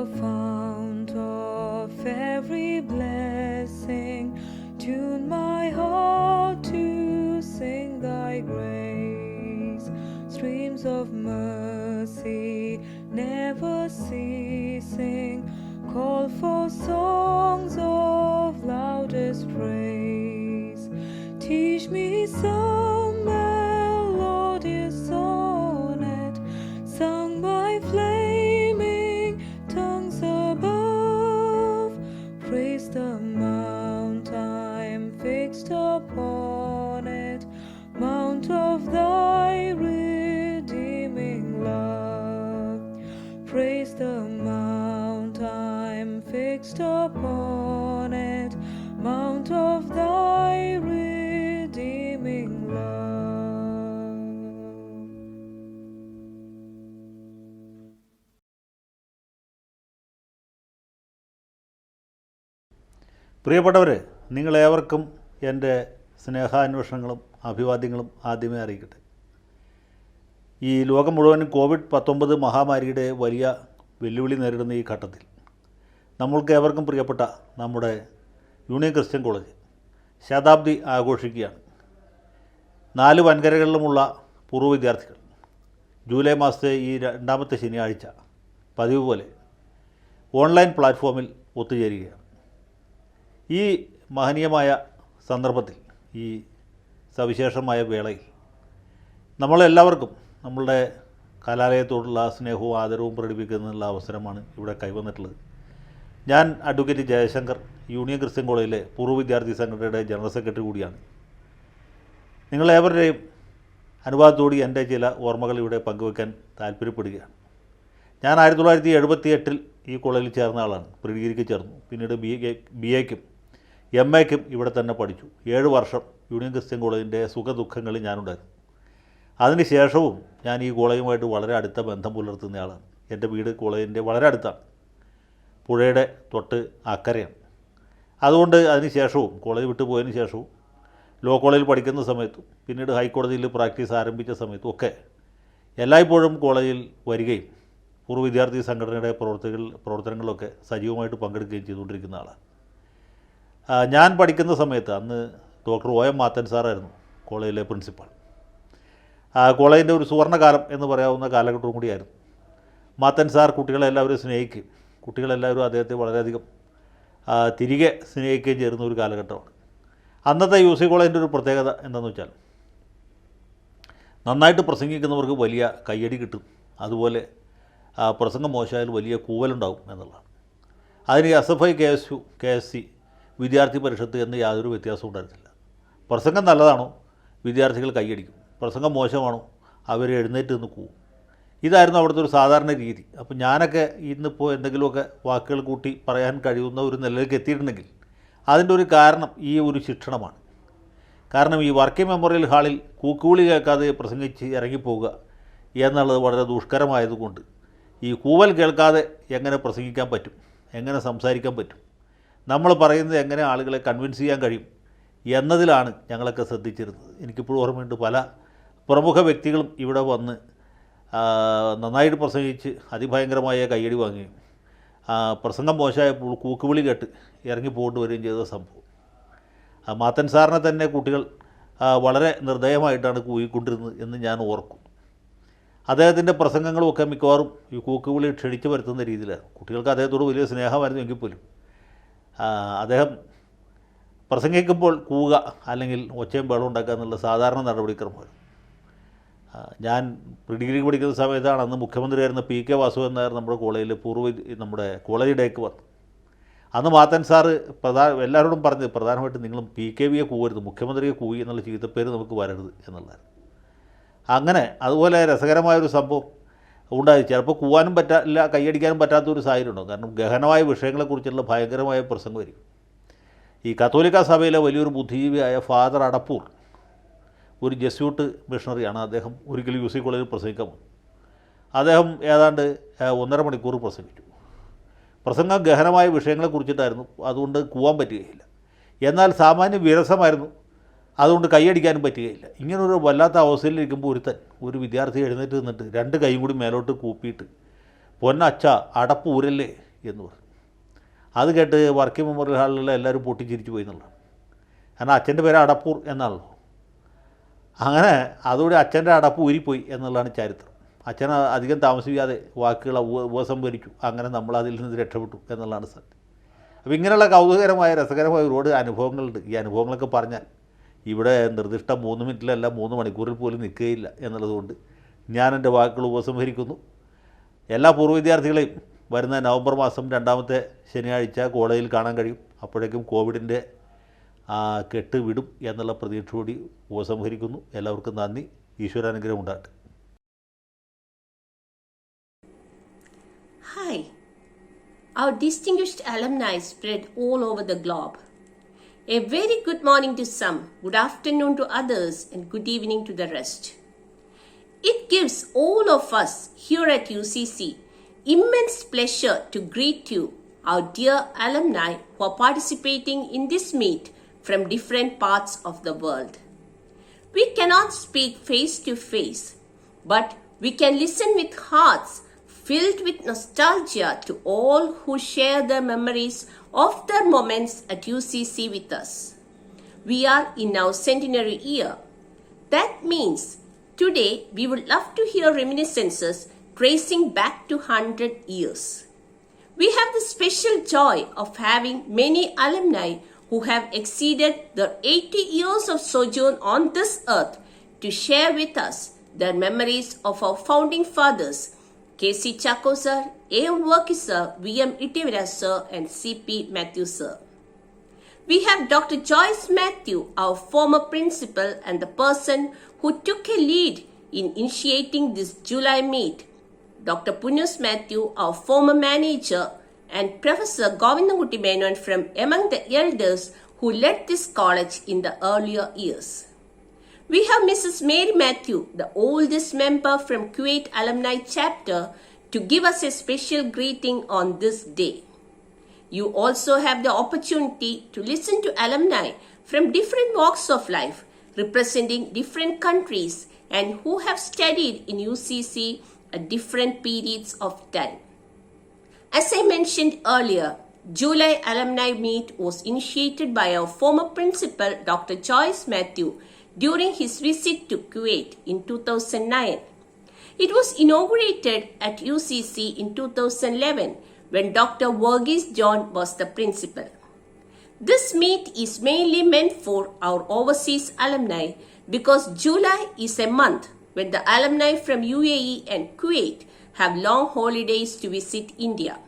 fount of every blessing, tune my heart to sing thy grace. Streams of mercy never ceasing, call for songs of loudest praise. Teach me some melodious sonnet, sung by flaming tongues above. Praise the mount I'm fixed upon it, mount of thy redeeming love. Praise the mount I'm fixed upon it, mount of thy redeeming love. പ്രിയപ്പെട്ടവരെ, നിങ്ങളേവർക്കും എൻ്റെ സ്നേഹാന്വേഷണങ്ങളും അഭിവാദ്യങ്ങളും ആദ്യമേ അറിയിക്കട്ടെ. ഈ ലോകം മുഴുവനും COVID-19 മഹാമാരിയുടെ വലിയ വെല്ലുവിളി നേരിടുന്ന ഈ ഘട്ടത്തിൽ നമ്മൾക്ക് ഏവർക്കും പ്രിയപ്പെട്ട നമ്മുടെ യൂണിയൻ ക്രിസ്ത്യൻ കോളേജ് ശതാബ്ദി ആഘോഷിക്കുകയാണ്. 4 വൻകരകളിലുമുള്ള പൂർവ്വ വിദ്യാർത്ഥികൾ ജൂലൈ മാസത്തെ ഈ 2ാമത്തെ ശനിയാഴ്ച പതിവ് പോലെ ഓൺലൈൻ പ്ലാറ്റ്ഫോമിൽ ഒത്തുചേരുകയാണ്. ഈ മഹനീയമായ സന്ദർഭത്തിൽ, ഈ സവിശേഷമായ വേളയിൽ നമ്മളെല്ലാവർക്കും നമ്മളുടെ കലാലയത്തോടുള്ള സ്നേഹവും ആദരവും പ്രകടിപ്പിക്കുന്നതിനുള്ള അവസരമാണ് ഇവിടെ കൈവന്നിട്ടുള്ളത്. ഞാൻ അഡ്വക്കേറ്റ് ജയശങ്കർ, യൂണിയൻ ക്രിസ്ത്യൻ കോളേജിലെ പൂർവ്വ വിദ്യാർത്ഥി സംഘടനയുടെ ജനറൽ സെക്രട്ടറി കൂടിയാണ്. നിങ്ങളേവരുടെയും അനുവാദത്തോടെ എൻ്റെ ചില ഓർമ്മകൾ ഇവിടെ പങ്കുവയ്ക്കാൻ താല്പര്യപ്പെടുകയാണ്. ഞാൻ 1978 ഈ കോളേജിൽ ചേർന്ന ആളാണ്. പ്രീ ഡിഗ്രിക്ക് ചേർന്നു. പിന്നീട് BA-ക്കും MA-ക്കും ഇവിടെ തന്നെ പഠിച്ചു. 7 വർഷം യൂണിയൻ ക്രിസ്ത്യൻ കോളേജിൻ്റെ സുഖദുഃഖങ്ങളിൽ ഞാനുണ്ടായിരുന്നു. അതിനുശേഷവും ഞാൻ ഈ കോളേജുമായിട്ട് വളരെ അടുത്ത ബന്ധം പുലർത്തുന്നയാളാണ്. എൻ്റെ വീട് കോളേജിൻ്റെ വളരെ അടുത്താണ്, പുഴയുടെ തൊട്ട് അക്കരയാണ്. അതുകൊണ്ട് അതിനുശേഷവും, കോളേജ് വിട്ടു പോയതിന് ശേഷവും, ലോ കോളേജിൽ പഠിക്കുന്ന സമയത്തും പിന്നീട് ഹൈക്കോടതിയിൽ പ്രാക്ടീസ് ആരംഭിച്ച സമയത്തും ഒക്കെ എല്ലായ്പ്പോഴും കോളേജിൽ വരികയും പൂർവ്വ വിദ്യാർത്ഥി സംഘടനയുടെ പ്രവർത്തനങ്ങളിലൊക്കെ സജീവമായിട്ട് പങ്കെടുക്കുകയും ചെയ്തുകൊണ്ടിരിക്കുന്ന ആളാണ്. ഞാൻ പഠിക്കുന്ന സമയത്ത് അന്ന് ഡോക്ടർ OM മാത്തൻ സാറായിരുന്നു കോളേജിലെ പ്രിൻസിപ്പാൾ. കോളേജിൻ്റെ ഒരു സുവർണ്ണകാലം എന്ന് പറയാവുന്ന കാലഘട്ടവും കൂടിയായിരുന്നു. മാത്തൻ സാർ കുട്ടികളെല്ലാവരും സ്നേഹിക്കുകയും കുട്ടികളെല്ലാവരും അദ്ദേഹത്തെ വളരെയധികം തിരികെ സ്നേഹിക്കുകയും ചേരുന്ന ഒരു കാലഘട്ടമാണ്. അന്നത്തെ UC കോളേജിൻ്റെ ഒരു പ്രത്യേകത എന്താണെന്ന് വെച്ചാൽ, നന്നായിട്ട് പ്രസംഗിക്കുന്നവർക്ക് വലിയ കയ്യടി കിട്ടും, അതുപോലെ പ്രസംഗം മോശമായാൽ വലിയ കൂവലുണ്ടാവും എന്നുള്ളതാണ്. അതിന് SFI, KSU, KSC, വിദ്യാർത്ഥി പരിഷത്ത് എന്ന് യാതൊരു വ്യത്യാസവും ഉണ്ടായിരുന്നില്ല. പ്രസംഗം നല്ലതാണോ വിദ്യാർത്ഥികൾ കൈയടിക്കും, പ്രസംഗം മോശമാണോ അവർ എഴുന്നേറ്റ് നിന്ന് കൂവും. ഇതായിരുന്നു അവിടുത്തെ ഒരു സാധാരണ രീതി. അപ്പോൾ ഞാനൊക്കെ ഇന്നിപ്പോൾ എന്തെങ്കിലുമൊക്കെ വാക്കുകൾ കൂട്ടി പറയാൻ കഴിയുന്ന ഒരു നിലയിലേക്ക് എത്തിയിട്ടുണ്ടെങ്കിൽ അതിൻ്റെ ഒരു കാരണം ഈ ഒരു ശിക്ഷണമാണ്. കാരണം ഈ വർക്കിംഗ് മെമ്മോറിയൽ ഹാളിൽ കൂക്കുവിളി കേൾക്കാതെ പ്രസംഗിച്ച് ഇറങ്ങിപ്പോവുക എന്നുള്ളത് വളരെ ദുഷ്കരമായതുകൊണ്ട് ഈ കൂവൽ കേൾക്കാതെ എങ്ങനെ പ്രസംഗിക്കാൻ പറ്റും, എങ്ങനെ സംസാരിക്കാൻ പറ്റും, നമ്മൾ പറയുന്നത് എങ്ങനെ ആളുകളെ കൺവിൻസ് ചെയ്യാൻ കഴിയും എന്നതിലാണ് ഞങ്ങളൊക്കെ ശ്രദ്ധിച്ചിരുന്നത്. എനിക്കിപ്പോഴും ഓർമ്മയുണ്ട്, പല പ്രമുഖ വ്യക്തികളും ഇവിടെ വന്ന് നന്നായിട്ട് പ്രസംഗിച്ച് അതിഭയങ്കരമായ കയ്യടി വാങ്ങുകയും പ്രസംഗം മോശമായപ്പോൾ കൂക്കുവിളി കേട്ട് ഇറങ്ങിപ്പോയിട്ട് വരികയും ചെയ്ത സംഭവം. മാത്തൻ സാറിനെ തന്നെ കുട്ടികൾ വളരെ നിർദ്ദയമായിട്ടാണ് കൂയിക്കൊണ്ടിരുന്നത് എന്ന് ഞാൻ ഓർക്കും. അദ്ദേഹത്തിൻ്റെ പ്രസംഗങ്ങളുമൊക്കെ മിക്കവാറും ഈ കൂക്കുവിളി ക്ഷണിച്ചു വരുത്തുന്ന രീതിയിലാണ്. കുട്ടികൾക്ക് അദ്ദേഹത്തോട് വലിയ സ്നേഹമായിരുന്നു എങ്കിൽ പോലും അദ്ദേഹം പ്രസംഗിക്കുമ്പോൾ കൂവുക അല്ലെങ്കിൽ ഒച്ചയും ബഹളം ഉണ്ടാക്കുക എന്നുള്ള സാധാരണ നടപടിക്രമമായിരുന്നു. ഞാൻ പ്രീ ഡിഗ്രി പഠിക്കുന്ന സമയത്താണ് അന്ന് മുഖ്യമന്ത്രിയായിരുന്ന PK വാസുദേവൻ നായർ നമ്മുടെ കോളേജിൽ നമ്മുടെ കോളേജ് ഡേക്ക് വന്നു. അന്ന് മാത്തൻ സാറ് എല്ലാവരോടും പറഞ്ഞത് പ്രധാനമായിട്ടും നിങ്ങളും PKVയെ കൂവരുത്, മുഖ്യമന്ത്രിയെ കൂവി എന്നുള്ള ചീത്തപ്പേര് നമുക്ക് വരരുത് എന്നുള്ളതായിരുന്നു. അങ്ങനെ അതുപോലെ രസകരമായൊരു സംഭവം ഉണ്ടായി. ചിലപ്പോൾ കൂവാനും പറ്റില്ല, കൈയടിക്കാനും പറ്റാത്തൊരു സാഹചര്യം ഉണ്ടാകും. കാരണം ഗഹനമായ വിഷയങ്ങളെക്കുറിച്ചുള്ള ഭയങ്കരമായ പ്രസംഗം വരും. ഈ കത്തോലിക്ക സഭയിലെ വലിയൊരു ബുദ്ധിജീവിയായ ഫാദർ അടപ്പൂർ, ഒരു ജസ്യൂട്ട് മിഷണറിയാണ്. അദ്ദേഹം ഒരിക്കലും UC കോളേജിൽ പ്രസംഗിക്കാൻ വന്നു. അദ്ദേഹം ഏതാണ്ട് 1.5 മണിക്കൂർ പ്രസംഗിച്ചു. പ്രസംഗം ഗഹനമായ വിഷയങ്ങളെക്കുറിച്ചിട്ടായിരുന്നു, അതുകൊണ്ട് കൂവാൻ പറ്റുകയില്ല. എന്നാൽ സാമാന്യ വിരസമായിരുന്നു, അതുകൊണ്ട് കൈയടിക്കാനും പറ്റുകയില്ല. ഇങ്ങനൊരു വല്ലാത്ത അവസ്ഥയിലിരിക്കുമ്പോൾ ഒരു വിദ്യാർത്ഥി എഴുന്നേറ്റ് നിന്നിട്ട് 2 കൈയും കൂടി മേലോട്ട് കൂപ്പിയിട്ട്, പൊന്നച്ച അടപ്പ് ഊരല്ലേ എന്ന് പറഞ്ഞു. അത് കേട്ട് വർക്കിംഗ് മെമ്മോറിയൽ ഹാളിലുള്ള എല്ലാവരും പൊട്ടിച്ചിരിച്ചു പോയി എന്നുള്ളതാണ്. കാരണം അച്ഛൻ്റെ പേര് അടപ്പൂർ എന്നാണല്ലോ. അങ്ങനെ അതുകൂടി അച്ഛൻ്റെ അടപ്പ് ഊരിപ്പോയി എന്നുള്ളതാണ് ചരിത്രം. അച്ഛൻ അധികം താമസിക്കാതെ വാക്കുകൾ ഉപസംഹരിച്ചു. അങ്ങനെ നമ്മൾ അതിൽ നിന്ന് രക്ഷപ്പെട്ടു എന്നുള്ളതാണ് സത്യം. അപ്പോൾ ഇങ്ങനെയുള്ള കൗതുകകരമായ രസകരമായ ഒരുപാട് അനുഭവങ്ങളുണ്ട്. ഈ അനുഭവങ്ങളൊക്കെ പറഞ്ഞാൽ ഇവിടെ നിർദ്ദിഷ്ട 3 മിനിറ്റിലല്ല 3 മണിക്കൂറിൽ പോലും നിൽക്കുകയില്ല എന്നുള്ളതുകൊണ്ട് ഞാൻ എൻ്റെ വാക്കുകൾ ഉപസംഹരിക്കുന്നു. എല്ലാ പൂർവ്വ വിദ്യാർത്ഥികളെയും വരുന്ന നവംബർ മാസം 2ാമത്തെ ശനിയാഴ്ച കോളേജിൽ കാണാൻ കഴിയും. അപ്പോഴേക്കും കോവിഡിൻ്റെ കെട്ട് വിടും എന്നുള്ള പ്രതീക്ഷയോടെ ഉപസംഹരിക്കുന്നു. എല്ലാവർക്കും നന്ദി. ഈശ്വരാനുഗ്രഹം ഉണ്ടാകട്ടെ. Hi, our distinguished alumni spread all over the globe. A very good morning to some, good afternoon to others, and good evening to the rest. It gives all of us here at UCC immense pleasure to greet you, our dear alumni who are participating in this meet from different parts of the world. We cannot speak face to face, but we can listen with hearts filled with nostalgia to all who share their memories of their moments at UCC with us. We are in our centenary year. That means today we would love to hear reminiscences tracing back to 100 years. We have the special joy of having many alumni who have exceeded their 80 years of sojourn on this earth to share with us their memories of our founding fathers, K.C. Chakko sir, A.M. Worki sir, V.M. Itivira sir, and C.P. Matthew sir. We have Dr. Joyce Matthew, our former principal and the person who took a lead in initiating this July meet, Dr. Punyus Matthew, our former manager, and Professor Govindankutti Menon from among the elders who led this college in the earlier years. We have Mrs. Mary Matthew, the oldest member from Kuwait Alumni Chapter, to give us a special greeting on this day. You also have the opportunity to listen to alumni from different walks of life, representing different countries and who have studied in UCC at different periods of time. As I mentioned earlier, July Alumni Meet was initiated by our former principal, Dr. Joyce Matthew, during his visit to Kuwait in 2009. It was inaugurated at UCC in 2011 when Dr. Verghese John was the principal. This meet is mainly meant for our overseas alumni because July is a month when the alumni from UAE and Kuwait have long holidays to visit India.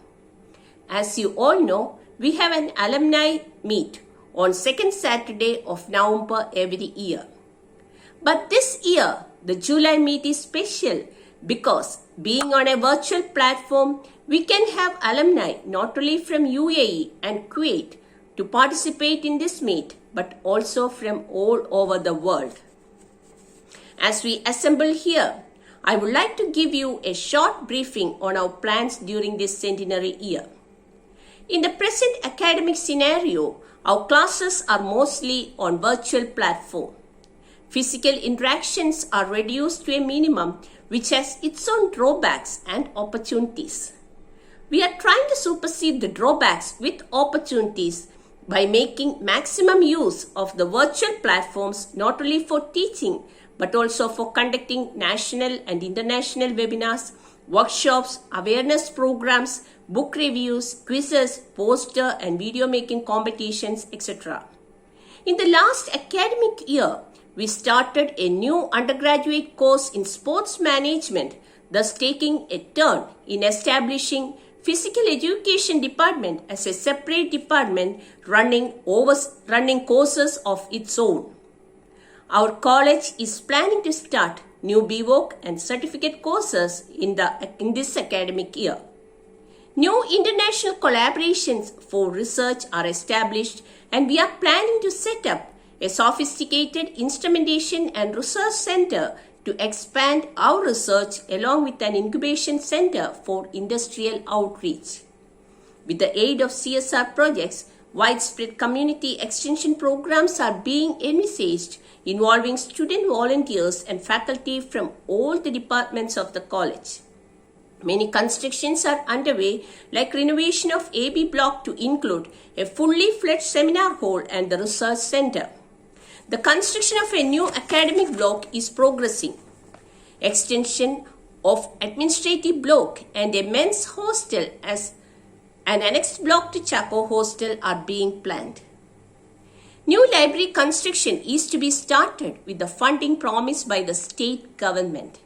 As you all know, we have an alumni meet on second Saturday of November every year. But this year, the July meet is special because being on a virtual platform, we can have alumni not only from UAE and Kuwait to participate in this meet, but also from all over the world. As we assemble here, I would like to give you a short briefing on our plans during this centenary year. In the present academic scenario, our classes are mostly on virtual platform. Physical interactions are reduced to a minimum, which has its own drawbacks and opportunities. We are trying to supersede the drawbacks with opportunities by making maximum use of the virtual platforms not only for teaching but also for conducting national and international webinars, workshops, awareness programs, book reviews, quizzes, poster and video making competitions, etc. In the last academic year, we started a new undergraduate course in sports management, thus taking a turn in establishing Physical Education Department as a separate department running courses of its own. Our college is planning to start new BVOC and certificate courses in this academic year. New international collaborations for research are established and we are planning to set up a sophisticated instrumentation and research center to expand our research along with an incubation center for industrial outreach. With the aid of CSR projects, widespread community extension programs are being envisaged involving student volunteers and faculty from all the departments of the college. Many constructions are underway, like renovation of AB block to include a fully fledged seminar hall and the research center. The construction of a new academic block is progressing. Extension of administrative block and a men's hostel as an annexed block to Chaco hostel are being planned. New library construction is to be started with the funding promised by the state government.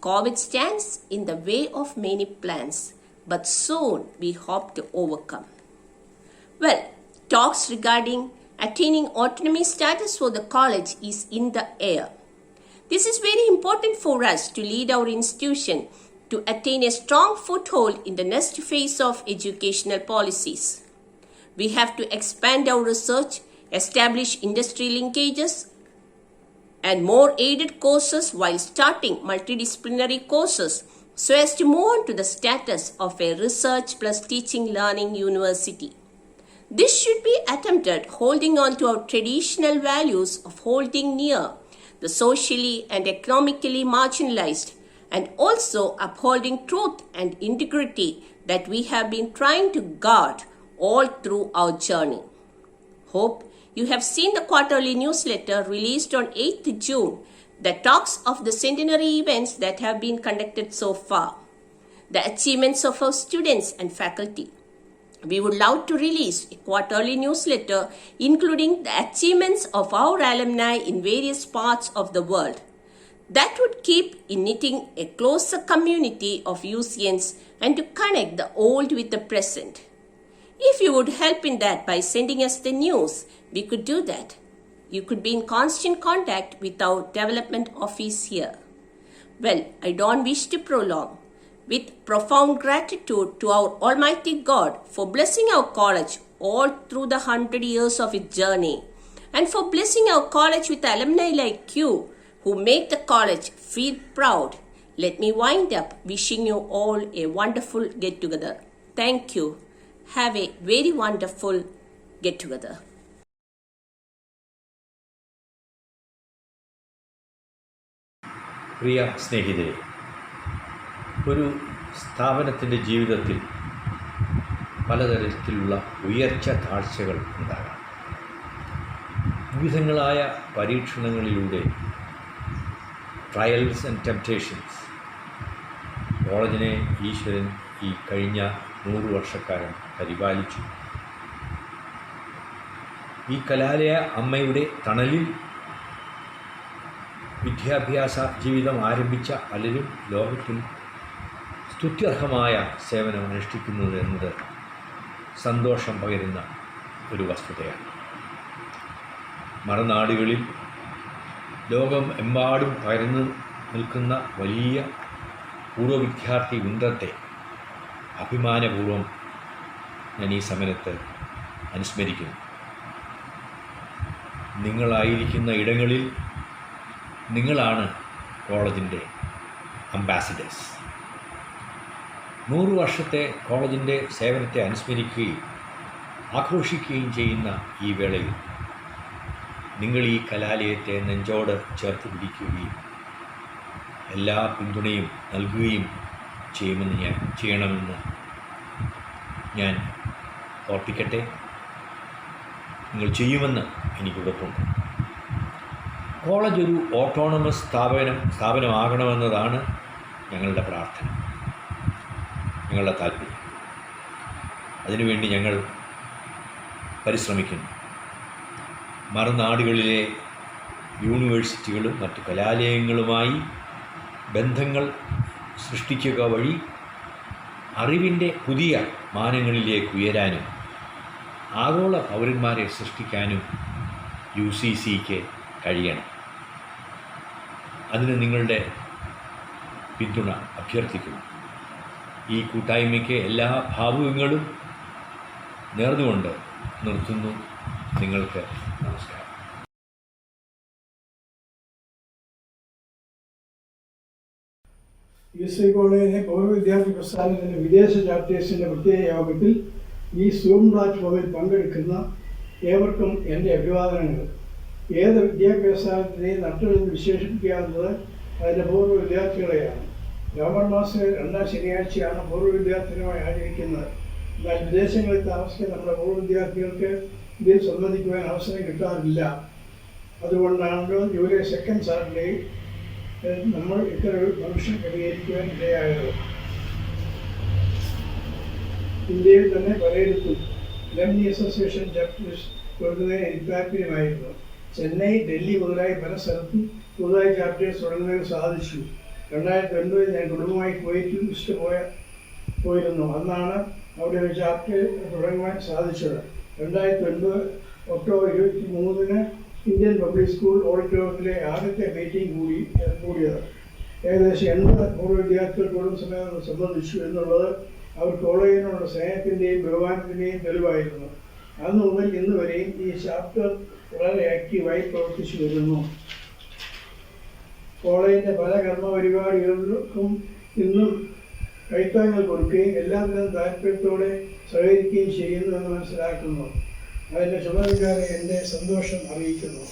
COVID stands in the way of many plans, but soon we hope to overcome. Well, talks regarding attaining autonomy status for the college is in the air. This is very important for us to lead our institution to attain a strong foothold in the next phase of educational policies. We have to expand our research, establish industry linkages, and more aided courses while starting multidisciplinary courses so as to move on to the status of a research plus teaching learning university. This should be attempted holding on to our traditional values of holding near the socially and economically marginalized and also upholding truth and integrity that we have been trying to guard all through our journey. Hope you have seen the quarterly newsletter released on 8th June that talks of the centenary events that have been conducted so far, the achievements of our students and faculty. We would love to release a quarterly newsletter including the achievements of our alumni in various parts of the world. That would keep knitting a closer community of UCNs and to connect the old with the present. If you would help in that by sending us the news, we could do that. You could be in constant contact with our development office here. Well, I don't wish to prolong. With profound gratitude to our Almighty God for blessing our college all through the 100 years of its journey, and for blessing our college with alumni like you who make the college feel proud, let me wind up wishing you all a wonderful get-together. Thank you. Have a very wonderful get-together. പ്രിയ സ്നേഹിതരെ, ഒരു സ്ഥാപനത്തിൻ്റെ ജീവിതത്തിൽ പലതരത്തിലുള്ള ഉയർച്ച താഴ്ചകൾ ഉണ്ടാകാം. വിവിധങ്ങളായ പരീക്ഷണങ്ങളിലൂടെ trials and temptations കോളേജിനെ ഈശ്വരൻ ഈ കഴിഞ്ഞ 100 വർഷക്കാലം പരിപാലിച്ചു. ഈ കലാലയ അമ്മയുടെ തണലിൽ വിദ്യാഭ്യാസ ജീവിതം ആരംഭിച്ച പലരും ലോകത്തിൽ സ്തുത്യർഹമായ സേവനം അനുഷ്ഠിക്കുന്നത് എന്നത് സന്തോഷം പകരുന്ന ഒരു വസ്തുതയാണ്. മറുനാടുകളിൽ ലോകം എമ്പാടും പകർന്നു നിൽക്കുന്ന വലിയ പൂർവ്വ വിദ്യാർത്ഥി വൃന്ദത്തെ അഭിമാനപൂർവ്വം ഞാൻ ഈ സമയത്ത് അനുസ്മരിക്കുന്നു. നിങ്ങളായിരിക്കുന്ന ഇടങ്ങളിൽ നിങ്ങളാണ് കോളേജിൻ്റെ അംബാസിഡേഴ്സ്. 100 വർഷത്തെ കോളേജിൻ്റെ സേവനത്തെ അനുസ്മരിക്കുകയും ആഘോഷിക്കുകയും ചെയ്യുന്ന ഈ വേളയിൽ നിങ്ങൾ ഈ കലാലയത്തെ നെഞ്ചോട് ചേർത്ത് പിടിക്കുകയും എല്ലാ പിന്തുണയും നൽകുകയും ചെയ്യണമെന്ന് ഞാൻ ഓർപ്പിക്കട്ടെ. നിങ്ങൾ ചെയ്യുമെന്ന് എനിക്ക് ഉറപ്പുണ്ട്. കോളേജ് ഒരു ഓട്ടോണമസ് സ്ഥാപനമാകണമെന്നതാണ് ഞങ്ങളുടെ പ്രാർത്ഥന, ഞങ്ങളുടെ താല്പര്യം. അതിനുവേണ്ടി ഞങ്ങൾ പരിശ്രമിക്കുന്നു. മറുനാടുകളിലെ യൂണിവേഴ്സിറ്റികളും മറ്റ് കലാലയങ്ങളുമായി ബന്ധങ്ങൾ സൃഷ്ടിക്കുക വഴി അറിവിൻ്റെ പുതിയ മാനങ്ങളിലേക്ക് ഉയരാനും ആഗോള പൗരന്മാരെ സൃഷ്ടിക്കാനും UCCക്ക് കഴിയണം. അതിന് നിങ്ങളുടെ പിന്തുണ അഭ്യർത്ഥിക്കുന്നു. ഈ കൂട്ടായ്മയ്ക്ക് എല്ലാ ഭാവുകങ്ങളും നേർന്നുകൊണ്ട് നിർത്തുന്നു. നിങ്ങൾക്ക് നമസ്കാരം. UC കോളേജിലെ പൂർവ്വ വിദ്യാർത്ഥി പ്രസ്ഥാനത്തിൻ്റെ വിദേശ ചാപ്റ്റേഴ്സിൻ്റെ പ്രത്യേക യോഗത്തിൽ ഈ സൂം പ്ലാറ്റ്ഫോമിൽ പങ്കെടുക്കുന്ന ഏവർക്കും എൻ്റെ അഭിവാദനങ്ങൾ. ഏത് വിദ്യാഭ്യാസത്തിനെയും നട്ടെന്ന് വിശേഷിപ്പിക്കാവുന്നത് അതിൻ്റെ പൂർവ്വ വിദ്യാർത്ഥികളെയാണ്. നവംബർ മാസം 2-ാം ശനിയാഴ്ചയാണ് പൂർവ്വ വിദ്യാർത്ഥികളുമായി ആചരിക്കുന്നത്. എന്നാൽ വിദേശങ്ങളിൽ താമസിക്കുന്ന നമ്മുടെ പൂർവ്വ വിദ്യാർത്ഥികൾക്ക് ഇതിൽ സംബന്ധിക്കുവാൻ അവസരം കിട്ടാറില്ല. അതുകൊണ്ടാണല്ലോ ജൂലൈ 2nd സാറ്റർഡേ നമ്മൾ ഇത്തരൊരു ഫംഗ്ഷൻ ക്രമീകരിക്കുവാൻ ഇടയായത്. ഇന്ത്യയിൽ തന്നെ പലയിടത്തും അലുമിനി അസോസിയേഷൻ ചാപ്റ്റേഴ്സ് തുടങ്ങുന്നതിന് എനിക്ക് താല്പര്യമായിരുന്നു. ചെന്നൈ, ഡൽഹി മുതലായ പല സ്ഥലത്തും പുതുതായി ചാപ്റ്റേഴ്സ് തുടങ്ങുന്നതിന് സാധിച്ചു. 2009 ഞാൻ കുടുംബമായി കുവൈറ്റിൽ പോയിരുന്നു. അന്നാണ് അവിടെ ഒരു ചാപ്റ്റർ തുടങ്ങുവാൻ സാധിച്ചത്. 2009 ഒക്ടോബർ 23 ഇന്ത്യൻ പബ്ലിക് സ്കൂൾ ഓഡിറ്റോറിയത്തിലെ ആദ്യത്തെ മീറ്റിംഗ് കൂടിയത്. ഏകദേശം 80 പൂർവ്വ വിദ്യാർത്ഥികൾ കുടുംബസമേതം സംബന്ധിച്ചു എന്നുള്ളത് അവർ കോളേജിനുള്ള സ്നേഹത്തിൻ്റെയും ബഹുമാനത്തിൻ്റെയും തെളിവായിരുന്നു. അന്ന് മുതൽ ഇന്ന് വരെയും ഈ ചാപ്റ്റർ വളരെ ആക്റ്റീവായി പ്രവർത്തിച്ചു വരുന്നു. കോളേജിൻ്റെ പല കർമ്മപരിപാടികൾക്കും ഇന്നും കൈത്താങ്ങൾ കൊടുക്കുകയും എല്ലാത്തിനും താല്പര്യത്തോടെ സഹകരിക്കുകയും ചെയ്യുന്നു എന്ന് മനസ്സിലാക്കുന്നു. അതിൻ്റെ ചുമതലക്കാരെ എൻ്റെ സന്തോഷം അറിയിക്കുന്നു.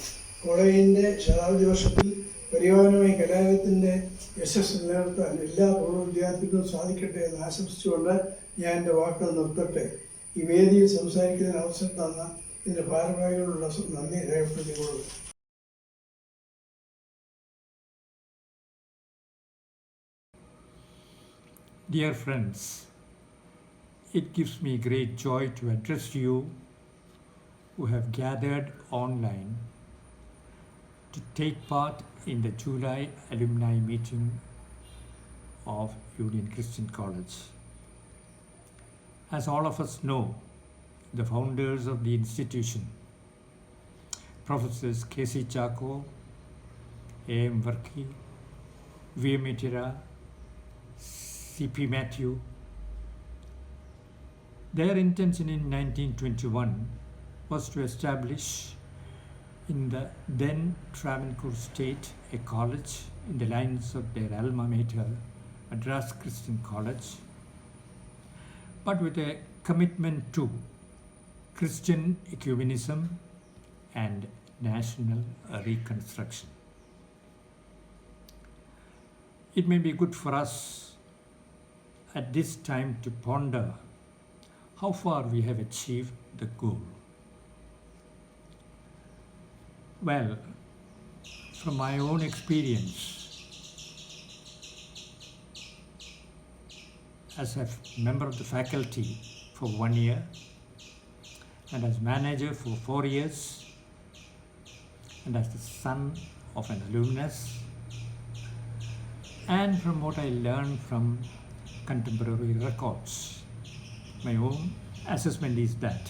കോളേജിൻ്റെ ശതാബ്ദി വർഷത്തിൽ പരിപാലനമായി കലാലയത്തിൻ്റെ യശസ് നിലനിർത്താൻ എല്ലാ പൂർവ്വ വിദ്യാർത്ഥികൾക്കും സാധിക്കട്ടെ എന്ന് ആശംസിച്ചുകൊണ്ട് ഞാൻ എൻ്റെ വാക്കുകൾ നിർത്തട്ടെ. ഈ വേദിയിൽ സംസാരിക്കുന്നതിന് അവസരം തന്ന ഇതിൻ്റെ ഭാരവാഹികളുള്ള നന്ദി രേഖപ്പെടുത്തിക്കൊള്ളുന്നു. Dear friends, it gives me great joy to address you who have gathered online to take part in the July alumni meeting of Union Christian College. As all of us know, the founders of the institution, Professors K.C. Chako, A.M. Varki, V.M. Itira, C.P. Matthew, their intention in 1921 was to establish in the then Travancore state a college in the lines of their alma mater, Madras Christian College, but with a commitment to Christian ecumenism and national reconstruction. It may be good for us at this time to ponder how far we have achieved the goal. Well, from my own experience as a member of the faculty for 1 year and as manager for 4 years and as the son of an alumnus, and from what I learned from contemporary records, my own assessment is that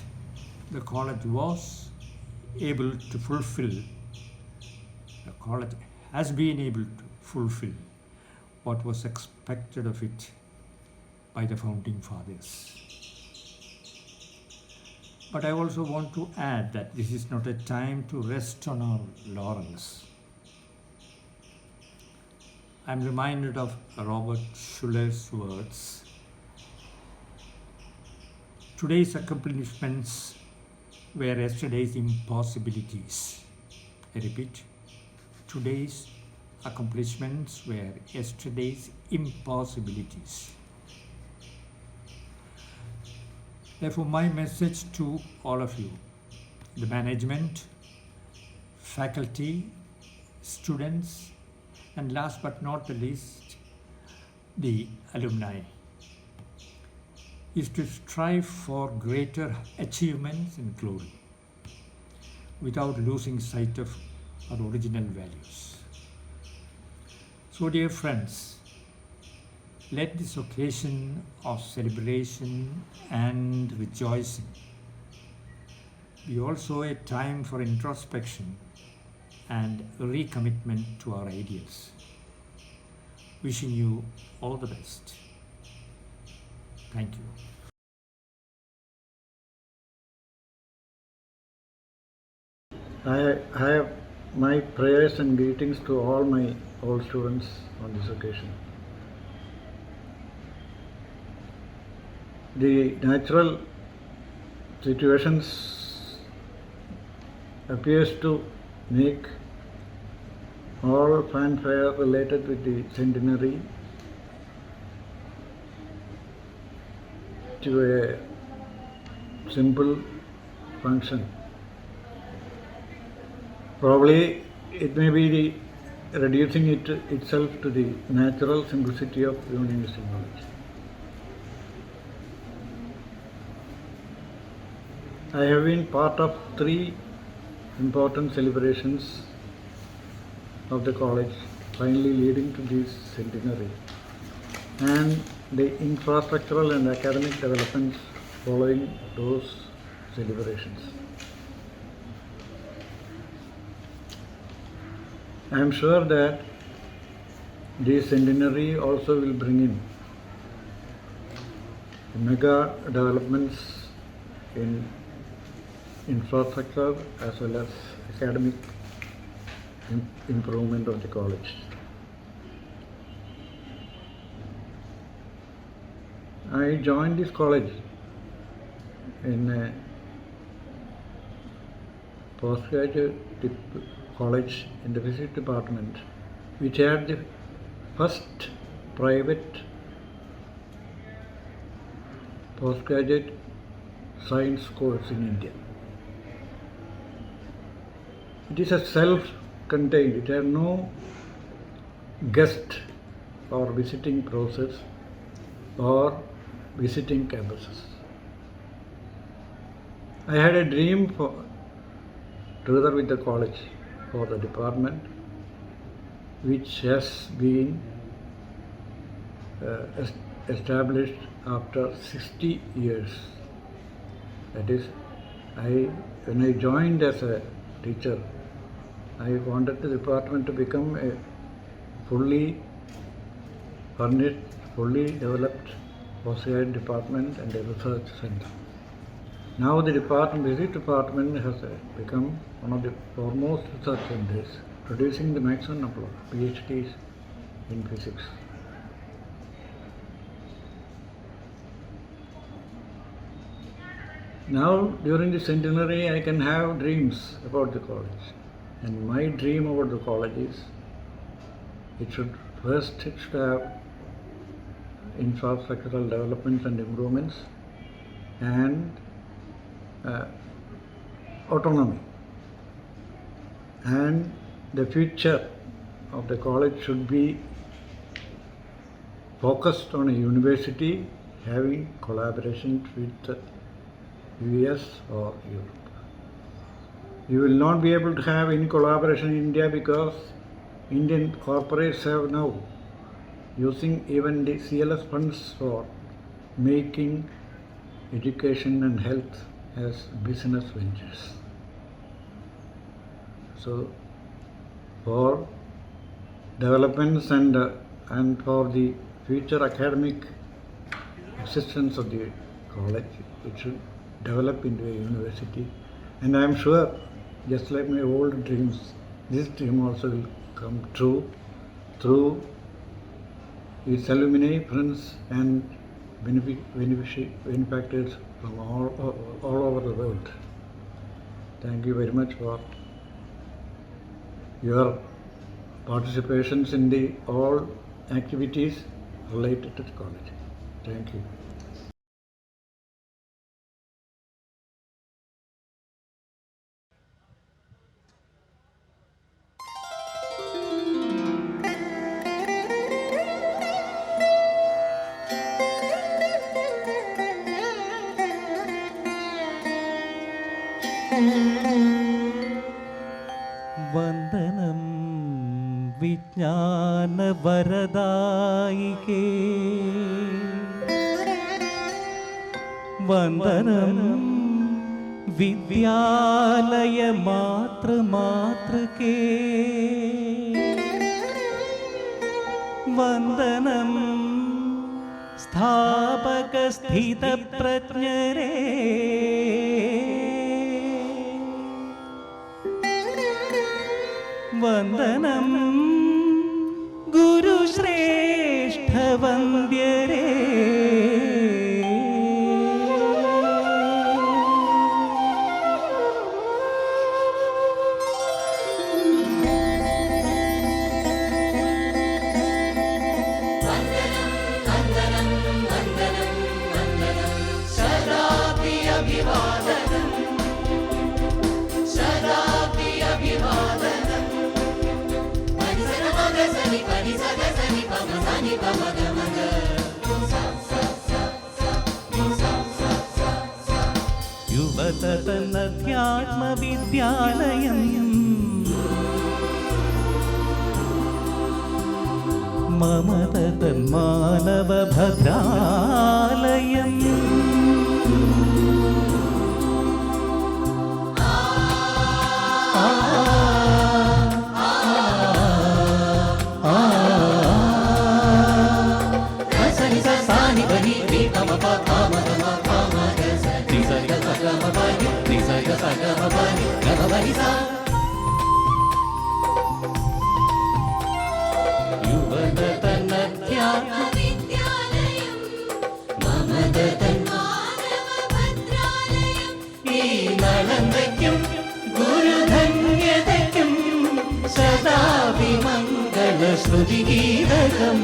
the college has been able to fulfill what was expected of it by the founding fathers. But I also want to add that this is not a time to rest on our laurels. I'm reminded of Robert Schuller's words. Today's accomplishments were yesterday's impossibilities. I repeat, today's accomplishments were yesterday's impossibilities. Therefore, my message to all of you, the management, faculty, students, and last but not the least, the alumni, is to strive for greater achievements and glory without losing sight of our original values. So, dear friends, let this occasion of celebration and rejoicing be also a time for introspection and recommitment to our ideals. Wishing you all the best. Thank you. I have my prayers and greetings to all my old students on this occasion. The natural situations appears to make all fanfare related with the centenary to a simple function. Probably it may be reducing it itself to the natural simplicity of humanistic knowledge. I have been part of 3 important celebrations of the college, finally leading to this centenary, and the infrastructural and academic developments following those celebrations. I am sure that this centenary also will bring in mega developments in infrastructure as well as academic improvement of the college. I joined this college in a postgraduate college in the physics department, which had the first private postgraduate science course in India. It is a self-contained, it had no guest or visiting process or visiting campuses. I had a dream together with the college for the department, which has been established after 60 years. That is, when I joined as a teacher, I wanted the department to become a fully furnished, fully developed postgraduate department and a research center. Now the physics department has become one of the foremost research centers, producing the maximum number of PhDs in physics. Now, during the centenary, I can have dreams about the college. And my dream about the college is, it should have infrastructural developments and improvements, and autonomy. And the future of the college should be focused on a university having collaboration with the US or Europe. You will not be able to have any collaboration in India because Indian corporates have now using even the CLS funds for making education and health as business ventures. So for developments and for the future academic existence of the college, it should develop into a university. And I am sure, just like my old dreams, this dream also will come true through its alumni, friends and benefactors from all over the world. Thank you very much for your participations in the all activities related to the college. Thank you. വന്ദനം വിജ്ഞാന വരദായികേ, വന്ദനം വിദ്യാലയ മാതൃകേ, വന്ദനം സ്ഥാപക സ്ഥിത പ്രജ്ഞരേ, വന്ദനം ഗുരുശ്രേഷ്ഠ വന്ദ്യരേ, യുവതനധ്യാത്മവിദ്യാലയം മമതൻ മാനവഭദ്രാലയം ഗുരുധന്യതയ്ക്കും സദാഭിമംഗളശ്രുതിഗീതകം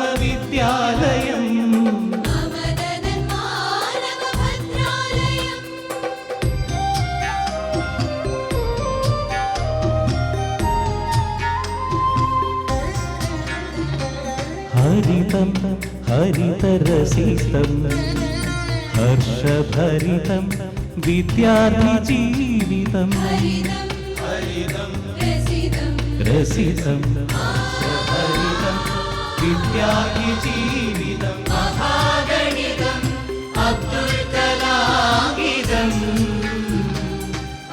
യുവതനധ്യാത്മവിദ്യാലയം ഹരിതം ഹരിതരസിതം ഹർഷഭരിതം വിദ്യാർത്ഥി ജീവിതം രസിതം ഹർഷഭരിതം വിദ്യാർത്ഥി ജീവിതം മഹാഗണിതം അബ്ദുൽ കലാമിതം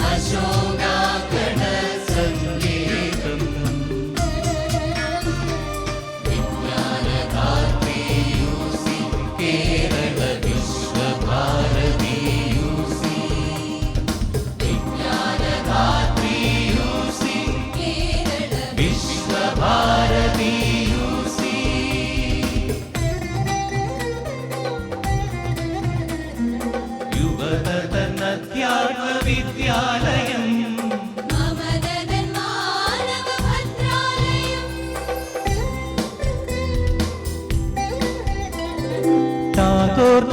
അശോകാകണ സംഗീതം കേരള വിശ്വഭാരതി യൂസി വിജ്ഞാനധാത്രി യൂസി വിശ്വഭാരതി യൂസി യുവതനധ്യാത്മവിദ്യാലയം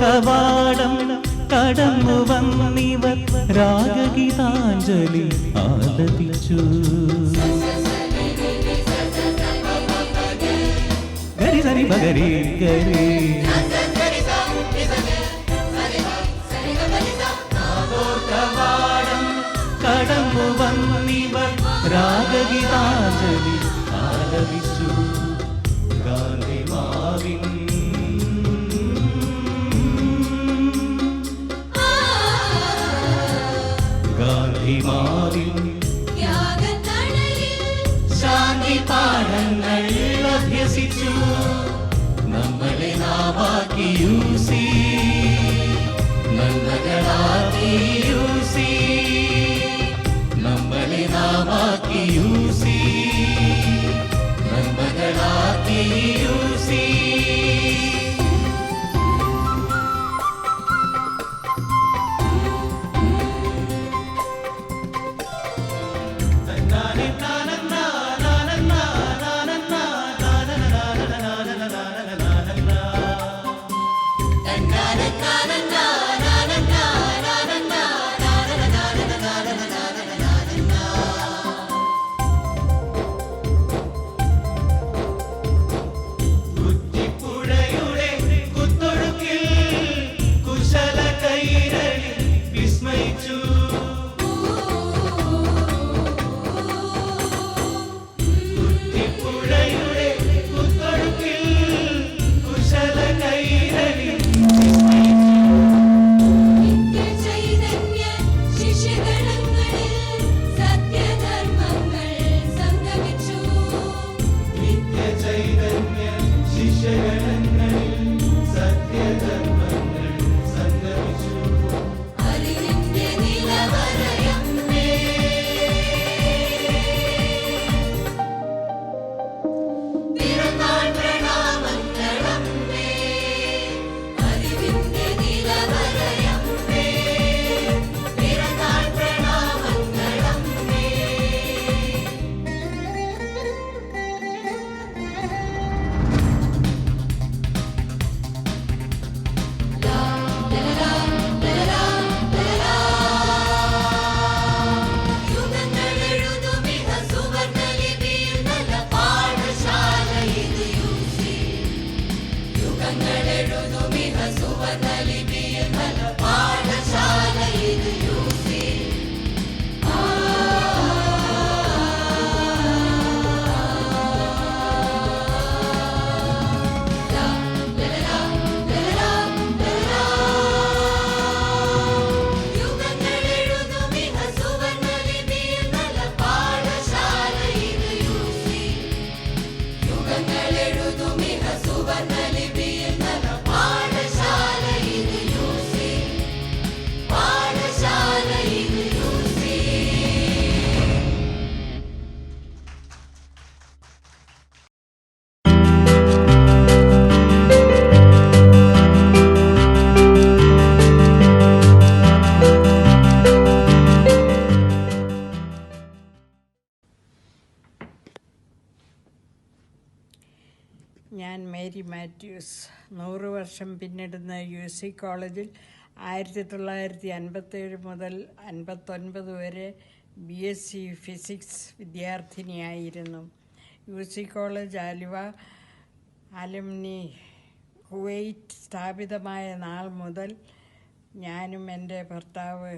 കവാടം കടന്നു വന്നിവർ രാഗഗീതാഞ്ജലി ആലപിച്ചു ഗരി സരി ബഗരി ഗരി കവാടം കടന്നു വന്നിവർ രാഗഗീതാഞ്ജലി ആലപിച്ചു ഗാന്ധി മാവിൻ ഗാന്ധിമാവിൻ ശാന്തി പാഠങ്ങൾ അഭ്യസിച്ചു നമ്മളെ നാവാക്കി യൂസി നന്മകളാക്കി യൂസി നമ്മളെ നാവാക്കി യൂസി നന്മകളാക്കി യൂസി മേരി മാത്യൂസ്. 100 വർഷം പിന്നിടുന്ന UC കോളേജിൽ 1957 മുതൽ 59 വരെ BSc ഫിസിക്സ് വിദ്യാർത്ഥിനിയായിരുന്നു. UC college Aluva alumni Kuwait സ്ഥാപിതമായ നാൾ മുതൽ ഞാനും എൻ്റെ ഭർത്താവ്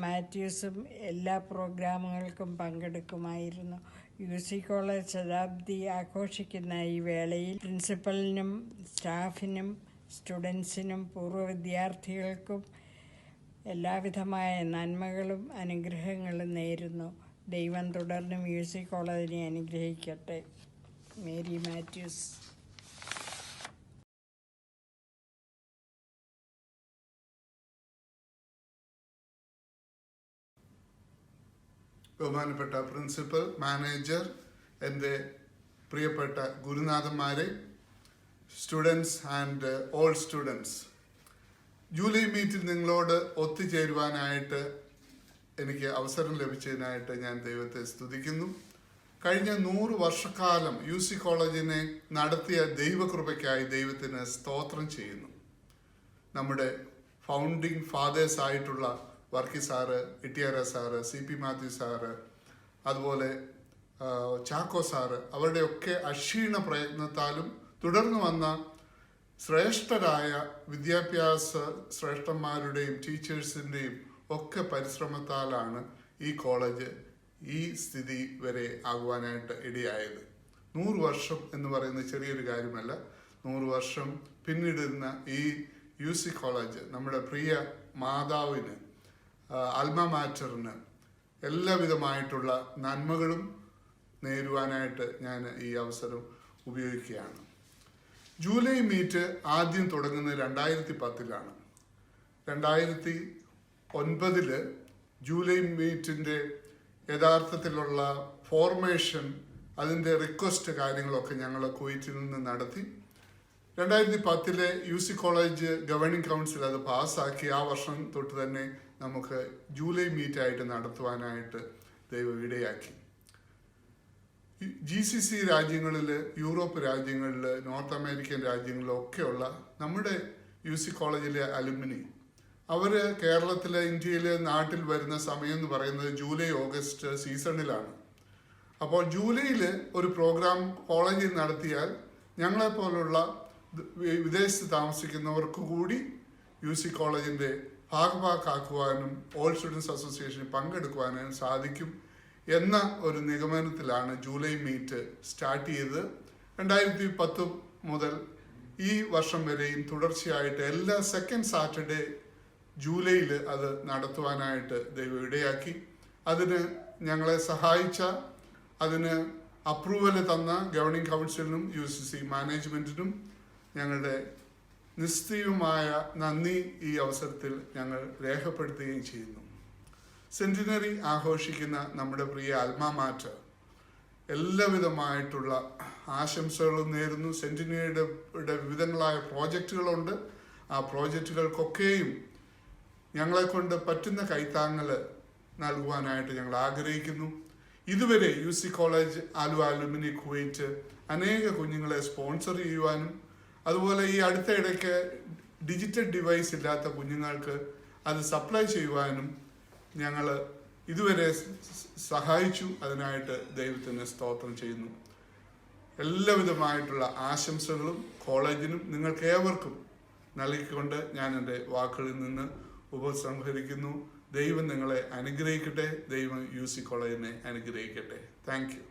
മാത്യൂസും എല്ലാ പ്രോഗ്രാമുകൾക്കും പങ്കെടുക്കുമായിരുന്നു. UC കോളേജ് ശതാബ്ദി ആഘോഷിക്കുന്ന ഈ വേളയിൽ പ്രിൻസിപ്പലിനും സ്റ്റാഫിനും സ്റ്റുഡൻസിനും പൂർവ്വ വിദ്യാർത്ഥികൾക്കും എല്ലാവിധമായ നന്മകളും അനുഗ്രഹങ്ങളും നേരുന്നു. ദൈവം തുടർന്നും UC കോളേജിനെ അനുഗ്രഹിക്കട്ടെ. മേരി മാത്യൂസ്. ബഹുമാനപ്പെട്ട പ്രിൻസിപ്പൽ, മാനേജർ, എൻ്റെ പ്രിയപ്പെട്ട ഗുരുനാഥന്മാരെ, students and all students, July മീറ്റിൽ നിങ്ങളോട് ഒത്തുചേരുവാനായിട്ട് എനിക്ക് അവസരം ലഭിച്ചതിനായിട്ട് ഞാൻ ദൈവത്തെ സ്തുതിക്കുന്നു. കഴിഞ്ഞ 100 വർഷക്കാലം UC കോളേജിനെ നടത്തിയ ദൈവകൃപയ്ക്കായി ദൈവത്തിന് സ്തോത്രം ചെയ്യുന്നു. നമ്മുടെ ഫൗണ്ടിങ് ഫാദേഴ്സ് ആയിട്ടുള്ള Varkey sir, Ittiyara sir, CP Mathew sir, അതുപോലെ ചാക്കോ സാറ്, അവരുടെയൊക്കെ അക്ഷീണ പ്രയത്നത്താലും തുടർന്നു വന്ന ശ്രേഷ്ഠരായ വിദ്യാഭ്യാസ ശ്രേഷ്ഠന്മാരുടെയും ടീച്ചേഴ്സിൻ്റെയും ഒക്കെ പരിശ്രമത്താലാണ് ഈ കോളേജ് ഈ സ്ഥിതി വരെ ആകുവാനായിട്ട് ഇടയായത്. 100 വർഷം എന്ന് പറയുന്നത് ചെറിയൊരു കാര്യമല്ല. 100 വർഷം പിന്നിടുന്ന ഈ UC കോളേജ് നമ്മുടെ പ്രിയ മാതാവിന്, അൽമ മാറ്ററിന് എല്ലാവിധമായിട്ടുള്ള നന്മകളും നേരുവാനായിട്ട് ഞാൻ ഈ അവസരം ഉപയോഗിക്കുകയാണ്. ജൂലൈ മീറ്റ് ആദ്യം തുടങ്ങുന്നത് 2010-ലാണ്. 2009 ജൂലൈ മീറ്റിൻ്റെ യഥാർത്ഥത്തിലുള്ള ഫോർമേഷൻ, അതിൻ്റെ റിക്വസ്റ്റ് കാര്യങ്ങളൊക്കെ ഞങ്ങൾ കുവൈറ്റിൽ നിന്ന് നടത്തി. 2010 UC കോളേജ് ഗവേണിംഗ് കൗൺസിൽ അത് പാസ്സാക്കി. ആ വർഷം തൊട്ട് തന്നെ നമുക്ക് ജൂലൈ മീറ്റായിട്ട് നടത്തുവാനായിട്ട് ദൈവം ഇടയാക്കി. GCC രാജ്യങ്ങളിൽ, യൂറോപ്പ് രാജ്യങ്ങളിൽ, നോർത്ത് അമേരിക്കൻ രാജ്യങ്ങളിലൊക്കെയുള്ള നമ്മുടെ UC കോളേജിലെ അലുമിനി അവർ കേരളത്തിൽ, ഇന്ത്യയിൽ, നാട്ടിൽ വരുന്ന സമയം എന്ന് പറയുന്നത് ജൂലൈ ഓഗസ്റ്റ് സീസണിലാണ്. അപ്പോൾ ജൂലൈയിൽ ഒരു പ്രോഗ്രാം കോളേജിൽ നടത്തിയാൽ ഞങ്ങളെപ്പോലുള്ള വിദേശത്ത് താമസിക്കുന്നവർക്ക് കൂടി UC കോളേജിൻ്റെ ഭാഗഭാക്കാക്കുവാനും ഓൾ സ്റ്റുഡൻസ് അസോസിയേഷനിൽ പങ്കെടുക്കുവാനും സാധിക്കും എന്ന ഒരു നിഗമനത്തിലാണ് ജൂലൈ മീറ്റ് സ്റ്റാർട്ട് ചെയ്തത്. 2010 മുതൽ ഈ വർഷം വരെയും തുടർച്ചയായിട്ട് എല്ലാ സെക്കൻഡ് സാറ്റർഡേ ജൂലൈയിൽ അത് നടത്തുവാനായിട്ട് ദൈവം ഇടയാക്കി. അതിന് ഞങ്ങളെ സഹായിച്ച, അതിന് അപ്രൂവൽ തന്ന ഗവർണിംഗ് കൗൺസിലിനും UCC മാനേജ്മെൻറ്റിനും ഞങ്ങളുടെ നിസ്തീയമായ നന്ദി ഈ അവസരത്തിൽ ഞങ്ങൾ രേഖപ്പെടുത്തുകയും ചെയ്യുന്നു. സെൻറ്റിനറി ആഘോഷിക്കുന്ന നമ്മുടെ പ്രിയ അൽമ മാറ്റർ എല്ലാവിധമായിട്ടുള്ള ആശംസകളും നേരുന്നു. സെൻറ്റിനറിയുടെ വിവിധങ്ങളായ പ്രോജക്റ്റുകളുണ്ട്. ആ പ്രോജക്റ്റുകൾക്കൊക്കെയും ഞങ്ങളെക്കൊണ്ട് പറ്റുന്ന കൈത്താങ്ങൽ നൽകുവാനായിട്ട് ഞങ്ങൾ ആഗ്രഹിക്കുന്നു. ഇതുവരെ UC college Aluva alumni Kuwait അനേക കുഞ്ഞുങ്ങളെ സ്പോൺസർ ചെയ്യുവാനും, അതുപോലെ ഈ അടുത്ത ഇടയ്ക്ക് ഡിജിറ്റൽ ഡിവൈസ് ഇല്ലാത്ത കുഞ്ഞുങ്ങൾക്ക് അത് സപ്ലൈ ചെയ്യുവാനും ഞങ്ങൾ ഇതുവരെ സഹായിച്ചു. അതിനായിട്ട് ദൈവത്തിന് സ്തോത്രം ചെയ്യുന്നു. എല്ലാവിധമായിട്ടുള്ള ആശംസകളും കോളേജിനും നിങ്ങൾക്ക് ഏവർക്കും നൽകിക്കൊണ്ട് ഞാൻ എൻ്റെ വാക്കുകളിൽ നിന്ന് ഉപസംഹരിക്കുന്നു. ദൈവം നിങ്ങളെ അനുഗ്രഹിക്കട്ടെ. ദൈവം UC കോളേജിനെ അനുഗ്രഹിക്കട്ടെ. Thank you.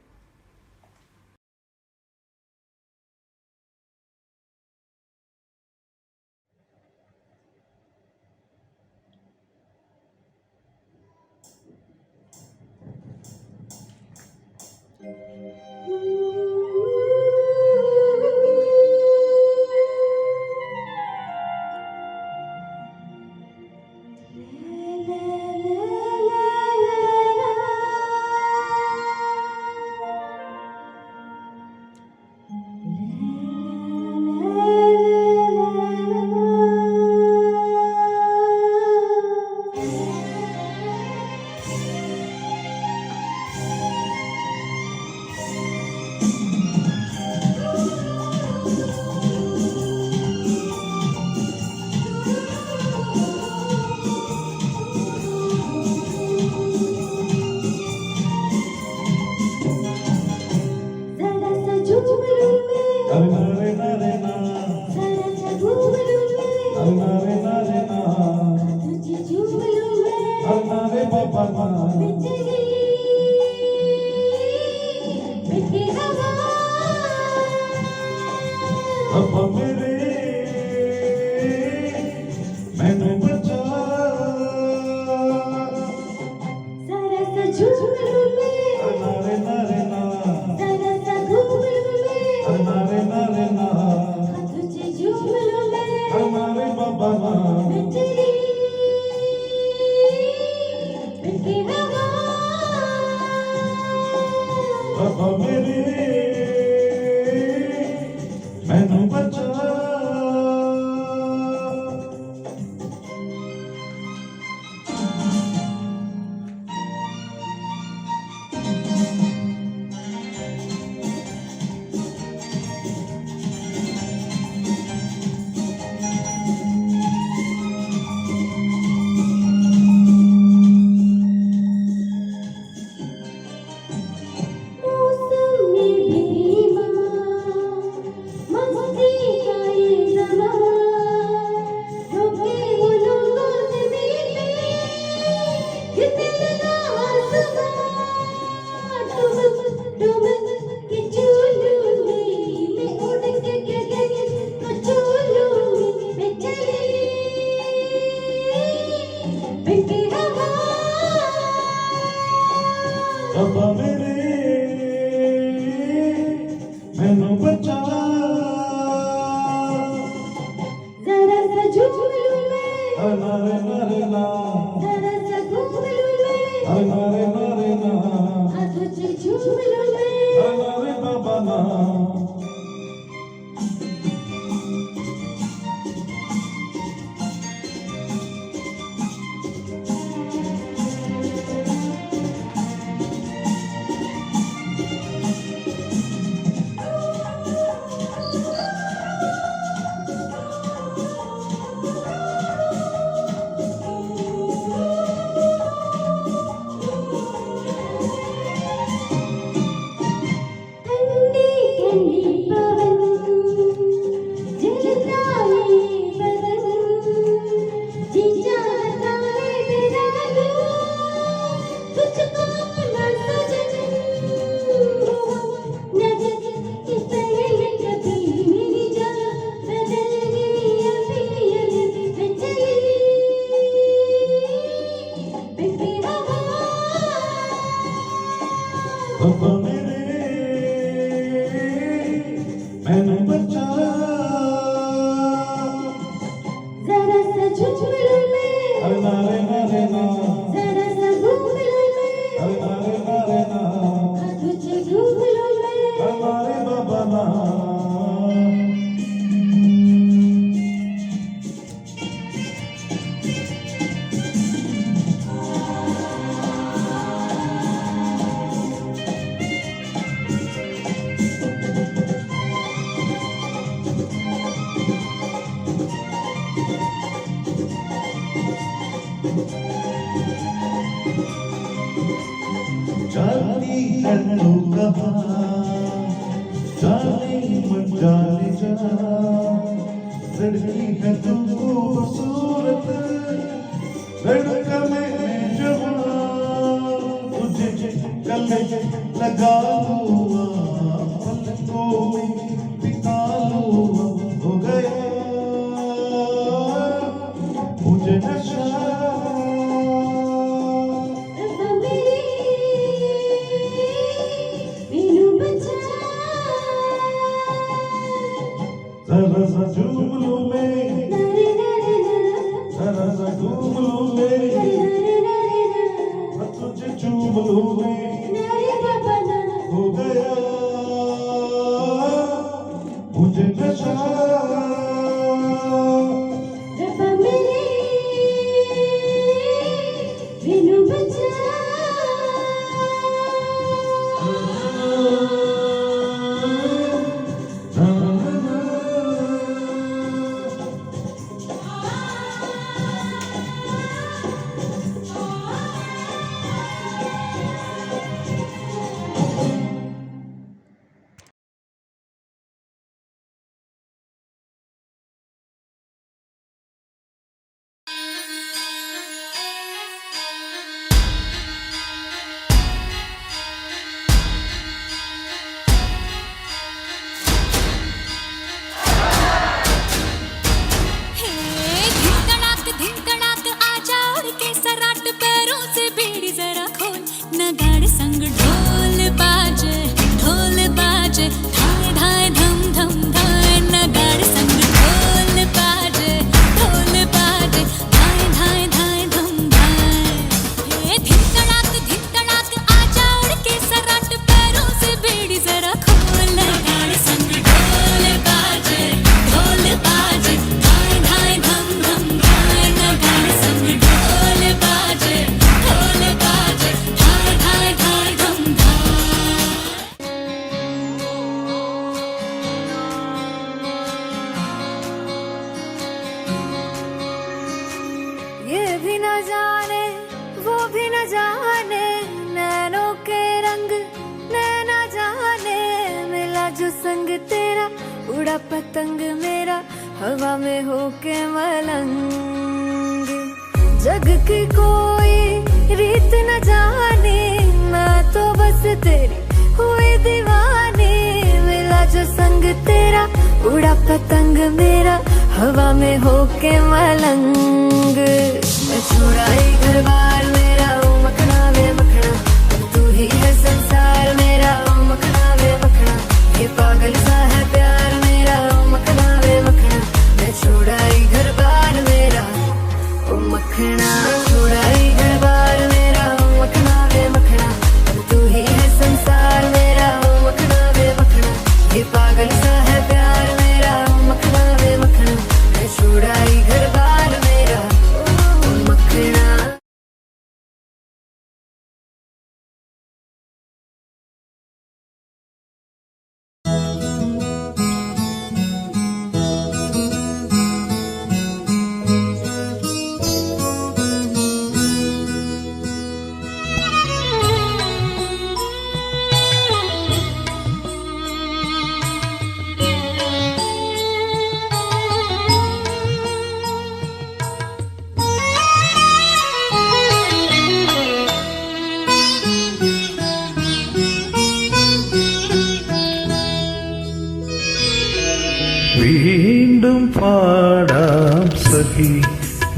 नारे नारे ना तुझे जुमलों में नारे बाबा ना बिजली बिखरी हवा अब मेरे मैंने बचा जरा सा जुमलों में नारे नारे ना जरा सा घूमलों में नारे नारे ना तुझे जुमलों में नारे बाबा ना बिजली बिखरी हवा अब मेरे मैंने बचा मौसम में भीमा मस्ती का ये ज़माना रोके वो लोगों से मिले ये दिल का आसमां डूब के चूलूंगी मैं उड़ के तो चूलूंगी मैं चली बिखरी हवा अब मेरे मैंने बचा जरा सा झूमलूं में नारे नारे ना जरा सा घूमलूं में नारे नारे ना तुझे झूमलूं में नारे बाबा ना ठंडी ठंडी पवन झिलता ये बदन जी चाहता है मेरा लो तुझको ना सजन नजर इस तरह कभी मेरी जान बदल गई अभी मैं चली बिखरी हवा अब मेरे मैंने बचा जरा सा झुझुलूं में नारे नारे ना जरा सा घूमलूं में नारे नारे ना तुझे घूमलूं में नारे बाबा ना जानी है तू कहाँ जाने मन जाने जा लड़की है तू खूबसूरत लड़का मैं जवान तुझे गले लगा लूँगा पलकों में बिता लूँगा हो गया मुझे नशा अब मेरे मीनू बचा जरा सा झूम लूं मैं नारे नारे ना जरा सा घूम लूं मैं नारे नारे ना तुझे चूम लूं मैं नारे बाबा ना हो गया मुझे नशा अब मेरे न जाने वो भी न जाने, नैनों के रंग नैना जाने, मिला जो संग तेरा उड़ा पतंग मेरा हवा में होके मलंग। जग की कोई रीत न जाने, मैं तो बस तेरी हुई दीवानी, मिला जो संग तेरा उड़ा पतंग मेरा हवा में होके मलंग। मैं छुड़ाई घर बार मेरा ओ मखना वे मखना, तू ही है संसार मेरा ओ मखना वे मखना, ये पागल सा है प्यार मेरा ओ मखना वे मखना। मैं छुड़ाई घर बार मेरा ओ मखना, छुड़ाई घर बार मेरा ओ मखना वे मखना, तू ही है संसार मेरा ओ मखना वे मखना, ये पागल सा है प्यार मेरा ओ मखना वे मखना। मैं छुड़ाई घर बार मेरा ओ मखना। വീണ്ടും പാടാം സഖി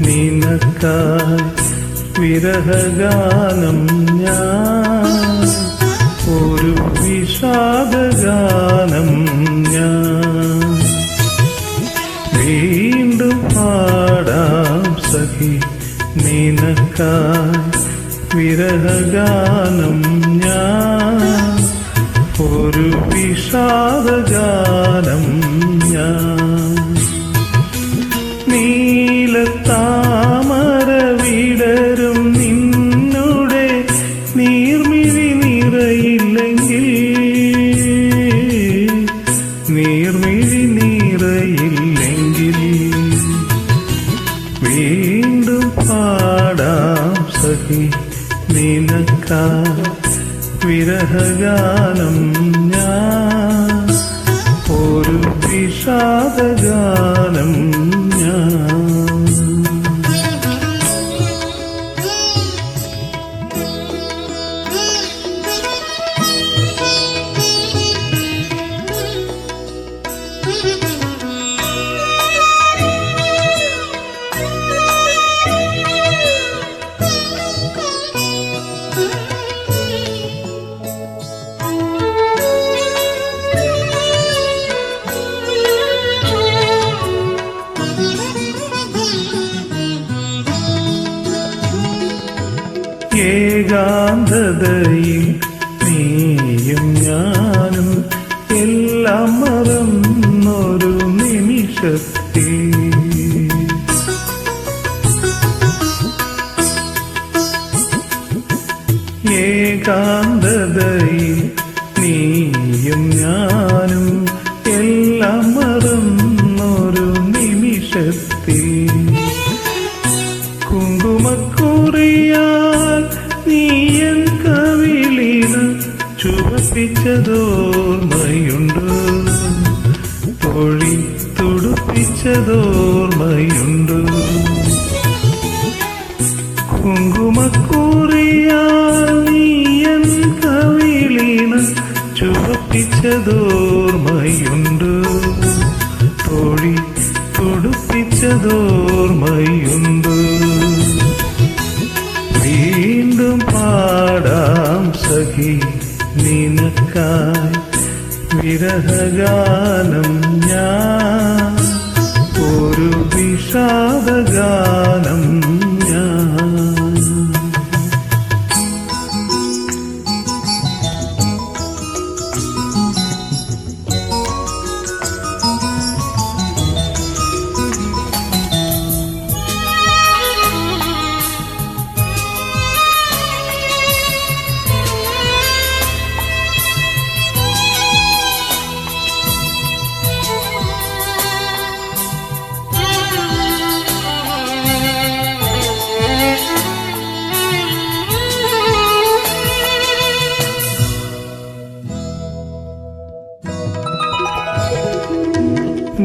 നിനക്കായി വിരഹഗാനം ഞാൻ, ഒരു വിഷാദഗാനം ഞാൻ. വീണ്ടും പാടാം സഖി നിനക്കായി വിരഹഗാനം ഞാൻ, ഒരു വിഷാദഗാനം ഞാൻ. നീലത്താമര വിടരും നിന്നുടെ നീർമിഴി നിറയില്ലെങ്കിൽ, നീർമിഴി നിറയില്ലെങ്കിൽ, വീണ്ടും പാടാം സഖി നിനക്കായി വിരഹഗാനം ഞാൻ, ഒരു വിഷാദഗാനം ഞാൻ. ഏകാന്തതയിൽ നീയും ഞാനും എല്ലാം മറന്നൊരു നിമിഷത്തിൽ, ഏകാന്തതയിൽ നീയും ഞാനും എല്ലാം മറന്നൊരു നിമിഷത്തിൽ, കുങ്കുമക്കുറിയാൽ നീയൻ കവിളിന് ചുവപ്പിച്ചതോർമ്മയുണ്ട്, തൊഴി തുടുപ്പിച്ചതോർമ്മയുണ്ട്. കുങ്കുമക്കുറിയാൽ നീയൻ കവിളിന് ചുവപ്പിച്ചതോർമ്മയുണ്ട്, തൊഴി തുടുപ്പിച്ചതോർമ്മയുണ്ട്. വീണ്ടും പാടാം സഖി നിനക്കായി വിരഹഗാനം ഞാൻ, ഒരു വിഷാദഗാനം ഞാൻ.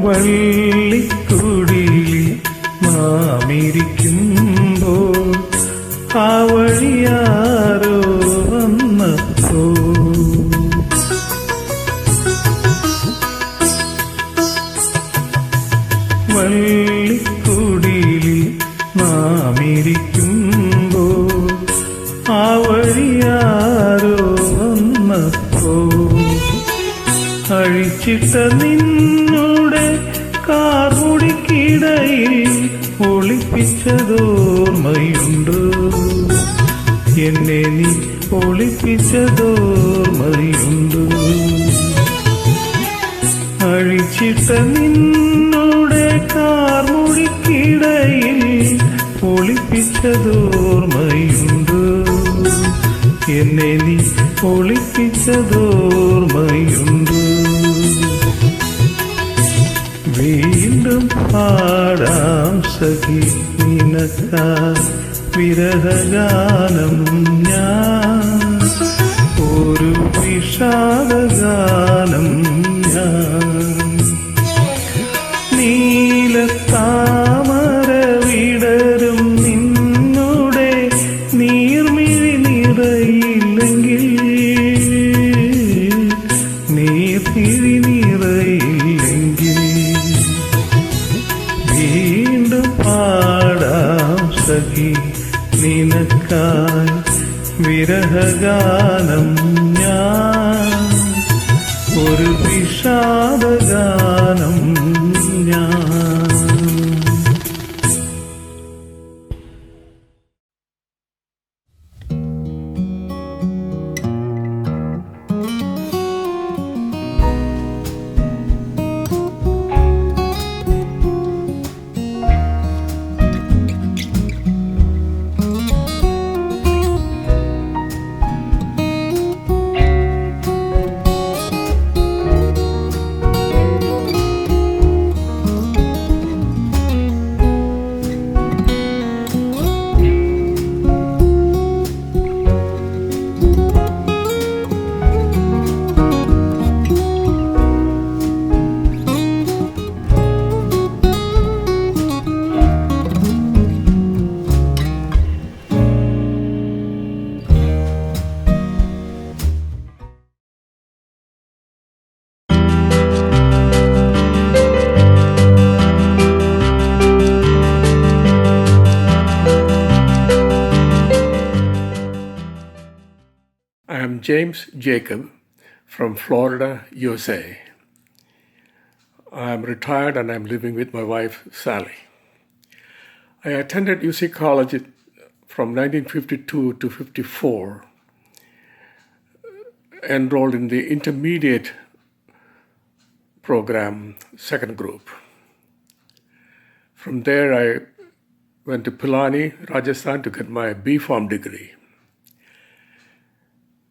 വള്ളിക്കുടിലിൽ നാമിരിക്കുമ്പോൾ ആ വഴിയാരോ വന്നപ്പോ വള്ളിക്കുടിലിൽ നാമിരിക്കുമ്പോൾ ആ വഴിയാരോ വന്നപ്പോ അഴിച്ചിട്ട നിന്നുടെ കാർമുടിക്കിടയിൽ ഒളിപ്പിച്ചതോർമ്മയുണ്ടോ എന്നെ നീ ഒളിപ്പിച്ചതോർമ്മയുണ്ടോ അഴിച്ചിട്ട നിന്നുടെ കാർമുടിക്കിടയിൽ ഒളിപ്പിച്ചതോർമ്മയുണ്ടോ എന്നെ നീ ഒളിപ്പിച്ചതോർമ്മയുണ്ടോ വീണ്ടും പാടാം സഖി നിനക്കായി വിരഹഗാനം ഞാൻ ഒരു വിഷാദഗാനം ഞാൻ നീലത്താമര വിടരും നിന്നുടെ നീർമിഴി നിറയില്ലെങ്കിൽ നീർമിഴി നിറയില്ലെങ്കിൽ വീണ്ടും പാടാം സഖി നിനക്കായി വിരഹഗാനം ഞാൻ ഒരു വിഷാദഗാനം ഞാൻ I am James Jacob from Florida, USA. I am retired and I am living with my wife, Sally. I attended UC College from 1952 to 54, enrolled in the intermediate program, second group. From there, I went to Pilani, Rajasthan to get my B.Pharm degree.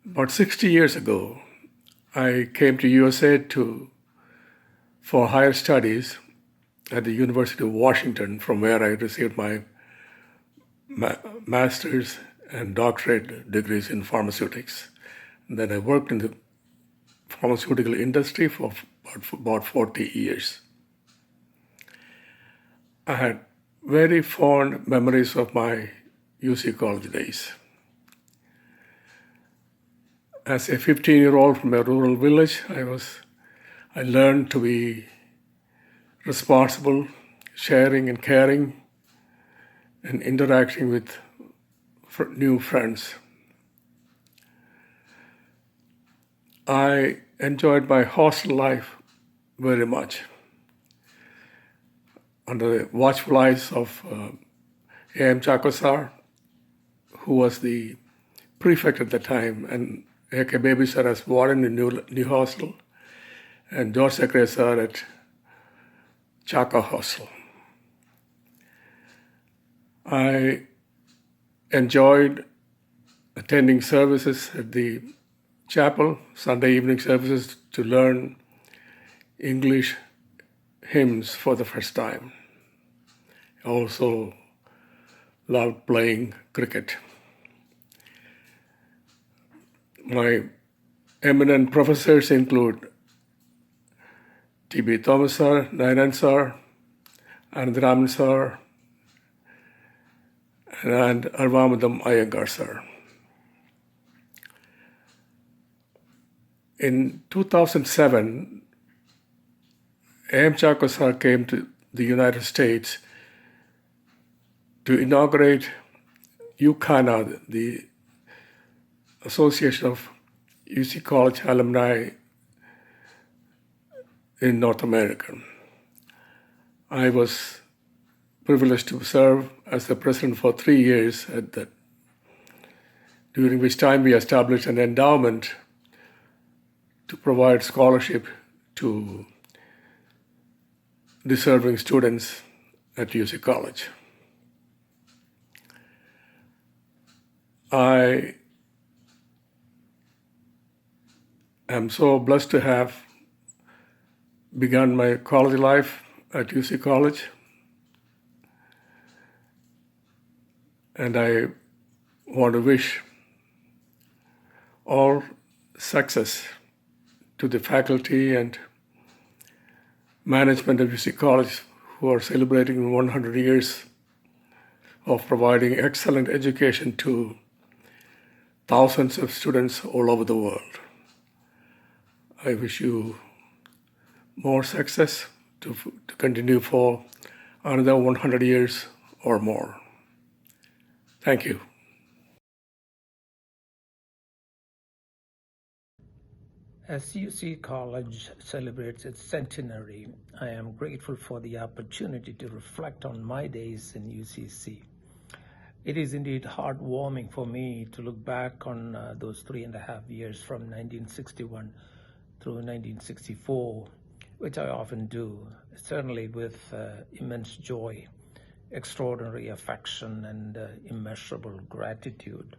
About 60 years ago, I came to USA for higher studies at the University of Washington, from where I received my master's and doctorate degrees in pharmaceutics. And then I worked in the pharmaceutical industry for about 40 years. I had very fond memories of my UC College days. As a 15-year-old from a rural village, I learned to be responsible, sharing and caring, and interacting with new friends. I enjoyed my hostel life very much. Under the watchful eyes of A.M. Chakosar, who was the prefect at the time, and A.K. Baby sir as warden in new hostel, and George Secretary sir at Chaka Hostel. I enjoyed attending services at the chapel, Sunday evening services, to learn English hymns for the first time. I also loved playing cricket. My eminent professors include T.B. Thomas sir, Menon sir, Anagh sir, and Arvamadam Iyengar sir. In 2007, A.M. Chako sir came to the United States to inaugurate UCANA, the Association of UC College Alumni in North America. I was privileged to serve as the president for 3 years at that, during which time we established an endowment to provide scholarship to deserving students at UC College. I am so blessed to have begun my college life at UC College, and I want to wish all success to the faculty and management of UC College who are celebrating 100 years of providing excellent education to thousands of students all over the world. I wish you more success to continue for another 100 years or more. Thank you. As UC College celebrates its centenary, I am grateful for the opportunity to reflect on my days in UCC. It is indeed heartwarming for me to look back on those 3.5 years from 1961 through 1964, which I often do, certainly with immense joy, extraordinary affection, and immeasurable gratitude.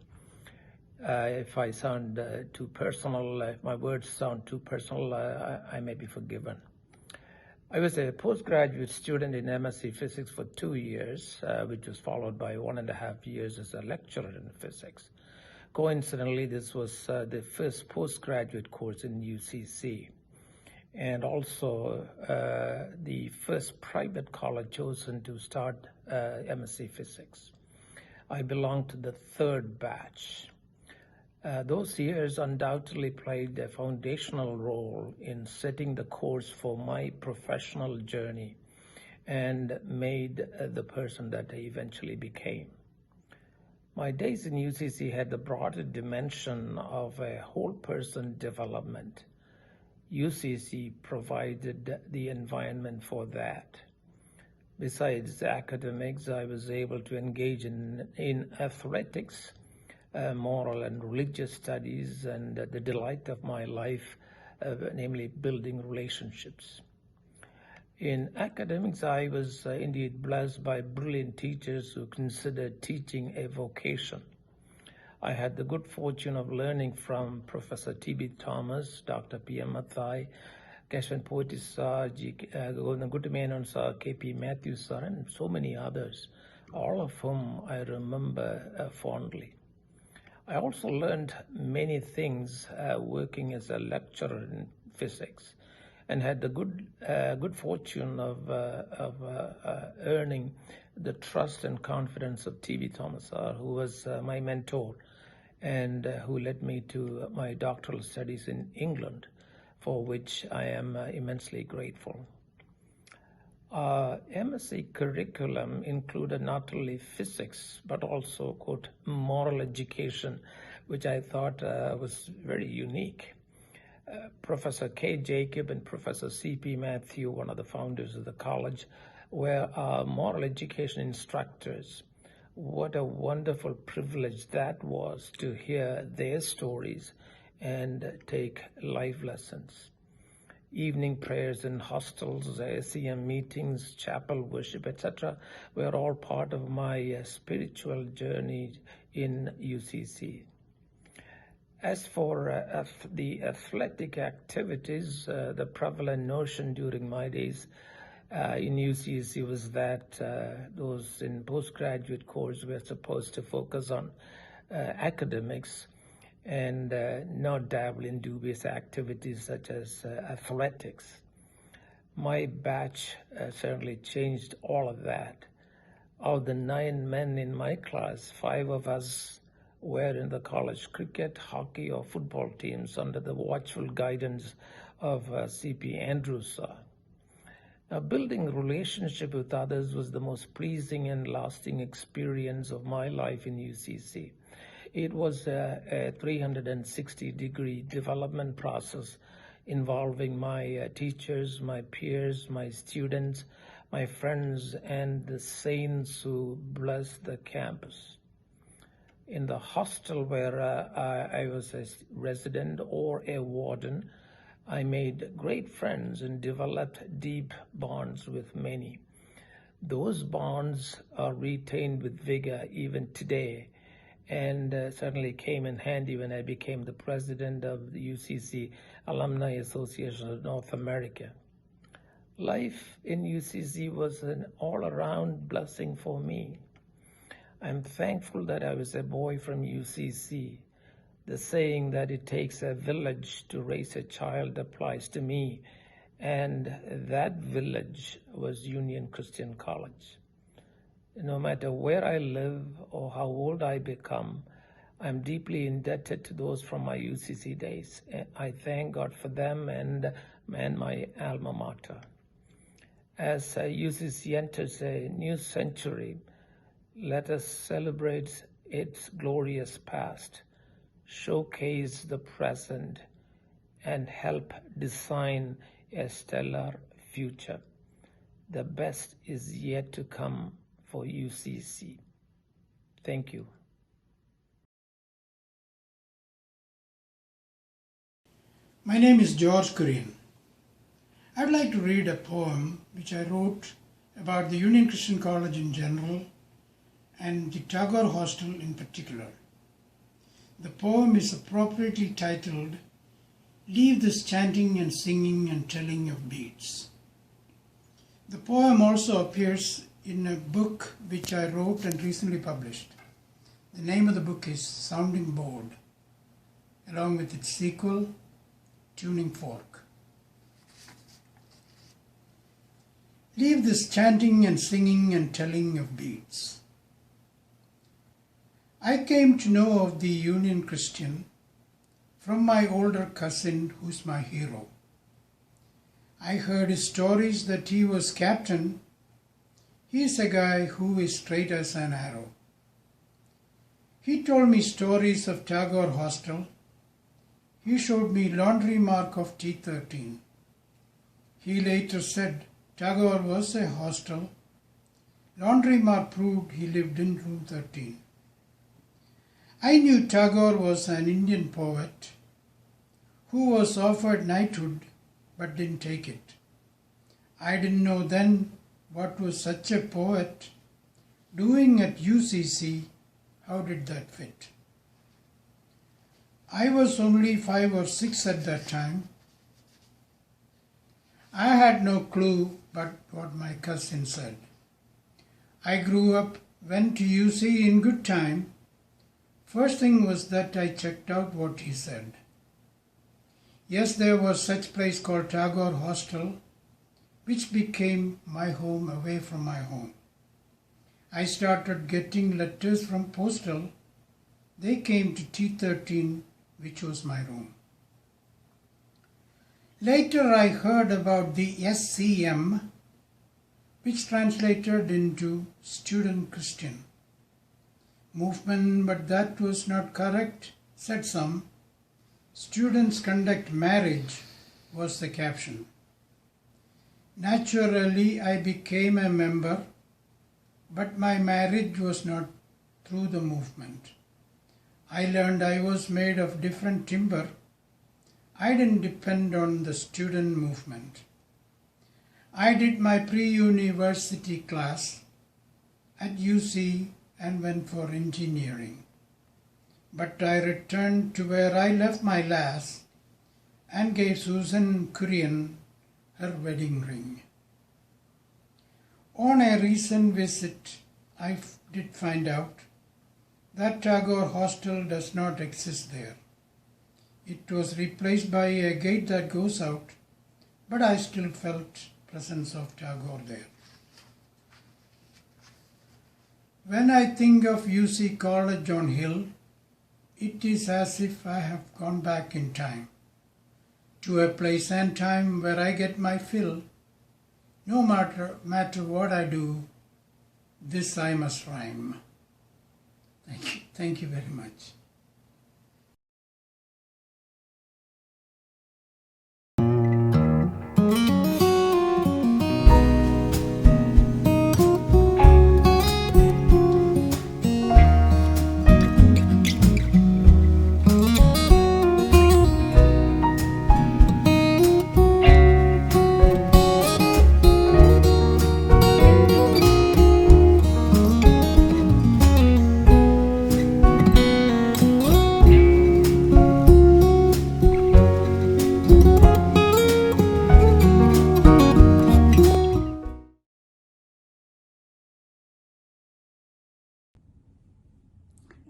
If I sound too personal, if my words sound too personal, I may be forgiven. I was a postgraduate student in MSc Physics for 2 years, which was followed by 1.5 years as a lecturer in physics. Coincidentally, this was the first postgraduate course in UCC, and also the first private college chosen to start MSc Physics. I belonged to the third batch. Those years undoubtedly played a foundational role in setting the course for my professional journey and made the person that I eventually became. My days in UCC had the broader dimension of a whole person development. UCC provided the environment for that. Besides academics, I was able to engage in athletics, moral and religious studies, and the delight of my life, namely building relationships. In academics, I was indeed blessed by brilliant teachers who considered teaching a vocation. I had the good fortune of learning from Professor T.B. Thomas, Dr. P.M. Mathai, Keshwan Poeti sir, Menon sir, K.P. Matthews sir, and so many others, all of whom I remember fondly. I also learned many things working as a lecturer in physics, and had the good fortune of earning the trust and confidence of T.B. Thomas, who was my mentor and who led me to my doctoral studies in England, for which I am immensely grateful. MSc curriculum included not only physics, but also, quote, moral education, which I thought was very unique. Professor K. Jacob and Professor C.P. Matthew, one of the founders of the college, were our moral education instructors. What a wonderful privilege that was to hear their stories and take life lessons. Evening prayers in hostels, ASEM meetings, chapel worship, etc. were all part of my spiritual journey in UCC. As for the athletic activities, the prevalent notion during my days in UCC was that those in postgraduate course were supposed to focus on academics and not dabble in dubious activities such as athletics. My batch certainly changed all of that. Of the 9 men in my class, 5 of us were in the college cricket, hockey, or football teams under the watchful guidance of C.P. Andrews. Now, building relationship with others was the most pleasing and lasting experience of my life in UCC. It was a 360-degree development process involving my teachers, my peers, my students, my friends, and the saints who blessed the campus. In the hostel where I was a resident or a warden, I made great friends and developed deep bonds with many. Those bonds are retained with vigor even today, and certainly came in handy when I became the president of the UCC Alumni Association of North America. Life in UCC was an all-around blessing for me. I'm thankful that I was a boy from UCC. The saying that it takes a village to raise a child applies to me, and that village was Union Christian College. No matter where I live or how old I become, I'm deeply indebted to those from my UCC days. I thank God for them and my alma mater. As UCC enters a new century, let us celebrate its glorious past, showcase the present, and help design a stellar future. The best is yet to come for UCC. Thank you. My name is George Kurian. I'd like to read a poem which I wrote about the Union Christian College in general and the Tagore Hostel in particular. The poem is appropriately titled, "Leave this chanting and singing and telling of beads." The poem also appears in a book which I wrote and recently published. The name of the book is Sounding Board, along with its sequel, Tuning Fork. Leave this chanting and singing and telling of beads. I came to know of the Union Christian from my older cousin, who's my hero. I heard his stories that he was captain. He's a guy who is straight as an arrow. He told me stories of Tagore Hostel. He showed me laundry mark of T13. He later said Tagore was a hostel. Laundry mark proved he lived in room 13. I knew Tagore was an Indian poet who was offered knighthood but didn't take it. I didn't know then what was such a poet doing at UCC. How did that fit? I was only 5 or 6 at that time. I had no clue but what my cousin said. I grew up, went to UC in good time. First thing was that I checked out what he said. Yes, there was such place called Tagore Hostel, which became my home away from my home. I started getting letters from postal. They came to T13, which was my room. Later I heard about the SCM, which translated into Student Christian movement, but that was not correct, said some. Students conduct marriage was the caption. Naturally, I became a member, but my marriage was not through the movement. I learned I was made of different timber. I didn't depend on the student movement. I did my pre-university class at UC and went for engineering. But I returned to where I left my last and gave Susan Kurian her wedding ring. On a recent visit, I did find out that Tagore Hostel does not exist there. It was replaced by a gate that goes out, but I still felt presence of Tagore there. When I think of UC College on Hill, it is as if I have gone back in time to a place and time where I get my fill. No matter what I do, this I must rhyme. Thank you very much.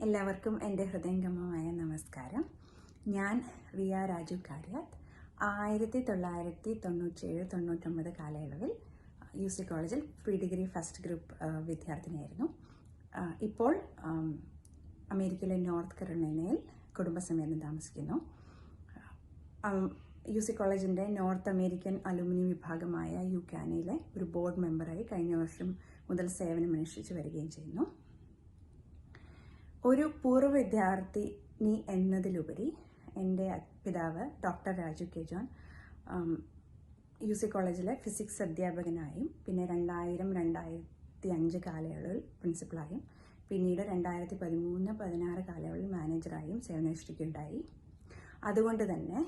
എല്ലാവർക്കും എൻ്റെ ഹൃദയംഗമമായ നമസ്കാരം. ഞാൻ റിയ രാജു കാര്യാത്ത്. 1997-99 കാലയളവിൽ UC കോളേജിൽ pre degree first group വിദ്യാർത്ഥിനിയായിരുന്നു. ഇപ്പോൾ അമേരിക്കയിലെ north കരോളൈനയിൽ കുടുംബസമേതം താമസിക്കുന്നു. UC കോളേജിൻ്റെ നോർത്ത് അമേരിക്കൻ അലുമിനി വിഭാഗമായ യുകാനയിലെ ഒരു ബോർഡ് മെമ്പറായി കഴിഞ്ഞ വർഷം മുതൽ സേവനമനുഷ്ഠിച്ച് വരികയും ചെയ്യുന്നു. ഒരു പൂർവ്വ വിദ്യാർത്ഥിനി എന്നതിലുപരി എൻ്റെ പിതാവ് doctor Raju K John UC കോളേജിലെ ഫിസിക്സ് അധ്യാപകനായും പിന്നെ 2000-2005 കാലയളവിൽ പ്രിൻസിപ്പളായും പിന്നീട് 2013-16 കാലയളവിൽ മാനേജറായും സേവനമനുഷ്ഠിക്കുകയുണ്ടായി. അതുകൊണ്ട് തന്നെ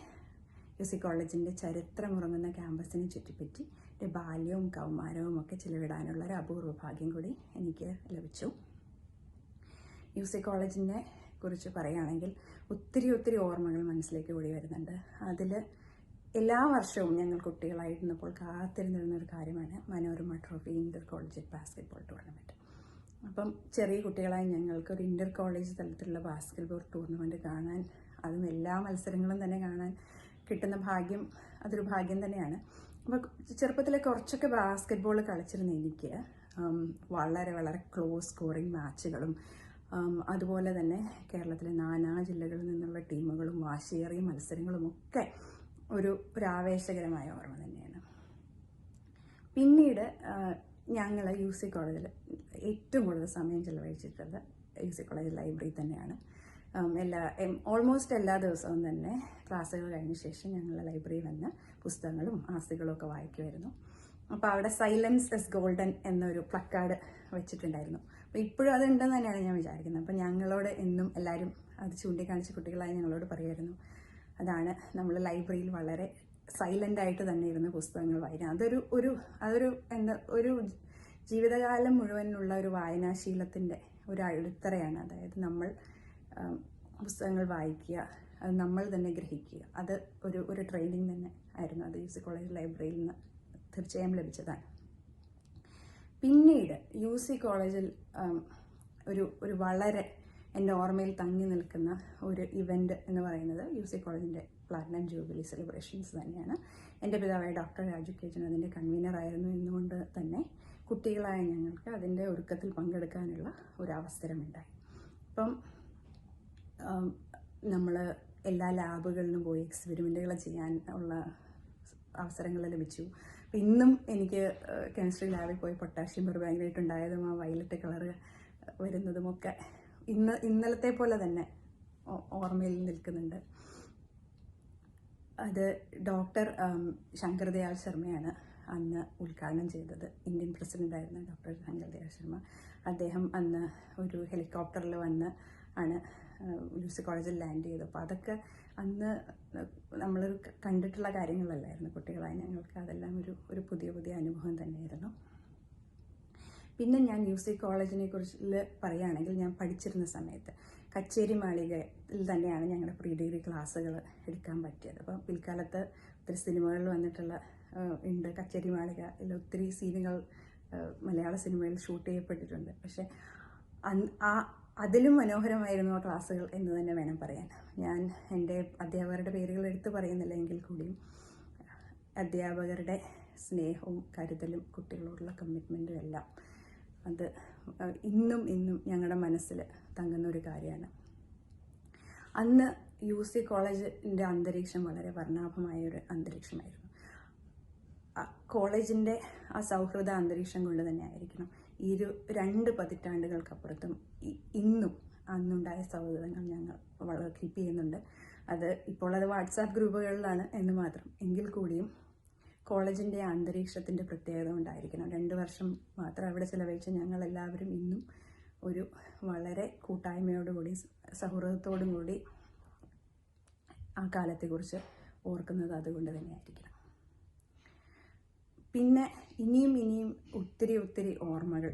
UC കോളേജിൻ്റെ ചരിത്രമുറങ്ങുന്ന ക്യാമ്പസിനെ ചുറ്റിപ്പറ്റി എൻ്റെ ബാല്യവും കൗമാരവും ഒക്കെ ചിലവിടാനുള്ള ഒരു അപൂർവ ഭാഗ്യം കൂടി എനിക്ക് ലഭിച്ചു. UC കോളേജിനെ കുറിച്ച് പറയുകയാണെങ്കിൽ ഒത്തിരി ഓർമ്മകൾ മനസ്സിലേക്ക് കൂടി വരുന്നുണ്ട്. അതിൽ എല്ലാ വർഷവും ഞങ്ങൾ കുട്ടികളായിരുന്നപ്പോൾ കാത്തിരുന്നിരുന്നൊരു കാര്യമാണ് മനോരമ ട്രോഫി ഇൻ്റർ കോളേജ് ബാസ്കറ്റ്ബോൾ ടൂർണമെൻറ്റ്. അപ്പം ചെറിയ കുട്ടികളായി ഞങ്ങൾക്ക് ഒരു ഇൻ്റർ കോളേജ് തലത്തിലുള്ള ബാസ്കറ്റ്ബോൾ ടൂർണമെൻറ്റ് കാണാൻ, അതും എല്ലാ മത്സരങ്ങളും തന്നെ കാണാൻ കിട്ടുന്ന ഭാഗ്യം അതൊരു ഭാഗ്യം തന്നെയാണ്. അപ്പോൾ ചെറുപ്പത്തിലെ കുറച്ചൊക്കെ ബാസ്കറ്റ്ബോൾ കളിച്ചിരുന്ന എനിക്ക് വളരെ ക്ലോസ് സ്കോറിങ് മാച്ചുകളും അതുപോലെ തന്നെ കേരളത്തിലെ നാനാ ജില്ലകളിൽ നിന്നുള്ള ടീമുകളും വാശിയേറിയ മത്സരങ്ങളും ഒക്കെ ഒരു ആവേശകരമായ ഓർമ്മ തന്നെയാണ്. പിന്നീട് ഞങ്ങൾ UC കോളേജിൽ ഏറ്റവും കൂടുതൽ സമയം ചിലവഴിച്ചിട്ടുള്ളത് UC കോളേജ് ലൈബ്രറി തന്നെയാണ്. ഓൾമോസ്റ്റ് എല്ലാ ദിവസവും തന്നെ ക്ലാസ്സുകൾ കഴിഞ്ഞ ശേഷം ഞങ്ങൾ ലൈബ്രറി വന്ന് പുസ്തകങ്ങളും ആസ്തികളും ഒക്കെ വായിക്കുമായിരുന്നു. അപ്പോൾ അവിടെ സൈലൻസ് ഇസ് ഗോൾഡൻ എന്നൊരു പ്ലക്കാർഡ് വെച്ചിട്ടുണ്ടായിരുന്നു. അപ്പോൾ ഇപ്പോഴും അതുണ്ടെന്ന് തന്നെയാണ് ഞാൻ വിചാരിക്കുന്നത്. അപ്പോൾ ഞങ്ങളോട് എന്നും എല്ലാവരും അത് ചൂണ്ടിക്കാണിച്ച കുട്ടികളായി ഞങ്ങളോട് പറയുമായിരുന്നു, അതാണ് നമ്മൾ ലൈബ്രറിയിൽ വളരെ സൈലൻ്റായിട്ട് തന്നെ ഇരുന്ന് പുസ്തകങ്ങൾ വായിക്കുക. അതൊരു ജീവിതകാലം മുഴുവനുള്ള ഒരു വായനാശീലത്തിൻ്റെ ഒരു അടിത്തറയാണ്. അതായത് നമ്മൾ പുസ്തകങ്ങൾ വായിക്കുക, അത് നമ്മൾ തന്നെ ഗ്രഹിക്കുക. അത് ഒരു ട്രെയിനിങ് തന്നെ ആയിരുന്നു. അത് UC കോളേജ് ലൈബ്രറിയിൽ നിന്ന് തീർച്ചയായും ലഭിച്ചതാണ്. പിന്നീട് UC കോളേജിൽ ഒരു വളരെ എൻ്റെ ഓർമ്മയിൽ തങ്ങി നിൽക്കുന്ന ഒരു ഇവൻ്റ് എന്ന് പറയുന്നത് UC കോളേജിൻ്റെ പ്ലാറ്റിനം ജൂബിലി സെലിബ്രേഷൻസ് തന്നെയാണ്. എൻ്റെ പിതാവായ ഡോക്ടർ രാജു കെ ജോൺ അതിൻ്റെ കൺവീനറായിരുന്നു എന്നുകൊണ്ട് തന്നെ കുട്ടികളായ ഞങ്ങൾക്ക് അതിൻ്റെ ഒരുക്കത്തിൽ പങ്കെടുക്കാനുള്ള ഒരു അവസരമുണ്ടായി. അപ്പം നമ്മൾ എല്ലാ ലാബുകളിലും പോയി എക്സ്പെരിമെൻറ്റുകൾ ചെയ്യാൻ ഉള്ള അവസരങ്ങൾ ലഭിച്ചു. ഇന്നും എനിക്ക് കെമിസ്ട്രി ലാബിൽ പോയി പൊട്ടാഷ്യം പെർമാംഗനേറ്റ് ഉണ്ടായതും ആ വയലറ്റ് കളർ വരുന്നതുമൊക്കെ ഇന്നലത്തെ പോലെ തന്നെ ഓർമ്മയിൽ നിൽക്കുന്നുണ്ട്. അത് ഡോക്ടർ ശങ്കർദയാൽ ശർമ്മയാണ് അന്ന് ഉദ്ഘാടനം ചെയ്തത്. ഇന്ത്യൻ പ്രസിഡൻ്റായിരുന്ന ഡോക്ടർ ശങ്കർദയാൽ ശർമ്മ. അദ്ദേഹം അന്ന് ഒരു ഹെലികോപ്റ്ററിൽ വന്ന് ആണ് UC കോളേജിൽ ലാൻഡ് ചെയ്തത്. അപ്പോൾ അതൊക്കെ അന്ന് നമ്മൾ കണ്ടിട്ടുള്ള കാര്യങ്ങളല്ലായിരുന്നു കുട്ടികളായി ഞങ്ങൾക്ക്. അതെല്ലാം ഒരു പുതിയ അനുഭവം തന്നെയായിരുന്നു. പിന്നെ ഞാൻ UC കോളേജിനെ കുറിച്ച് പറയുകയാണെങ്കിൽ, ഞാൻ പഠിച്ചിരുന്ന സമയത്ത് കച്ചേരി മാളികയിൽ തന്നെയാണ് ഞങ്ങളുടെ പ്രീ ഡിഗ്രി ക്ലാസ്സുകൾ എടുക്കാൻ പറ്റിയത്. അപ്പോൾ പിൽക്കാലത്ത് ഒത്തിരി സിനിമകളിൽ വന്നിട്ടുള്ള ഉണ്ട്. കച്ചേരി മാളികയിൽ ഒത്തിരി സീനുകൾ മലയാള സിനിമയിൽ ഷൂട്ട് ചെയ്യപ്പെട്ടിട്ടുണ്ട്. പക്ഷേ അതിലും മനോഹരമായിരുന്നു ആ ക്ലാസ്സുകൾ എന്ന് തന്നെ വേണം പറയാൻ. ഞാൻ എൻ്റെ അധ്യാപകരുടെ പേരുകൾ എടുത്തു പറയുന്നില്ല എങ്കിൽ കൂടിയും അധ്യാപകരുടെ സ്നേഹവും കരുതലും കുട്ടികളോടുള്ള കമ്മിറ്റ്മെൻറ്റും എല്ലാം അത് ഇന്നും ഞങ്ങളുടെ മനസ്സിൽ തങ്ങുന്ന ഒരു കാര്യമാണ്. അന്ന് UC കോളേജിൻ്റെ അന്തരീക്ഷം വളരെ വർണ്ണാഭമായ ഒരു അന്തരീക്ഷമായിരുന്നു. കോളേജിൻ്റെ ആ സൗഹൃദ അന്തരീക്ഷം കൊണ്ട് തന്നെ ആയിരിക്കണം 2 പതിറ്റാണ്ടുകൾക്കപ്പുറത്തും ഇന്നും അന്നുണ്ടായ സൗഹൃദങ്ങൾ ഞങ്ങൾ വളരെ കീപ്പ് ചെയ്യുന്നുണ്ട്. ഇപ്പോൾ അത് വാട്സാപ്പ് ഗ്രൂപ്പുകളിലാണ് എന്ന് മാത്രം. എങ്കിൽ കൂടിയും കോളേജിൻ്റെ അന്തരീക്ഷത്തിൻ്റെ പ്രത്യേകത കൊണ്ടായിരിക്കണം 2 വർഷം മാത്രം അവിടെ ചിലവഴിച്ച ഞങ്ങളെല്ലാവരും ഇന്നും ഒരു വളരെ കൂട്ടായ്മയോടുകൂടി സൗഹൃദത്തോടും കൂടി ആ കാലത്തെക്കുറിച്ച് ഓർക്കുന്നത് അതുകൊണ്ട് തന്നെയായിരിക്കണം. പിന്നെ ഇനിയും ഒത്തിരി ഓർമ്മകൾ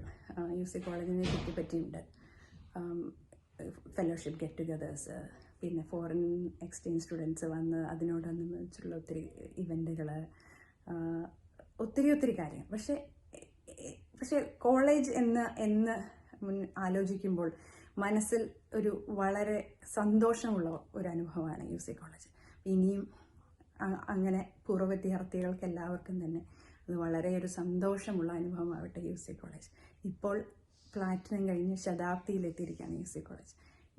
UC കോളേജിനെ ചുറ്റിപ്പറ്റിയുണ്ട്. ഫെലോഷിപ്പ് ഗെറ്റ് ടുഗദേഴ്സ്, പിന്നെ ഫോറിൻ എക്സ്ചേഞ്ച് സ്റ്റുഡൻസ് വന്ന് അതിനോടനുബന്ധിച്ചുള്ള ഒത്തിരി ഇവൻറ്റുകൾ, ഒത്തിരി കാര്യങ്ങൾ. പക്ഷേ കോളേജ് എന്ന് ആലോചിക്കുമ്പോൾ മനസ്സിൽ ഒരു വളരെ സന്തോഷമുള്ള ഒരു അനുഭവമാണ് UC കോളേജ്. ഇനിയും അങ്ങനെ പൂർവ്വ വിദ്യാർത്ഥികൾക്ക് എല്ലാവർക്കും തന്നെ അത് വളരെ ഒരു സന്തോഷമുള്ള അനുഭവമാവട്ടെ UC കോളേജ്. ഇപ്പോൾ പ്ലാറ്റിനം കഴിഞ്ഞ് ശതാബ്ദിയിലെത്തിയിരിക്കുകയാണ് UC കോളേജ്.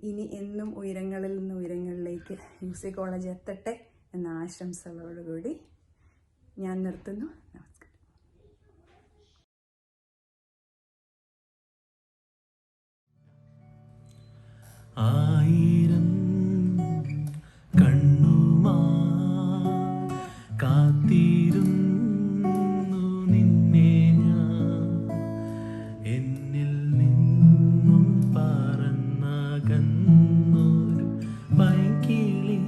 ഇനി എന്നും ഉയരങ്ങളിൽ നിന്ന് ഉയരങ്ങളിലേക്ക് UC കോളേജ് എത്തട്ടെ എന്ന ആശംസകളോടുകൂടി ഞാൻ നിർത്തുന്നു. നമസ്കാരം. ആയിരം കണ്ണുമാ കാത്തിരുന്നു നിന്നെ ഞാൻ, എന്നിൽ നിന്നും പറന്നകന്നൊരു പൈങ്കിളി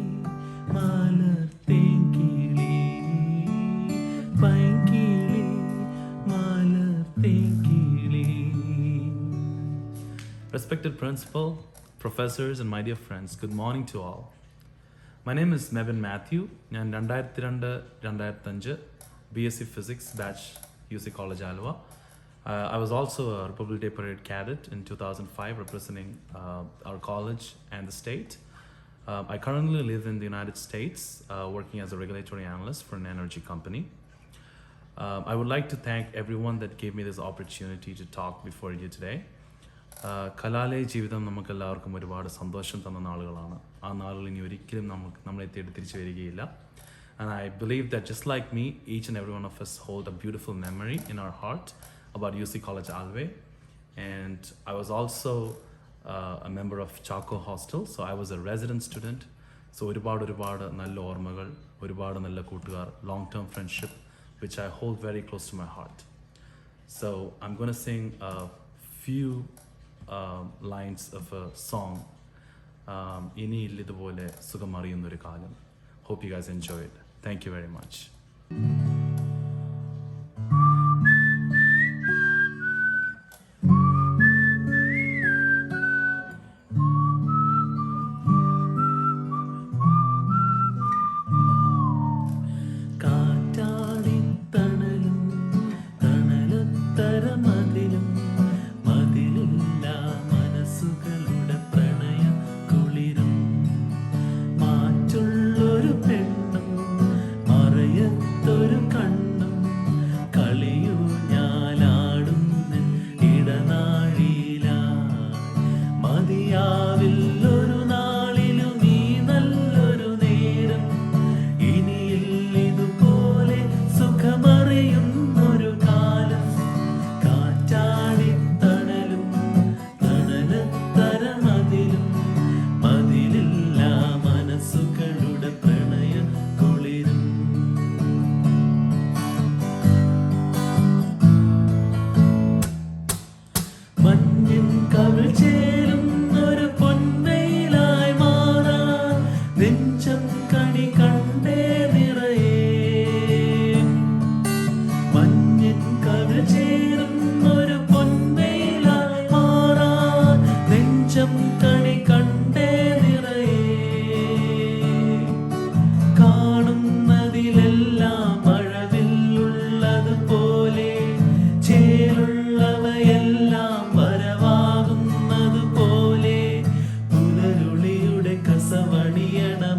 മലർത്തേങ്കിളി, പൈങ്കിളി മലർത്തേങ്കിളി. Respected principal, professors and my dear friends, good morning to all. My name is Menon Matthew. ഞാൻ 2002-2005 BSc Physics batch UC College Aluva. I was also a Republic Day Parade cadet in 2005 representing our college and the state. I currently live in the United States working as a regulatory analyst for an energy company. I would like to thank everyone that gave me this opportunity to talk before you today. കലാലയ ജീവിതം നമുക്കെല്ലാവർക്കും ഒരുപാട് സന്തോഷം തന്ന നാളുകളാണ്. ആ നാളുകൾ ഇനി ഒരിക്കലും നമ്മളെ തേടി തിരിച്ചു വരികയില്ല. And I believe that just like me, each and every one of us hold a beautiful memory in our heart about UC College Alve. And I was also a member of Chaco Hostel, so I was a resident student. So ഒരുപാട് നല്ല ഓർമ്മകൾ, ഒരുപാട് നല്ല കൂട്ടുകാർ, long-term friendship, which I hold very close to my heart. So I'm going to sing a few lines of a song, ഇനി ഇല്ലതുപോലെ സുഖമറിയുന്നൊരു കാലം. Hope you guys enjoy it. Thank you very much.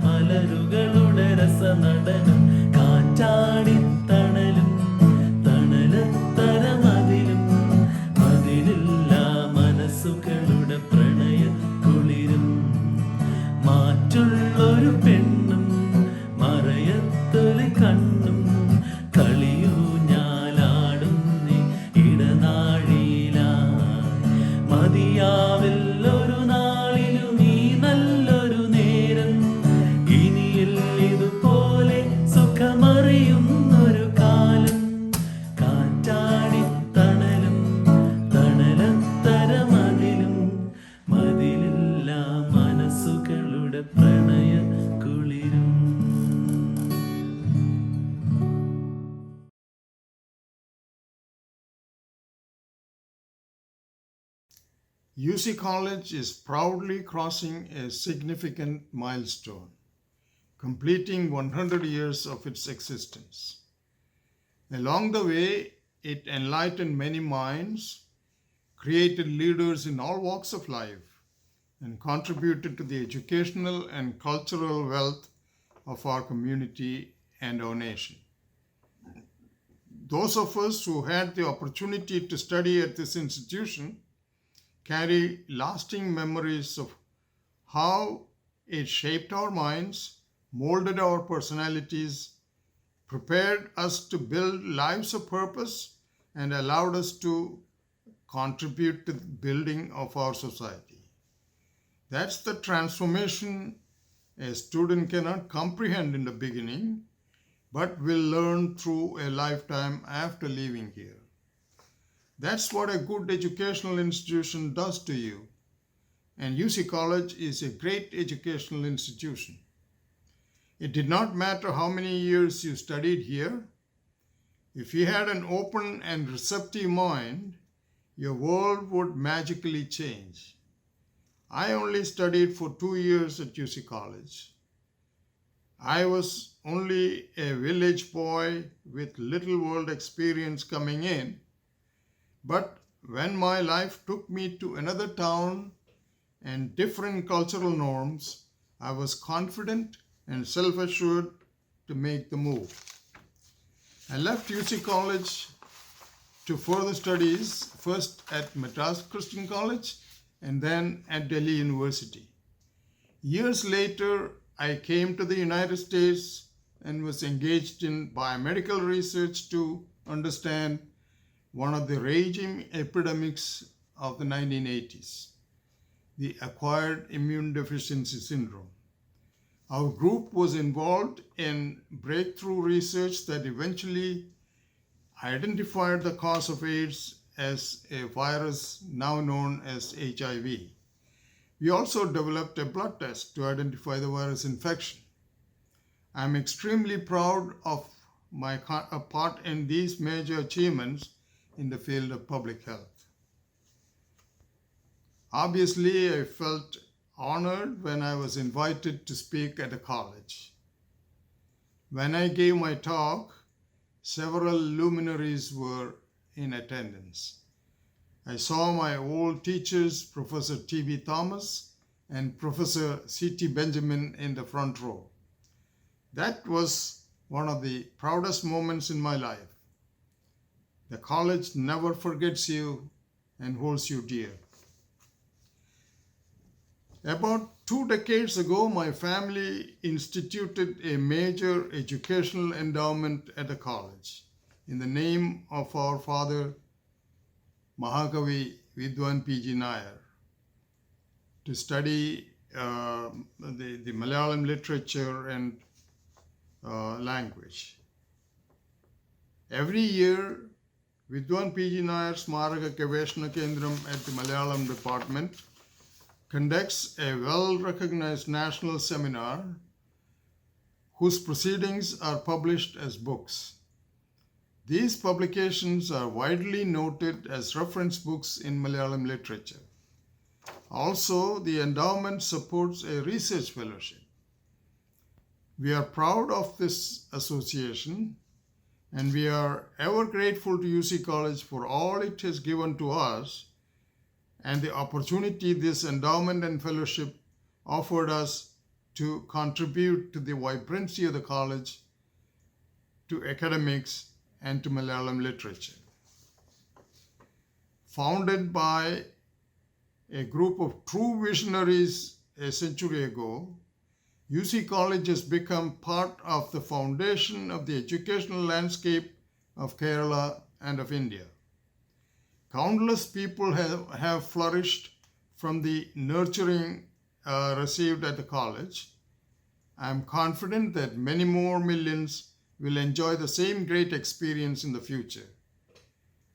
മലരുകളുടെ രസനടനം കാറ്റാടിത്തണലും UC College is proudly crossing a significant milestone, completing 100 years of its existence. Along the way, it enlightened many minds, created leaders in all walks of life, and contributed to the educational and cultural wealth of our community and our nation. Those of us who had the opportunity to study at this institution carry lasting memories of how it shaped our minds, molded our personalities, prepared us to build lives of purpose, and allowed us to contribute to the building of our society. That's the transformation a student cannot comprehend in the beginning, but will learn through a lifetime after leaving here. That's what a good educational institution does to you. And UC College is a great educational institution. It did not matter how many years you studied here. If you had an open and receptive mind, your world would magically change. I only studied for 2 years at UC College. I was only a village boy with little world experience coming in, but when my life took me to another town and different cultural norms, I was confident and self-assured to make the move. I left UC College to further studies, first at Madras Christian College and then at Delhi University. Years later, I came to the United States and was engaged in biomedical research to understand one of the raging epidemics of the 1980s, the acquired immune deficiency syndrome. Our group was involved in breakthrough research that eventually identified the cause of AIDS as a virus now known as HIV. We also developed a blood test to identify the virus infection. I'm extremely proud of my part in these major achievements in the field of public health. Obviously, I felt honored when I was invited to speak at a college. When I gave my talk, several luminaries were in attendance. I saw my old teachers, Professor T.B. Thomas and Professor C.T. Benjamin, in the front row. That was one of the proudest moments in my life. The college never forgets you and holds you dear. About 2 decades ago, my family instituted a major educational endowment at the college in the name of our father, Mahakavi Vidwan P.G. Nair, to study the Malayalam literature and language. Every year, Vidwan P.G. Nair Smaraka Gaveshana Kendram at the Malayalam department conducts a well-recognized national seminar whose proceedings are published as books. These publications are widely noted as reference books in Malayalam literature. Also, the endowment supports a research fellowship. We are proud of this association, and we are ever grateful to UC College for all it has given to us and the opportunity this endowment and fellowship offered us to contribute to the vibrancy of the college, to academics, and to Malayalam literature. Founded by a group of true visionaries a century ago, UC College has become part of the foundation of the educational landscape of Kerala and of India. Countless people have flourished from the nurturing received at the college. I am confident that many more millions will enjoy the same great experience in the future.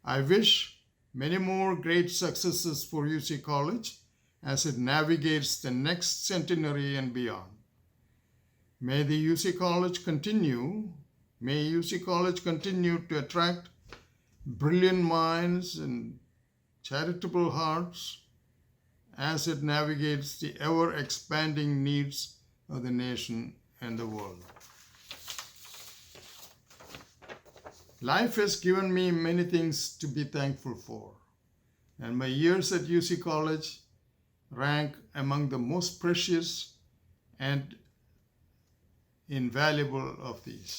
I wish many more great successes for UC College as it navigates the next centenary and beyond. May UC College continue to attract brilliant minds and charitable hearts as it navigates the ever expanding needs of the nation and the world. Life has given me many things to be thankful for, and my years at UC College rank among the most precious and invaluable of these.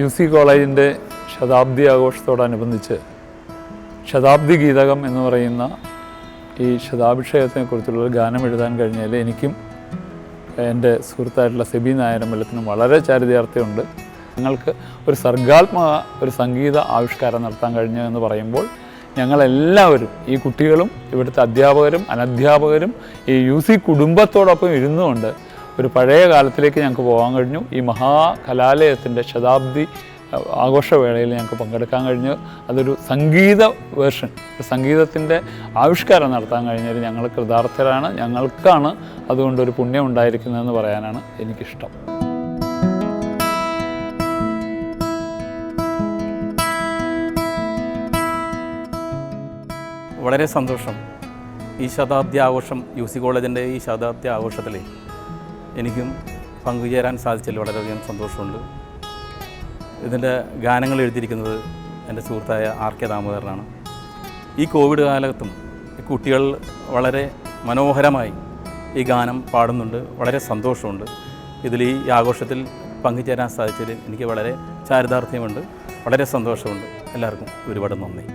UC കോളേജിൻ്റെ ശതാബ്ദി ആഘോഷത്തോടനുബന്ധിച്ച് ശതാബ്ദി ഗീതകം എന്ന് പറയുന്ന ഈ ശതാഭിഷേകത്തെക്കുറിച്ചുള്ളൊരു ഗാനം എഴുതാൻ കഴിഞ്ഞാൽ എനിക്കും എൻ്റെ സുഹൃത്തായിട്ടുള്ള സെബി നായരമ്പലത്തിനും വളരെ ചാരിതാർത്ഥ്യമുണ്ട്. ഞങ്ങൾക്ക് ഒരു സർഗാത്മക ഒരു സംഗീത ആവിഷ്കാരം നടത്താൻ കഴിഞ്ഞു എന്ന് പറയുമ്പോൾ ഞങ്ങളെല്ലാവരും, ഈ കുട്ടികളും ഇവിടുത്തെ അധ്യാപകരും അനധ്യാപകരും ഈ UC കുടുംബത്തോടൊപ്പം ഇരുന്നുകൊണ്ട് ഒരു പഴയ കാലത്തിലേക്ക് ഞങ്ങൾക്ക് പോകാൻ കഴിഞ്ഞു. ഈ മഹാകലാലയത്തിൻ്റെ ശതാബ്ദി ആഘോഷവേളയിൽ ഞങ്ങൾക്ക് പങ്കെടുക്കാൻ കഴിഞ്ഞു. അതൊരു സംഗീത വേർഷൻ, ഒരു സംഗീതത്തിൻ്റെ ആവിഷ്കാരം നടത്താൻ കഴിഞ്ഞാൽ ഞങ്ങൾ കൃതാർത്ഥരാണ്. ഞങ്ങൾക്കാണ് അതുകൊണ്ടൊരു പുണ്യം ഉണ്ടായിരിക്കുന്നതെന്ന് പറയാനാണ് എനിക്കിഷ്ടം. വളരെ സന്തോഷം. ഈ ശതാബ്ദി ആഘോഷം, UC കോളേജിൻ്റെ ഈ ശതാബ്ദി ആഘോഷത്തിൽ എനിക്കും പങ്കുചേരാൻ സാധിച്ചതിൽ വളരെയധികം സന്തോഷമുണ്ട്. ഇതിൻ്റെ ഗാനങ്ങൾ എഴുതിയിരിക്കുന്നത് എൻ്റെ സുഹൃത്തായ RK ദാമോദരനാണ്. ഈ കോവിഡ് കാലത്തും കുട്ടികൾ വളരെ മനോഹരമായി ഈ ഗാനം പാടുന്നുണ്ട്. വളരെ സന്തോഷമുണ്ട്. ഇതിൽ ഈ ആഘോഷത്തിൽ പങ്കുചേരാൻ സാധിച്ചതിൽ എനിക്ക് വളരെ ചാരിതാർത്ഥ്യമുണ്ട്. വളരെ സന്തോഷമുണ്ട്. എല്ലാവർക്കും ഒരുപാട് നന്ദി.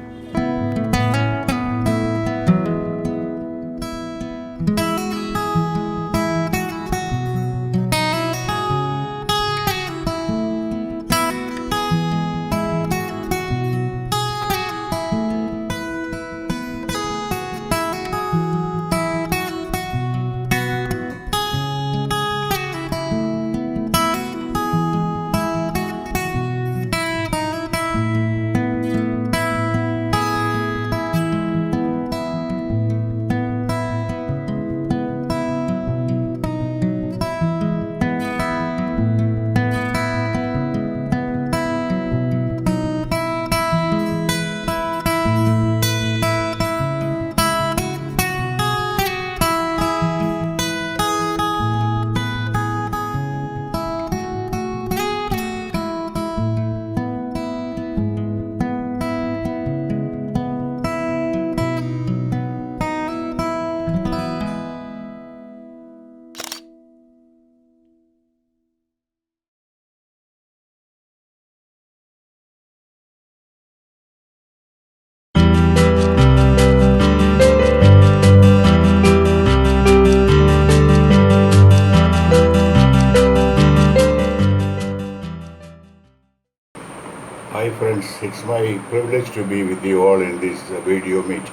Hi friends, it's my privilege to be with you all in this video meet.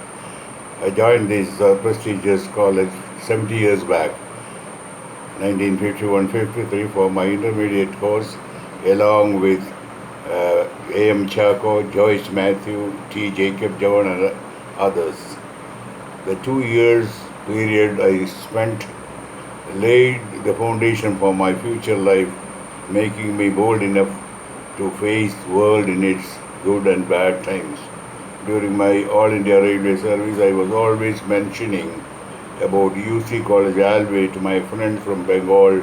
I joined this prestigious college 70 years back, 1951-53, for my intermediate course, along with A.M. Chaco, Joyce Matthew, T. Jacob John and others. The 2 years period I spent laid the foundation for my future life, making me bold enough to face the world in its good and bad times. During my All India Railway service, I was always mentioning about UC College Alumni to my friends from Bengal,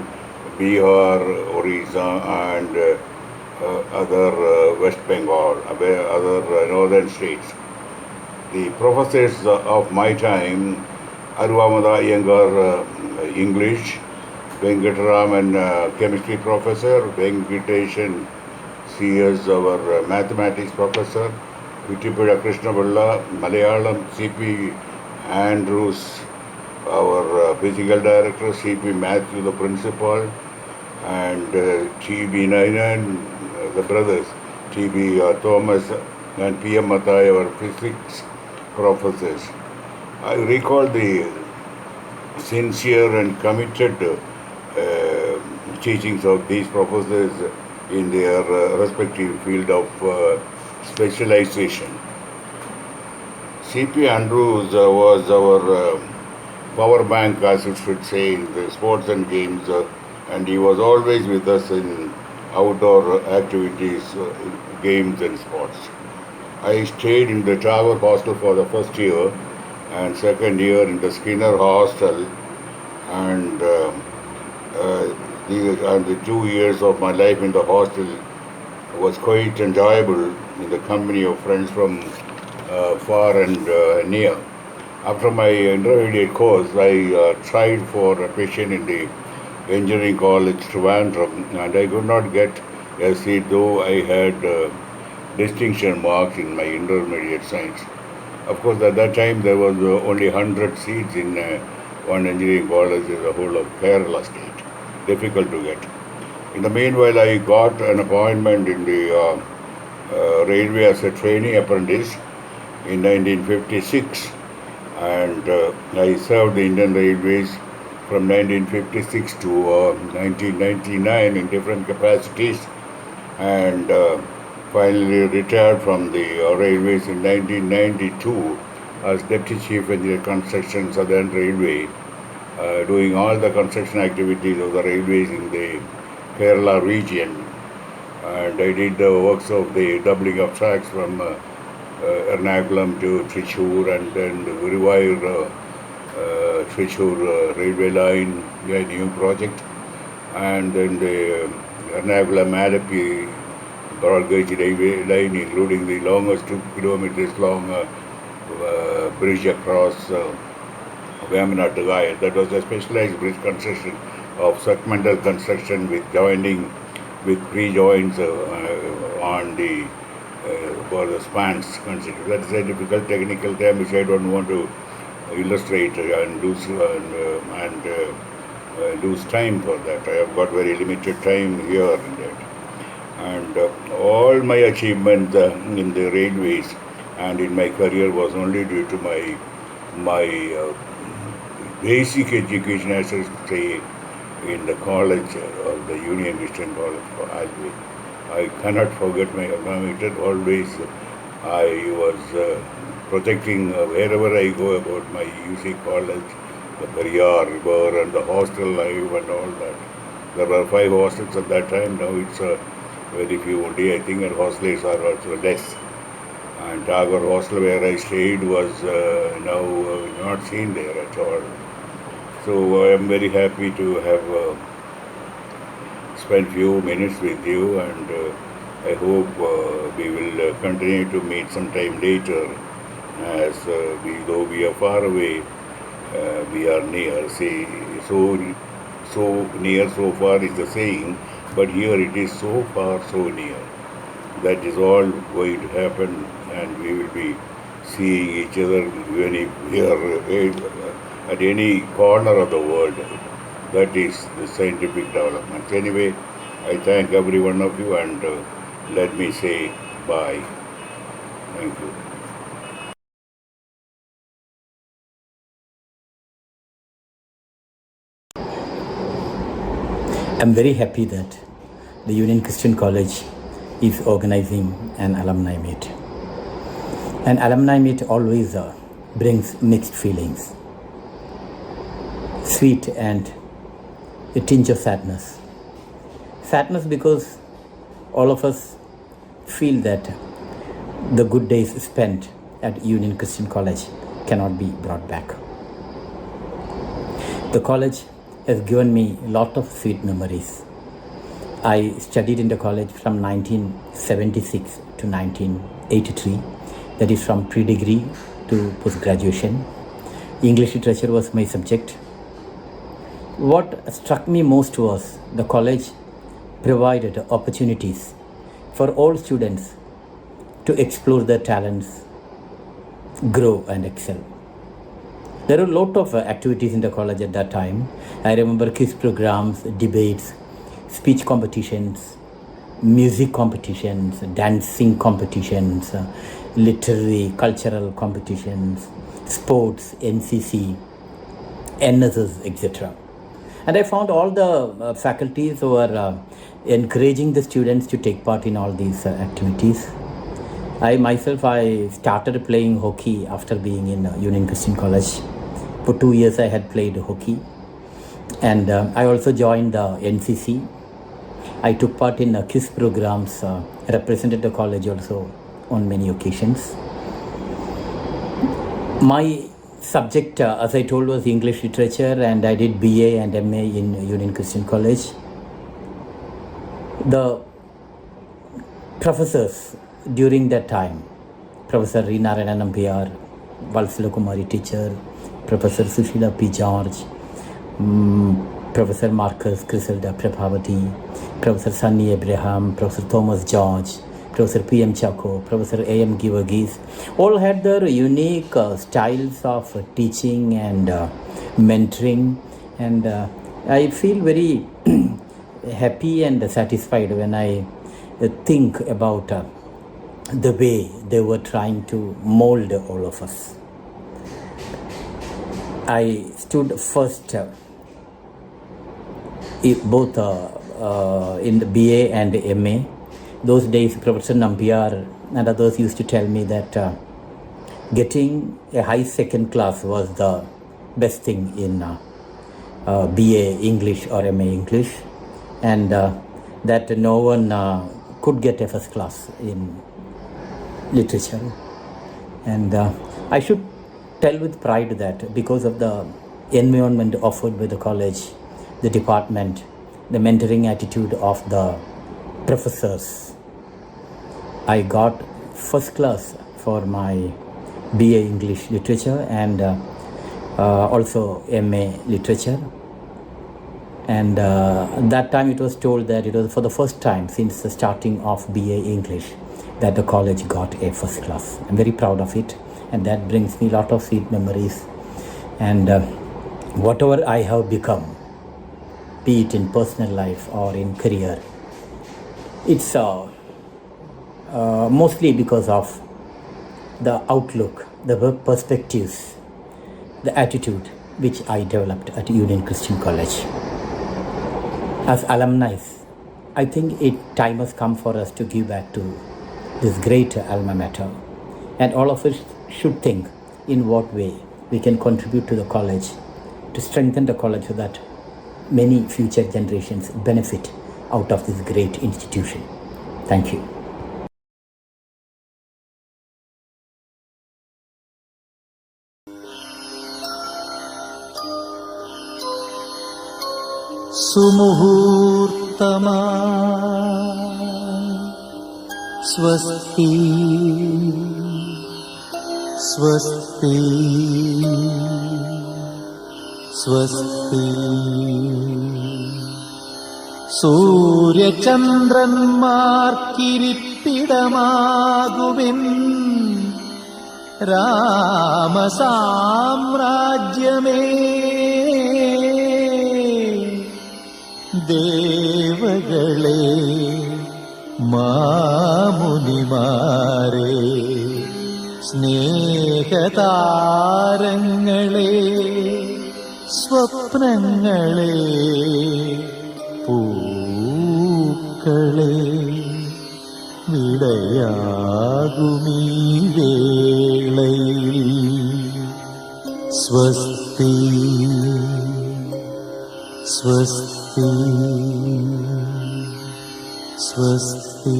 Bihar, Orissa and other West Bengal, other northern states. The professors of my time, Aluva English, Venkataraman chemistry professor, Venkatesan CS our mathematics professor, Vittipeda Krishnapalla, Malayalam CP Andrews, our physical director, CP Matthew the principal, and TB Menon, the brothers, TB Thomas and PM Mathai, our physics professors. I recall the sincere and committed teachings of these professors in their respective field of specialization. C.P. Andrews was our power bank, as it should say, in the sports and games, and he was always with us in outdoor activities, games and sports. I stayed in the Tower Hostel for the first year and second year in the Skinner Hostel, and the 2 years of my life in the hostel was quite enjoyable in the company of friends from far and near. After my intermediate course, I tried for admission in the engineering college Trivandrum, and I could not get a seat, though I had distinction marks in my intermediate science. Of course, at that time there was only 100 seats in one engineering college in the whole of Kerala state. Difficult to get. In the meanwhile, I got an appointment in the railway as a trainee apprentice in 1956, and I served the Indian Railways from 1956 to 1999 in different capacities, and finally retired from the railways in 1992 as Deputy Chief Engineer Construction, Southern Railway, doing all the construction activities of the railways in the Kerala region. And I did the works of the doubling of tracks from Ernakulam to Trichy, and then the Guruvayur Trichy railway line, a new project, and then the Ernakulam-Alapi broad gauge railway line, including the longest 2 kilometers long bridge across Vamana to Gaya. That was a specialized bridge construction of segmental construction with joining with pre-joints on the for the spans considered. That is a difficult technical term which I don't want to illustrate and lose time for that. I have got very limited time here and there. And all my achievements in the railways and in my career was only due to my basic education, as I say, in the college of the Union Christian College for Alumni. I cannot forget my method. Always I was protecting wherever I go about my UC college, the Periyar River and the hostel life and all that. There were 5 hostels at that time. Now it's very few only. I think, and hostels are also less. And Tagore hostel where I stayed was now not seen there at all. So I am very happy to have spent few minutes with you, and I hope we will continue to meet sometime later, as though we are far away, we are near. See, so near, so far is the saying, but here it is so far, so near. That is all going to happen, and we will be seeing each other even if we are at any corner of the world. That is the scientific developments. Anyway, I thank every one of you, and let me say bye. Thank you. I'm very happy that the Union Christian College is organizing an alumni meet. An alumni meet always brings mixed feelings. Sweet and a tinge of sadness. Sadness because all of us feel that the good days spent at Union Christian College cannot be brought back. The college has given me a lot of sweet memories. I studied in the college from 1976 to 1983. That is from pre-degree to post-graduation. English literature was my subject. What struck me most was the college provided opportunities for all students to explore their talents, grow and excel. There were a lot of activities in the college at that time. I remember quiz programs, debates, speech competitions, music competitions, dancing competitions, literary, cultural competitions, sports, NCC, NSS, etc. And I found all the faculties who were encouraging the students to take part in all these activities. I started playing hockey after being in Union Christian College. For 2 years I had played hockey. And I also joined the NCC. I took part in quiz programs, represented the college also on many occasions. My subject, as I told, was English literature, and I did BA and MA in Union Christian College. The professors during that time, Professor Rina Nambiar, Valsala Kumari teacher, Professor Sushila P. George, Professor Marcus Griselda Prabhavati, Professor Sunny Abraham, Professor Thomas George, Professor P.M. Chako, Professor A.M. Givergis, all had their unique styles of teaching and mentoring, and I feel very happy and satisfied when I think about the way they were trying to mold all of us. I stood first both in the BA and MA. Those days, Professor Nambiar and others used to tell me that getting a high second class was the best thing in BA English or MA English, and that no one could get a first class in literature. And I should tell with pride that because of the environment offered by the college, the department, the mentoring attitude of the professors, I got first class for my BA English literature and also MA literature. And that time it was told that it was for the first time since the starting of BA English that the college got a first class. I'm very proud of it, and that brings me a lot of sweet memories. And whatever I have become, be it in personal life or in career, it's mostly because of the outlook, the perspectives, the attitude which I developed at Union Christian College. As alumni, I think time has come for us to give back to this great alma mater, and all of us should think in what way we can contribute to the college, to strengthen the college so that many future generations benefit out of this great institution. Thank you. सुमुहूर्तमा स्वस्ति स्वस्ति स्वस्ति सूर्यचन्द्रन्मार्किरिप्पिडमागुविन् रामसाम्राज्यमे ദേവകളെ മാമുനിമാരെ സ്നേഹതാരങ്ങളെ സ്വപ്നങ്ങളെ പൂക്കളെ വിടയാകുമീ വേളയിൽ സ്വസ്തി സ്വസ്തി स्वस्ति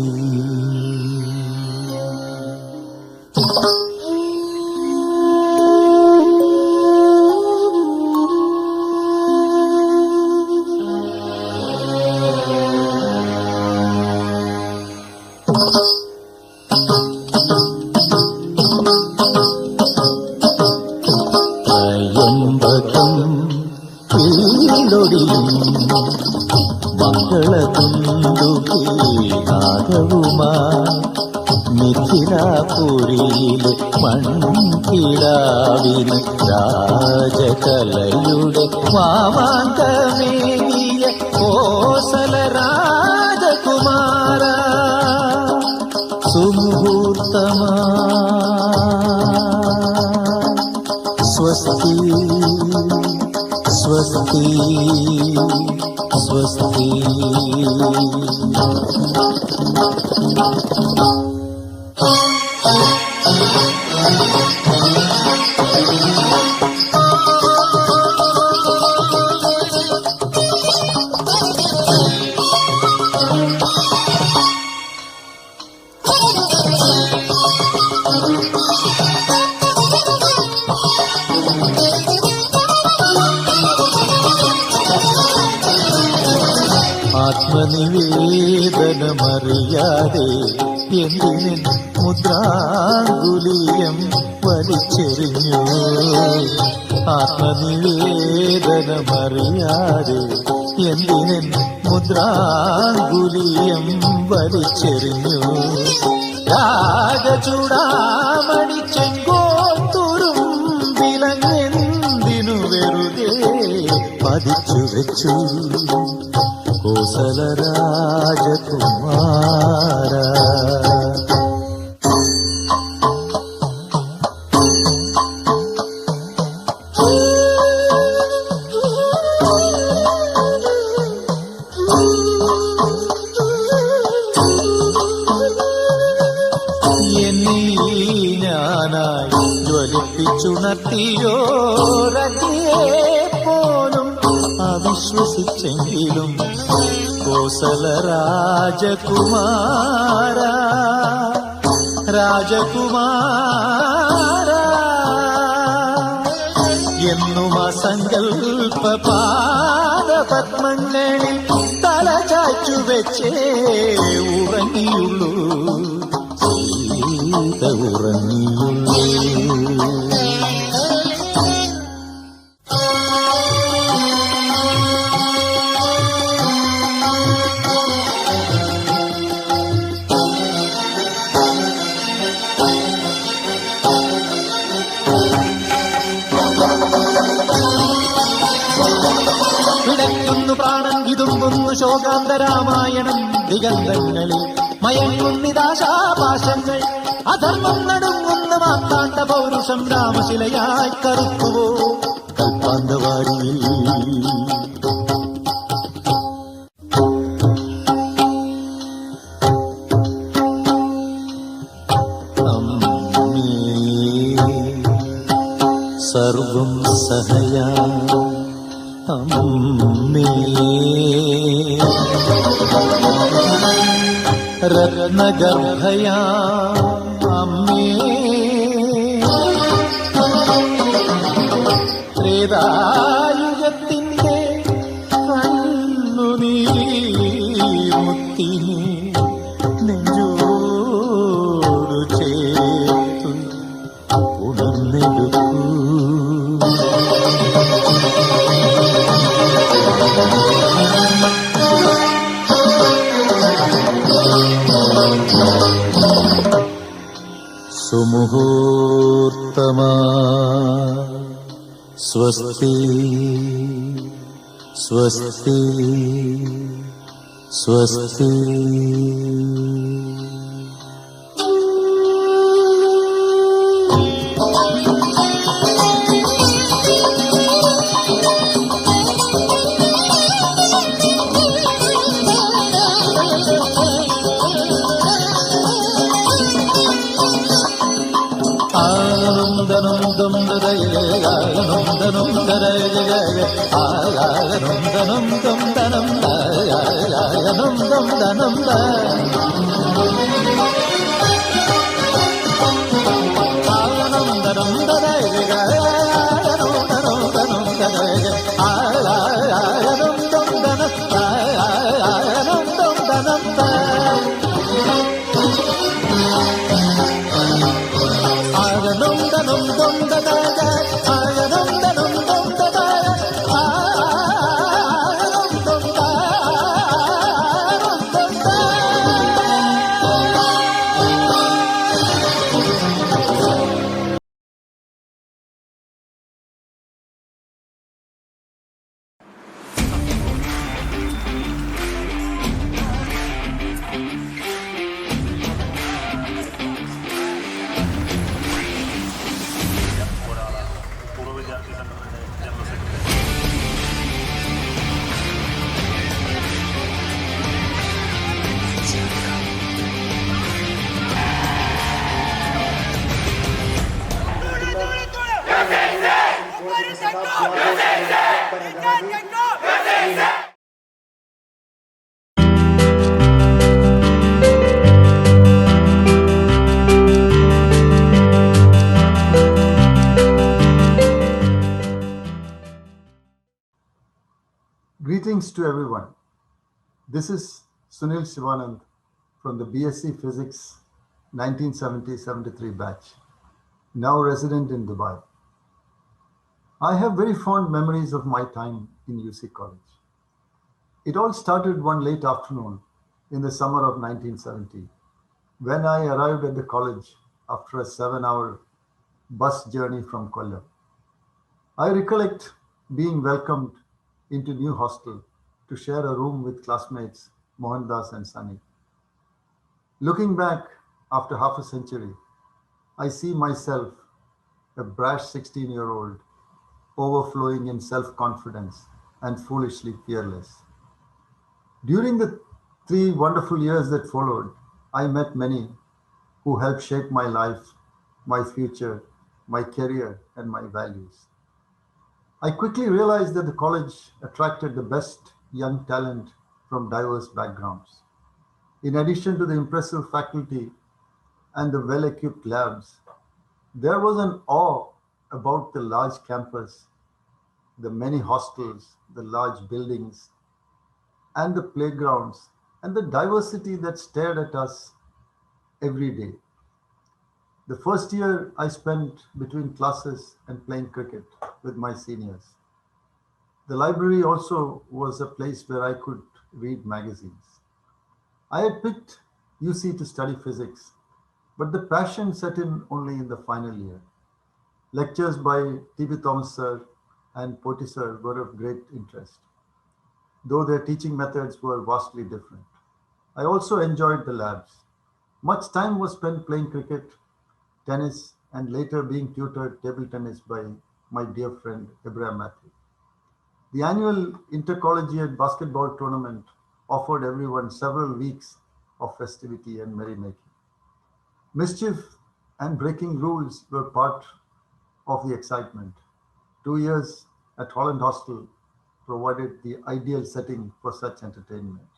മിഥിലാപുരിയിലെ മൺകിടാവിന് രാജകലയുടെ മാമാങ്കമേകിയ കോസല രാജകുമാര സുമുഹൂർത്തമാ സ്വസ്തി സ്വസ്തി ആത്മനിവേദനമറിയാതെ എന്തിന് മുദ്രാങ്കുലീയം വലിച്ചെറിഞ്ഞു. ആത്മനിവേദനമറിയാതെ എന്തിന് മുദ്രാങ്കുലീയം വലിച്ചെറിഞ്ഞു. രാഗചൂടാമണി ചെങ്കോട്ടുറും വിലങ്ങെന്തിനു വെറുതെ പതിച്ചു വെച്ചു. കോസല രാജകുമാര ഞാനായി ജ്വലിപ്പിച്ചുണർത്തിയോരഗ്നിയെ പോലും അവിശ്വസിച്ചെങ്കിലും കോസല രാജകുമാര രാജകുമാര എന്നും അസങ്കൽപ്പ പാദപത്മങ്ങളിൽ തല ചാച്ചു വെച്ചേ ഉറങ്ങിയുള്ളൂ. സീത ഉറങ്ങിയുള്ളൂ. ശോകാന്തരാമായണം ദിഗന്ധങ്ങളിൽ മയങ്ങുന്നിതാശാപാശങ്ങൾ അധർമ്മം നടുങ്ങുന്ന മാത്താണ്ട പൗരുഷം രാമശിലയായി കറുത്തുവോ കൽപ്പാന്തവാരിയിൽ. സർവം സഹയാ അമ്മേ രത്നഗർഭയാ അമ്മേ ത്രേതായുഗത്തിന്റെ കണ്ണുനീർമുത്തിനെ നെഞ്ചോടു ചേർത്തു ഉണർന്നെടുക്കൂ. സുമുഹൂർത്തമാ സ്വസ്തി സ്വസ്തി സ്വസ്തി. Greetings to everyone. This is Sunil Shivanand from the BSc Physics 1970-73 batch, now resident in Dubai. I have very fond memories of my time in UC College. It all started one late afternoon in the summer of 1970 when I arrived at the college after a 7-hour bus journey from Kollam. I recollect being welcomed into new hostel to share a room with classmates Mohandas and Sunny. Looking back after half a century, I see myself, a brash 16-year-old, overflowing in self-confidence and foolishly fearless. During the 3 wonderful years that followed, I met many who helped shape my life, my future, my career, and my values. I quickly realized that the college attracted the best young talent from diverse backgrounds. In addition to the impressive faculty and the well-equipped labs, there was an awe about the large campus, the many hostels, the large buildings, and the playgrounds, and the diversity that stared at us every day. The first year I spent between classes and playing cricket with my seniors. The library also was a place where I could read magazines. I had picked UC to study physics, but the passion set in only in the final year. Lectures by T.B. Thomas sir and Poti sir were of great interest, though their teaching methods were vastly different. I also enjoyed the labs. Much time was spent playing cricket, tennis, and later being tutored table tennis by my dear friend Abraham Matthew. The annual intercollegiate basketball tournament offered everyone several weeks of festivity and merrymaking. Mischief and breaking rules were part of the excitement. 2 years at Holland Hostel provided the ideal setting for such entertainment.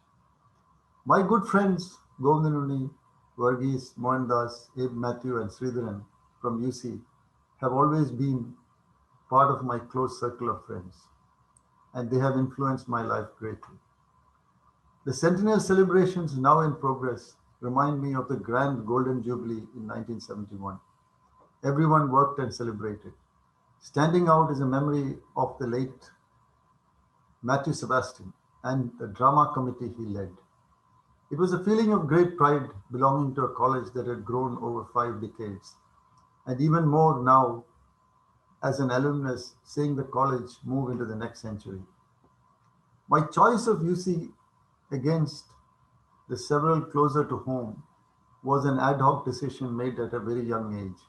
My good friends Govindanuni, Varghese, Mohandas, Abe Matthew, and Sridharan from UC have always been part of my close circle of friends, and they have influenced my life greatly. The centennial celebrations now in progress remind me of the grand Golden Jubilee in 1971. Everyone worked and celebrated. Standing out is a memory of the late Matthew Sebastian and the drama committee he led. It was a feeling of great pride belonging to a college that had grown over 5 decades, and even more now as an alumnus seeing the college move into the next century. My choice of UC against the several closer to home was an ad hoc decision made at a very young age.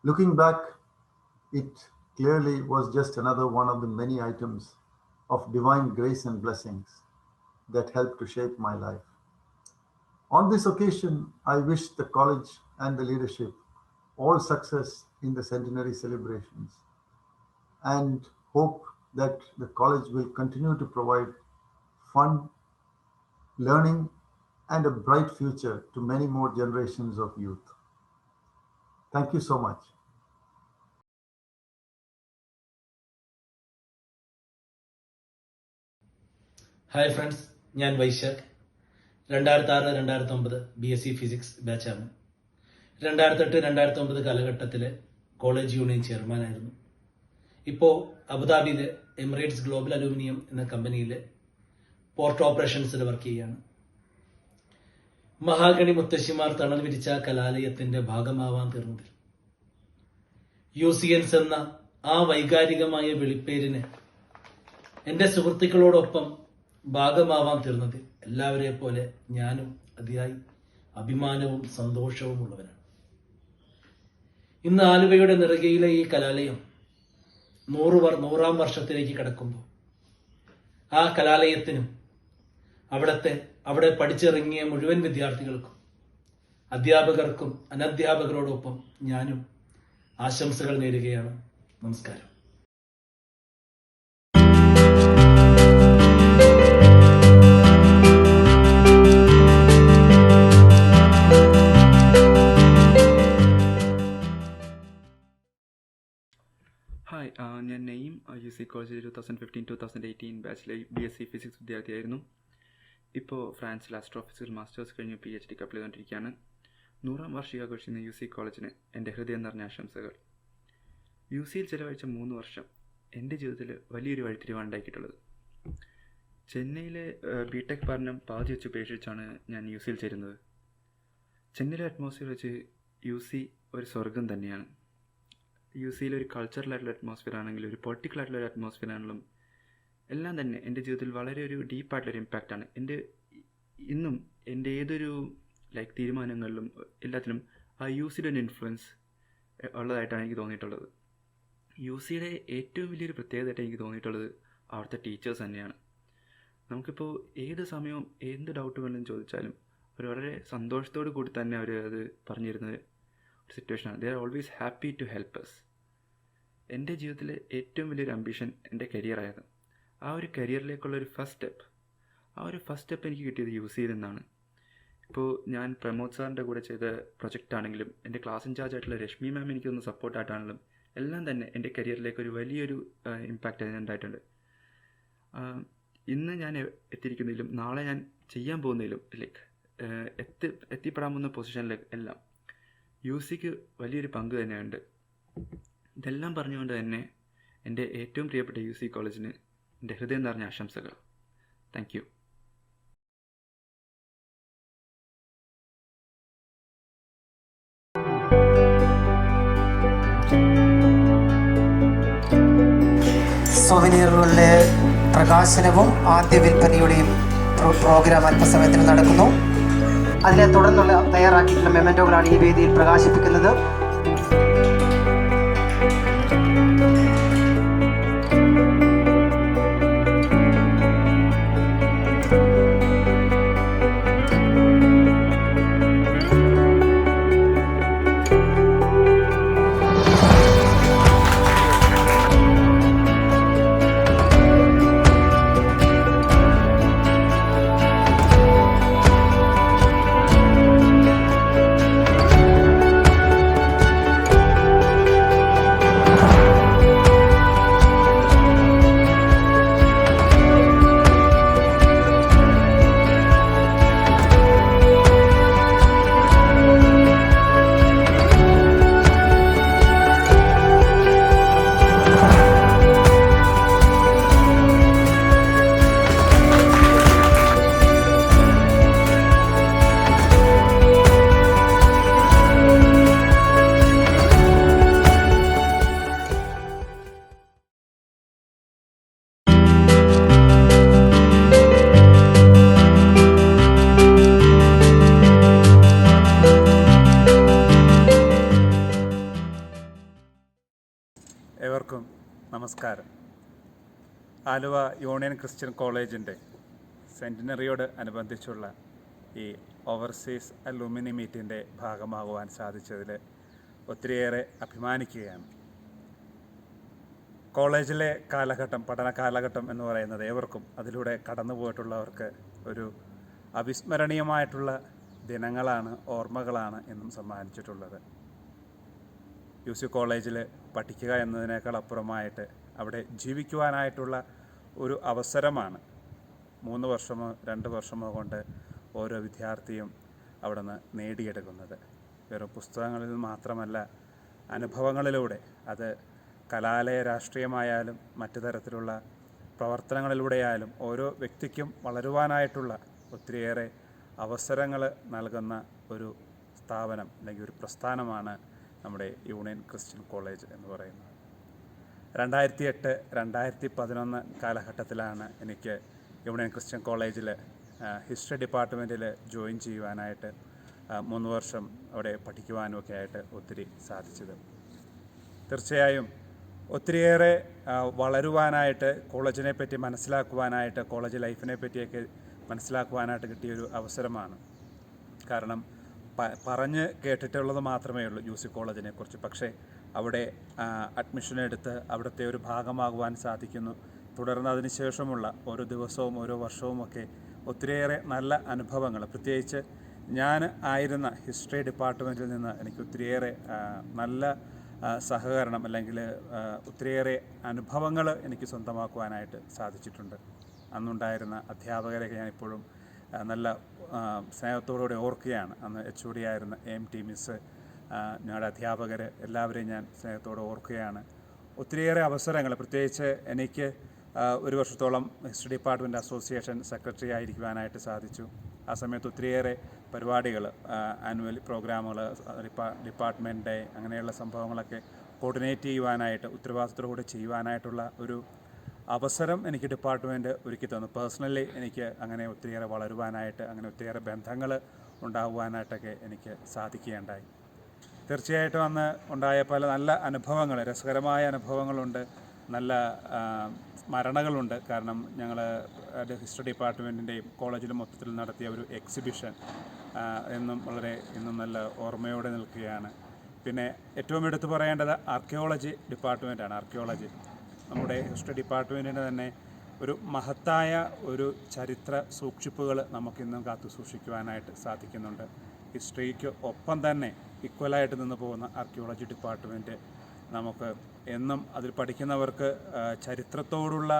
Looking back, it clearly was just another one of the many items of divine grace and blessings that helped to shape my life. On this occasion, I wish the college and the leadership all success in the centenary celebrations and hope that the college will continue to provide fun, learning, and a bright future to many more generations of youth. Thank you so much. Hi friends, ഞാൻ Vaishakh. 2006-2009 BSc physics ബാച്ചാണ്. 2008-2009 കാലഘട്ടത്തിലെ college union ചെയർമാനായിരുന്നു. ഇപ്പോൾ അബുദാബിയിലെ Emirates global aluminium എന്ന കമ്പനിയിലെ port ഓപ്പറേഷൻസിൽ work ചെയ്യുകയാണ്. Mahogany മുത്തശ്ശിമാർ തണൽ വിരിച്ച കലാലയത്തിന്റെ ഭാഗമാവാൻ തീർന്നതിൽ UCNs എന്ന ആ വൈകാരികമായ വിളിപ്പേരിന് എൻ്റെ സുഹൃത്തുക്കളോടൊപ്പം ഭാഗമാവാൻ തീർന്നതിൽ എല്ലാവരെ പോലെ ഞാനും അതിയായി അഭിമാനവും സന്തോഷവും ഉള്ളവരാണ്. ഇന്ന് ആലുവയുടെ നെറുകയിലെ ഈ കലാലയം 100ാം വർഷത്തിലേക്ക് കടക്കുമ്പോൾ ആ കലാലയത്തിനും അവിടെ പഠിച്ചിറങ്ങിയ മുഴുവൻ വിദ്യാർത്ഥികൾക്കും, അധ്യാപകർക്കും അനധ്യാപകരോടൊപ്പം ഞാനും ആശംസകൾ നേരുകയാണ്. നമസ്കാരം. ഞാൻ നെയിം UC കോളേജിൽ 2015-2018 ബാച്ചിലെ BSc ഫിസിക്സ് വിദ്യാർത്ഥിയായിരുന്നു. ഇപ്പോൾ ഫ്രാൻസിൽ ആസ്ട്രോഫിസിക്സ് മാസ്റ്റേഴ്സ് കഴിഞ്ഞ് PhDക്ക് അപ്ലൈ ചെയ്തുകൊണ്ടിരിക്കുകയാണ്. 100ാം വാർഷികാഘോഷിക്കുന്ന UC കോളേജിന് എൻ്റെ ഹൃദയം നിറഞ്ഞ ആശംസകൾ. UCയിൽ ചിലവഴിച്ച 3 വർഷം എൻ്റെ ജീവിതത്തിൽ വലിയൊരു വഴിത്തിരിവാണ് ഉണ്ടാക്കിയിട്ടുള്ളത്. ചെന്നൈയിലെ BTech പഠനം പാതി വെച്ച് ഉപേക്ഷിച്ചാണ് ഞാൻ UCയിൽ ചേരുന്നത്. ചെന്നൈയിലെ അറ്റ്മോസ്ഫിയർ വെച്ച് UC ഒരു സ്വർഗം തന്നെയാണ്. UCയിൽ ഒരു കൾച്ചറലായിട്ടുള്ള അറ്റ്മോസ്ഫിയർ ആണെങ്കിലും ഒരു പൊളിറ്റിക്കൽ ആയിട്ടുള്ള ഒരു അറ്റ്മോസ്ഫിയർ ആണെങ്കിലും എല്ലാം തന്നെ എൻ്റെ ജീവിതത്തിൽ വളരെ ഒരു ഡീപ്പായിട്ടുള്ളൊരു ഇമ്പാക്റ്റാണ്. ഇന്നും എൻ്റെ ഏതൊരു തീരുമാനങ്ങളിലും എല്ലാത്തിലും ആ UCയുടെ ഒരു ഇൻഫ്ലുവൻസ് ഉള്ളതായിട്ടാണ് എനിക്ക് തോന്നിയിട്ടുള്ളത്. UCയുടെ ഏറ്റവും വലിയൊരു പ്രത്യേകതയായിട്ട് എനിക്ക് തോന്നിയിട്ടുള്ളത് അവിടുത്തെ ടീച്ചേഴ്സ് തന്നെയാണ്. നമുക്കിപ്പോൾ ഏത് സമയവും എന്ത് ഡൗട്ട് വേണമെങ്കിലും ചോദിച്ചാലും അവർ വളരെ സന്തോഷത്തോടു കൂടി തന്നെ അവർ അത് പറഞ്ഞു തരുന്നത് ഒരു സിറ്റുവേഷനാണ്. They are always happy to help us. എൻ്റെ ജീവിതത്തിലെ ഏറ്റവും വലിയൊരു അംബിഷൻ എൻ്റെ കരിയറായിരുന്നു. ആ ഒരു കരിയറിലേക്കുള്ളൊരു ഫസ്റ്റ് സ്റ്റെപ്പ് എനിക്ക് കിട്ടിയത് UCയിൽ നിന്നാണ്. ഇപ്പോൾ ഞാൻ പ്രമോദ് സാറിൻ്റെ കൂടെ ചെയ്ത പ്രൊജക്റ്റ് ആണെങ്കിലും എൻ്റെ ക്ലാസ് ഇൻചാർജ് ആയിട്ടുള്ള രശ്മി മാം എനിക്കൊന്ന് സപ്പോർട്ടായിട്ടാണെങ്കിലും എല്ലാം തന്നെ എൻ്റെ കരിയറിലേക്ക് ഒരു വലിയൊരു ഇമ്പാക്റ്റ് അതിനുണ്ടായിട്ടുണ്ട്. ഇന്ന് ഞാൻ എത്തിയിരിക്കുന്നതിലും നാളെ ഞാൻ ചെയ്യാൻ പോകുന്നതിലും എത്തിപ്പെടാൻ പോകുന്ന പൊസിഷനിലേക്ക് എല്ലാം UCക്ക് വലിയൊരു പങ്ക് തന്നെയുണ്ട്. ഇതെല്ലാം പറഞ്ഞുകൊണ്ട് തന്നെ എൻ്റെ ഏറ്റവും പ്രിയപ്പെട്ട UC കോളേജിന് എൻ്റെ ഹൃദയം നിറഞ്ഞ ആശംസകൾ. Thank you. സോവനീറുകളുടെ പ്രകാശനവും ആദ്യ വിൽപ്പനയുടെയും പ്രോഗ്രാം അല്പസമയത്തിന് നടക്കുന്നു. അതിനെ തുടർന്നുള്ള തയ്യാറാക്കിയിട്ടുള്ള മെമൻറ്റോകളാണ് ഈ വേദിയിൽ പ്രകാശിപ്പിക്കുന്നത്. ഏവർക്കും നമസ്കാരം. ആലുവ യൂണിയൻ ക്രിസ്ത്യൻ കോളേജിൻ്റെ സെൻറ്റിനറിയോട് അനുബന്ധിച്ചുള്ള ഈ ഓവർസീസ് അലൂമിനി മീറ്റിൻ്റെ ഭാഗമാകുവാൻ സാധിച്ചതിൽ ഒത്തിരിയേറെ അഭിമാനിക്കുകയാണ്. കോളേജിലെ കാലഘട്ടം, പഠന കാലഘട്ടം എന്ന് പറയുന്നത് ഏവർക്കും അതിലൂടെ കടന്നു പോയിട്ടുള്ളവർക്ക് ഒരു അവിസ്മരണീയമായിട്ടുള്ള ദിനങ്ങളാണ്, ഓർമ്മകളാണ് എന്നും സമ്മാനിച്ചിട്ടുള്ളത്. UC കോളേജിൽ പഠിക്കുക എന്നതിനേക്കാൾ അപ്പുറമായിട്ട് അവിടെ ജീവിക്കുവാനായിട്ടുള്ള ഒരു അവസരമാണ് 3 വർഷമോ 2 വർഷമോ കൊണ്ട് ഓരോ വിദ്യാർത്ഥിയും അവിടെ നിന്ന് നേടിയെടുക്കുന്നത്. വെറും പുസ്തകങ്ങളിൽ മാത്രമല്ല, അനുഭവങ്ങളിലൂടെ, അത് കലാലയ രാഷ്ട്രീയമായാലും മറ്റു തരത്തിലുള്ള പ്രവർത്തനങ്ങളിലൂടെയായാലും ഓരോ വ്യക്തിക്കും വളരുവാനായിട്ടുള്ള ഒത്തിരിയേറെ അവസരങ്ങൾ നൽകുന്ന ഒരു സ്ഥാപനം അല്ലെങ്കിൽ ഒരു പ്രസ്ഥാനമാണ് നമ്മുടെ യൂണിയൻ ക്രിസ്ത്യൻ കോളേജ് എന്ന് പറയുന്നത്. 2008-2011 കാലഘട്ടത്തിലാണ് എനിക്ക് യൂണിയൻ ക്രിസ്ത്യൻ കോളേജിൽ ഹിസ്റ്ററി ഡിപ്പാർട്ട്മെൻറ്റിൽ ജോയിൻ ചെയ്യുവാനായിട്ട് 3 വർഷം അവിടെ പഠിക്കുവാനുമൊക്കെ ആയിട്ട് ഒത്തിരി സാധിച്ചത്. തീർച്ചയായും ഒത്തിരിയേറെ വളരുവാനായിട്ട്, കോളേജിനെ പറ്റി മനസ്സിലാക്കുവാനായിട്ട്, കോളേജ് ലൈഫിനെ പറ്റിയൊക്കെ മനസ്സിലാക്കുവാനായിട്ട് കിട്ടിയൊരു അവസരമാണ്. കാരണം പറഞ്ഞ് കേട്ടിട്ടുള്ളത് മാത്രമേ ഉള്ളൂ UC കോളേജിനെ കുറിച്ച്. പക്ഷേ അവിടെ അഡ്മിഷൻ എടുത്ത് അവിടുത്തെ ഒരു ഭാഗമാകുവാൻ സാധിക്കുന്നു. തുടർന്ന് അതിനുശേഷമുള്ള ഓരോ ദിവസവും ഓരോ വർഷവുമൊക്കെ ഒത്തിരിയേറെ നല്ല അനുഭവങ്ങൾ, പ്രത്യേകിച്ച് ഞാൻ ആയിരുന്ന ഹിസ്റ്ററി ഡിപ്പാർട്ട്മെൻറ്റിൽ നിന്ന് എനിക്ക് ഒത്തിരിയേറെ നല്ല സഹകരണം അല്ലെങ്കിൽ ഒത്തിരിയേറെ അനുഭവങ്ങൾ എനിക്ക് സ്വന്തമാക്കുവാനായിട്ട് സാധിച്ചിട്ടുണ്ട്. അന്നുണ്ടായിരുന്ന അധ്യാപകരെയൊക്കെ ഞാനിപ്പോഴും നല്ല സ്നേഹത്തോടുകൂടി ഓർക്കുകയാണ്. അന്ന് HOD ആയിരുന്ന AMT മിസ്സ്, ഞങ്ങളുടെ അധ്യാപകർ എല്ലാവരെയും ഞാൻ സ്നേഹത്തോടെ ഓർക്കുകയാണ്. ഒത്തിരിയേറെ അവസരങ്ങൾ, പ്രത്യേകിച്ച് എനിക്ക് ഒരു വർഷത്തോളം ഹിസ്റ്ററി ഡിപ്പാർട്ട്മെൻറ്റ് അസോസിയേഷൻ സെക്രട്ടറി ആയിരിക്കുവാനായിട്ട് സാധിച്ചു. ആ സമയത്ത് ഒത്തിരിയേറെ പരിപാടികൾ, ആനുവൽ പ്രോഗ്രാമുകൾ, ഡിപ്പാർട്ട്മെൻറ്റ് ഡേ, അങ്ങനെയുള്ള സംഭവങ്ങളൊക്കെ കോർഡിനേറ്റ് ചെയ്യുവാനായിട്ട്, ഉത്തരവാദിത്തത്തോടുകൂടി ചെയ്യുവാനായിട്ടുള്ള ഒരു അവസരം എനിക്ക് ഡിപ്പാർട്ട്മെൻറ്റ് ഒരുക്കി തന്നു. പേഴ്സണലി എനിക്ക് അങ്ങനെ ഒത്തിരിയേറെ വളരുവാനായിട്ട്, അങ്ങനെ ഒത്തിരിയേറെ ബന്ധങ്ങൾ ഉണ്ടാകുവാനായിട്ടൊക്കെ എനിക്ക് സാധിക്കുകയുണ്ടായി. തീർച്ചയായിട്ടും അന്ന് ഉണ്ടായ പല നല്ല അനുഭവങ്ങൾ, രസകരമായ അനുഭവങ്ങളുണ്ട്, നല്ല സ്മരണകളുണ്ട്. കാരണം ഞങ്ങൾ ഹിസ്റ്ററി ഡിപ്പാർട്ട്മെൻറ്റിൻ്റെയും കോളേജിലും മൊത്തത്തിൽ നടത്തിയ ഒരു എക്സിബിഷൻ ഇന്നും നല്ല ഓർമ്മയോടെ നിൽക്കുകയാണ്. പിന്നെ ഏറ്റവും എടുത്തു പറയേണ്ടത് ആർക്കിയോളജി ഡിപ്പാർട്ട്മെൻറ്റാണ്. ആർക്കിയോളജി നമ്മുടെ ഹിസ്റ്ററി ഡിപ്പാർട്ട്മെൻറ്റിന് തന്നെ ഒരു മഹത്തായ ഒരു ചരിത്ര സൂക്ഷിപ്പുകൾ നമുക്കിന്നും കാത്തു സൂക്ഷിക്കുവാനായിട്ട് സാധിക്കുന്നുണ്ട്. ഹിസ്റ്ററിക്ക് ഒപ്പം തന്നെ ഈക്വലായിട്ട് നിന്ന് പോകുന്ന ആർക്കിയോളജി ഡിപ്പാർട്ട്മെൻറ്റ് നമുക്ക് എന്നും അതിൽ പഠിക്കുന്നവർക്ക് ചരിത്രത്തോടുള്ള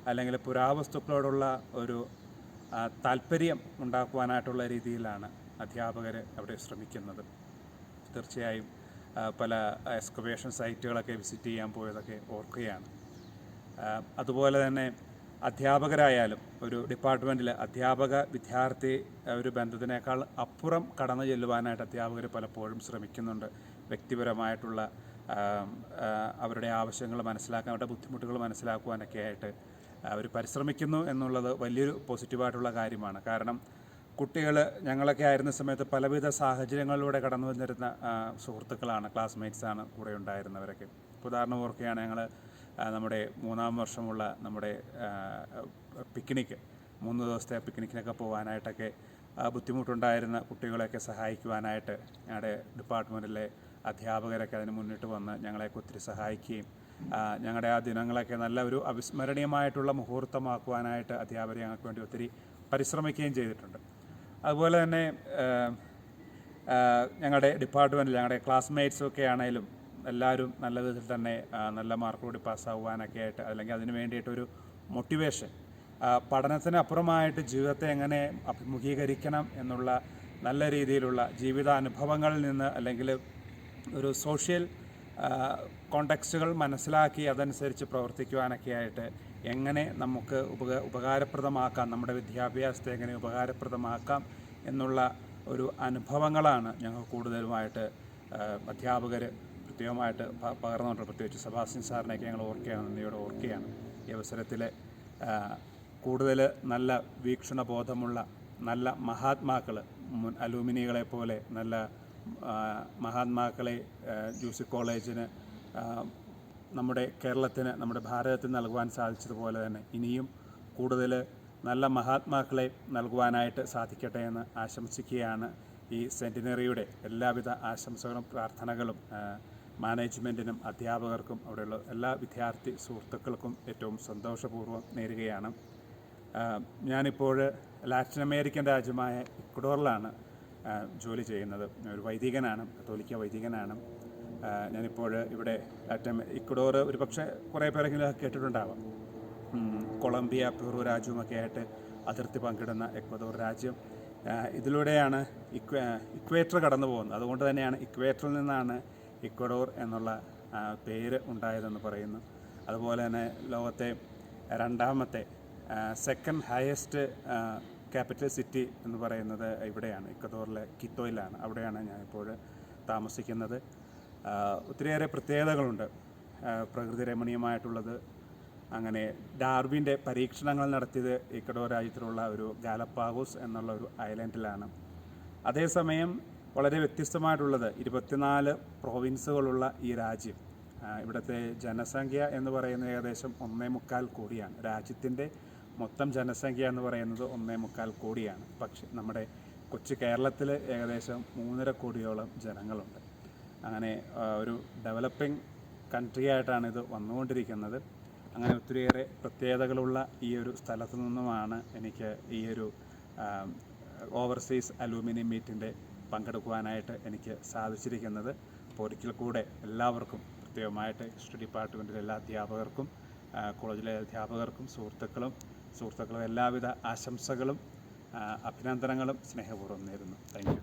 അല്ലെങ്കിൽ പുരാവസ്തുക്കളോടുള്ള ഒരു താല്പര്യം ഉണ്ടാക്കുവാനായിട്ടുള്ള രീതിയിലാണ് അധ്യാപകർ അവിടെ ശ്രമിക്കുന്നത്. തീർച്ചയായും പല എക്സ്കവേഷൻ സൈറ്റുകളൊക്കെ വിസിറ്റ് ചെയ്യാൻ പോയതൊക്കെ ഓർക്കുകയാണ്. അതുപോലെ തന്നെ അധ്യാപകരായാലും ഒരു ഡിപ്പാർട്ട്മെൻറ്റിൽ അധ്യാപക വിദ്യാർത്ഥി ഒരു ബന്ധത്തിനേക്കാൾ അപ്പുറം കടന്നു ചെല്ലുവാനായിട്ട് അധ്യാപകർ പലപ്പോഴും ശ്രമിക്കുന്നുണ്ട്. വ്യക്തിപരമായിട്ടുള്ള അവരുടെ ആവശ്യങ്ങൾ മനസ്സിലാക്കാൻ, അവരുടെ ബുദ്ധിമുട്ടുകൾ മനസ്സിലാക്കുവാനൊക്കെ ആയിട്ട് അവർ പരിശ്രമിക്കുന്നു എന്നുള്ളത് വലിയൊരു പോസിറ്റീവായിട്ടുള്ള കാര്യമാണ്. കാരണം കുട്ടികൾ ഞങ്ങളൊക്കെ ആയിരുന്ന സമയത്ത് പലവിധ സാഹചര്യങ്ങളിലൂടെ കടന്നു വന്നിരുന്ന സുഹൃത്തുക്കളാണ്, ക്ലാസ്മേറ്റ്സാണ് കൂടെ ഉണ്ടായിരുന്നവരൊക്കെ. ഉദാഹരണം ഓർക്കുകയാണ്, ഞങ്ങൾ നമ്മുടെ 3-ാം വർഷമുള്ള നമ്മുടെ പിക്നിക്ക്, 3 ദിവസത്തെ പിക്നിക്കിനൊക്കെ പോകാനായിട്ടൊക്കെ ബുദ്ധിമുട്ടുണ്ടായിരുന്ന കുട്ടികളെയൊക്കെ സഹായിക്കുവാനായിട്ട് ഞങ്ങളുടെ ഡിപ്പാർട്ട്മെൻറ്റിലെ അധ്യാപകരൊക്കെ അതിന് മുന്നിട്ട് വന്ന് ഞങ്ങളെയൊക്കെ ഒത്തിരി സഹായിക്കുകയും ഞങ്ങളുടെ ആ ദിനങ്ങളൊക്കെ നല്ല ഒരു അവിസ്മരണീയമായിട്ടുള്ള മുഹൂർത്തമാക്കുവാനായിട്ട് അധ്യാപകർ ഞങ്ങൾക്ക് വേണ്ടി ഒത്തിരി പരിശ്രമിക്കുകയും ചെയ്തിട്ടുണ്ട്. അതുപോലെ തന്നെ ഞങ്ങളുടെ ഡിപ്പാർട്ട്മെൻറ്റിൽ ഞങ്ങളുടെ ക്ലാസ്മേറ്റ്സൊക്കെ ആണെങ്കിലും എല്ലാവരും നല്ല വിധത്തിൽ തന്നെ നല്ല മാർക്കോടി പാസ്സാകുവാനൊക്കെ ആയിട്ട്, അല്ലെങ്കിൽ അതിന് വേണ്ടിയിട്ടൊരു മോട്ടിവേഷൻ, പഠനത്തിന് അപ്പുറമായിട്ട് ജീവിതത്തെ എങ്ങനെ അഭിമുഖീകരിക്കണം എന്നുള്ള നല്ല രീതിയിലുള്ള ജീവിതാനുഭവങ്ങളിൽ നിന്ന്, അല്ലെങ്കിൽ ഒരു സോഷ്യൽ കോണ്ടെക്സ്റ്റുകൾ മനസ്സിലാക്കി അതനുസരിച്ച് പ്രവർത്തിക്കുവാനൊക്കെ ആയിട്ട് എങ്ങനെ നമുക്ക് ഉപകാരപ്രദമാക്കാം, നമ്മുടെ വിദ്യാഭ്യാസത്തെ എങ്ങനെ ഉപകാരപ്രദമാക്കാം എന്നുള്ള ഒരു അനുഭവങ്ങളാണ് ഞങ്ങൾ കൂടുതലുമായിട്ട് അധ്യാപകർ പ്രത്യേകമായിട്ട് പകർന്നുകൊണ്ടുള്ളത്. പ്രത്യേകിച്ച് സെബാസ്റ്റ്യൻ സാറിനെയൊക്കെ ഞങ്ങൾ ഓർക്കുകയാണ്, നന്ദിയോടെ ഓർക്കുകയാണ്. ഈ അവസരത്തിൽ കൂടുതൽ നല്ല വീക്ഷണബോധമുള്ള നല്ല മഹാത്മാക്കൾ, മുൻ അലൂമിനികളെ പോലെ നല്ല മഹാത്മാക്കളെ യൂസി കോളേജിന്, നമ്മുടെ കേരളത്തിന്, നമ്മുടെ ഭാരതത്തിന് നൽകുവാൻ സാധിച്ചതുപോലെ തന്നെ ഇനിയും കൂടുതൽ നല്ല മഹാത്മാക്കളെ നൽകുവാനായിട്ട് സാധിക്കട്ടെ എന്ന് ആശംസിക്കുകയാണ്. ഈ സെൻറ്റിനറിയുടെ എല്ലാവിധ ആശംസകളും പ്രാർത്ഥനകളും മാനേജ്മെൻറ്റിനും അധ്യാപകർക്കും അവിടെയുള്ള എല്ലാ വിദ്യാർത്ഥി സുഹൃത്തുക്കൾക്കും ഏറ്റവും സന്തോഷപൂർവ്വം നേരുകയാണ്. ഞാനിപ്പോൾ ലാറ്റിൻ അമേരിക്കൻ രാജ്യമായ ഇക്വഡോറിലാണ് ജോലി ചെയ്യുന്നത്. ഒരു വൈദികനാണ്, കത്തോലിക്ക വൈദികനാണ്. ഞാനിപ്പോൾ ഇവിടെ ഇക്വഡോർ ഒരു പക്ഷേ കുറേ പേരെങ്കിലും കേട്ടിട്ടുണ്ടാവാം. കൊളംബിയ, പെറു രാജ്യവുമൊക്കെ ആയിട്ട് അതിർത്തി പങ്കിടുന്ന എക്വഡോർ രാജ്യം. ഇതിലൂടെയാണ് ഇക്വേറ്റർ കടന്നു പോകുന്നത്. അതുകൊണ്ട് തന്നെയാണ് ഇക്വേറ്ററിൽ നിന്നാണ് ഇക്വഡോർ എന്നുള്ള പേര് ഉണ്ടായതെന്ന് പറയുന്നു. അതുപോലെ തന്നെ ലോകത്തെ 2ാമത്തെ സെക്കൻഡ് ഹയസ്റ്റ് ക്യാപിറ്റൽ സിറ്റി എന്ന് പറയുന്നത് ഇവിടെയാണ്, ഇക്വഡോറിലെ കിത്തോയിലാണ്. അവിടെയാണ് ഞാനിപ്പോൾ താമസിക്കുന്നത്. ഒത്തിരിയേറെ പ്രത്യേകതകളുണ്ട്, പ്രകൃതി രമണീയമായിട്ടുള്ളത്. അങ്ങനെ ഡാർവിൻ്റെ പരീക്ഷണങ്ങൾ നടത്തിയത് ഇക്വഡോർ രാജ്യത്തിലുള്ള ഒരു ഗാലപ്പാഗോസ് എന്നുള്ള ഒരു ഐലൻഡിലാണ്. അതേസമയം വളരെ വ്യത്യസ്തമായിട്ടുള്ളത് 24 പ്രൊവിൻസുകളുള്ള ഈ രാജ്യം. ഇവിടുത്തെ ജനസംഖ്യ എന്ന് പറയുന്നത് ഏകദേശം 1.25 കോടിയാണ്. രാജ്യത്തിൻ്റെ മൊത്തം ജനസംഖ്യ എന്ന് പറയുന്നത് 1.25 കോടിയാണ്. പക്ഷേ നമ്മുടെ കൊച്ചു കേരളത്തിൽ ഏകദേശം 3.5 കോടിയോളം ജനങ്ങളുണ്ട്. അങ്ങനെ ഒരു ഡെവലപ്പിംഗ് കൺട്രി ആയിട്ടാണ് ഇത് വന്നുകൊണ്ടിരിക്കുന്നത്. അങ്ങനെ ഒത്തിരിയേറെ പ്രത്യേകതകളുള്ള ഈ ഒരു സ്ഥലത്തു നിന്നുമാണ് എനിക്ക് ഈ ഒരു ഓവർസീസ് അലൂമിനി മീറ്റിൻ്റെ പങ്കെടുക്കുവാനായിട്ട് എനിക്ക് സാധിച്ചിരിക്കുന്നത്. അപ്പോൾ ഒരിക്കൽ കൂടെ എല്ലാവർക്കും പ്രത്യേകമായിട്ട് ഹിസ്റ്ററി ഡിപ്പാർട്ട്മെൻറ്റിലെ എല്ലാ അധ്യാപകർക്കും കോളേജിലെ അധ്യാപകർക്കും സുഹൃത്തുക്കളും എല്ലാവിധ ആശംസകളും അഭിനന്ദനങ്ങളും സ്നേഹപൂർവ്വം നേരുന്നു. Thank you.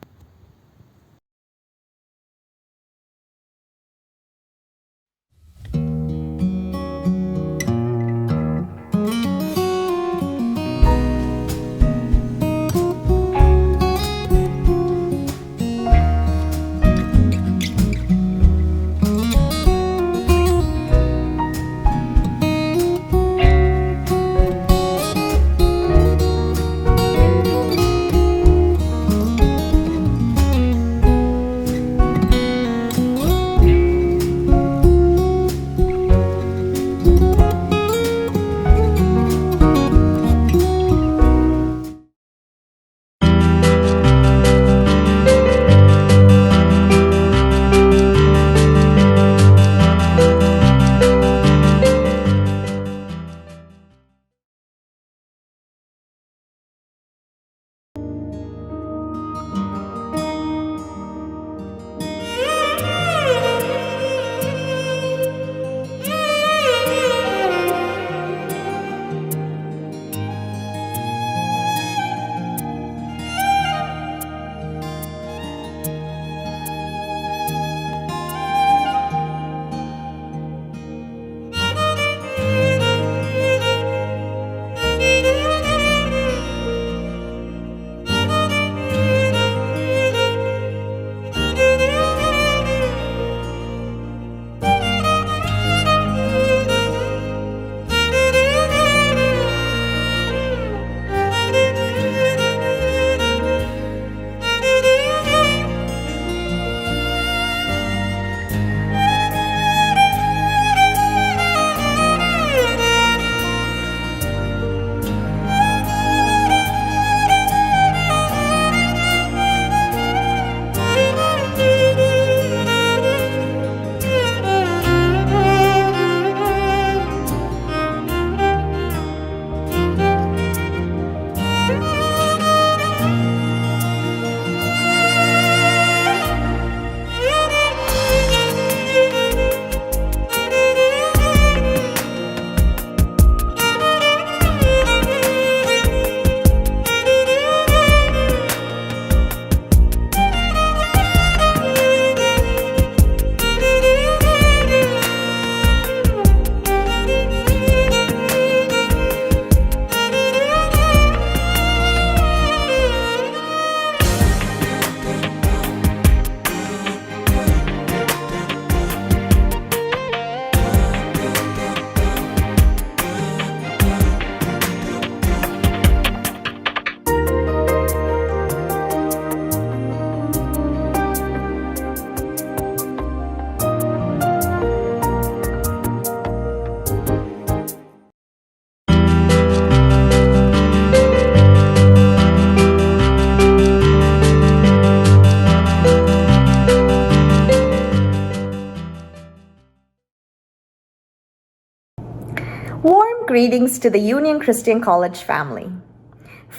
Warm greetings to the Union Christian College family.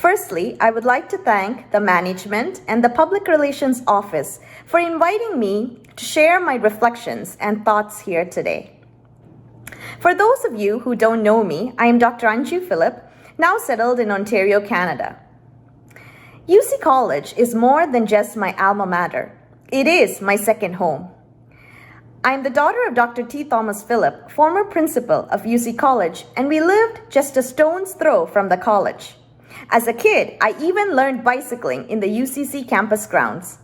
Firstly, I would like to thank the management and the Public Relations Office for inviting me to share my reflections and thoughts here today. For those of you who don't know me, I am Dr. Anju Philip, now settled in Ontario, Canada. UC College is more than just my alma mater. It is my second home. I am the daughter of Dr. T. Thomas Phillip, former principal of UC College, and we lived just a stone's throw from the college. As a kid, I even learned bicycling in the UCC campus grounds.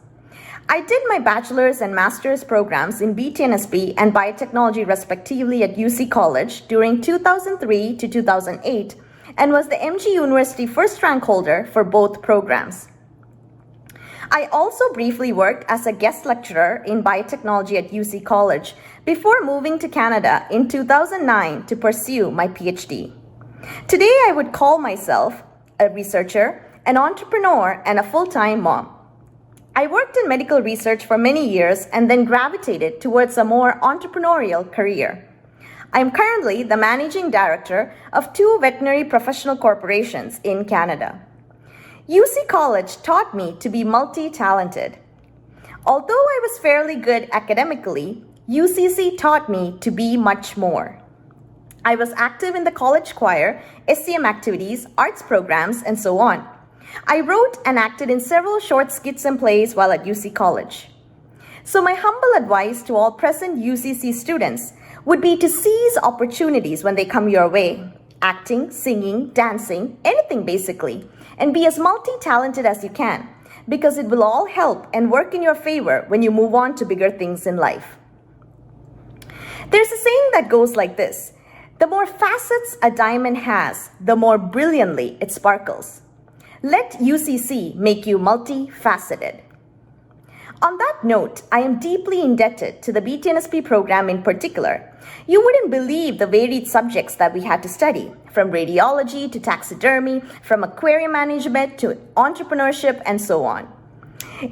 I did my bachelor's and master's programs in BTNSB and biotechnology respectively at UC College during 2003 to 2008 and was the MG University first rank holder for both programs. I also briefly worked as a guest lecturer in biotechnology at UC College before moving to Canada in 2009 to pursue my PhD. Today, I would call myself a researcher, an entrepreneur, and a full-time mom. I worked in medical research for many years and then gravitated towards a more entrepreneurial career. I am currently the managing director of 2 veterinary professional corporations in Canada. UC College taught me to be multi-talented. Although I was fairly good academically, UCC taught me to be much more. I was active in the college choir, SCM activities, arts programs, and so on. I wrote and acted in several short skits and plays while at UC College. So my humble advice to all present UCC students would be to seize opportunities when they come your way. Acting, singing, dancing, anything basically, and be as multi-talented as you can, because it will all help and work in your favor when you move on to bigger things in life. There's a saying that goes like this: the more facets a diamond has, the more brilliantly it sparkles. Let UCC make you multifaceted. On that note, I am deeply indebted to the BTNSP program in particular. You wouldn't believe the varied subjects that we had to study, from radiology to taxidermy, from aquarium management to entrepreneurship, and so on.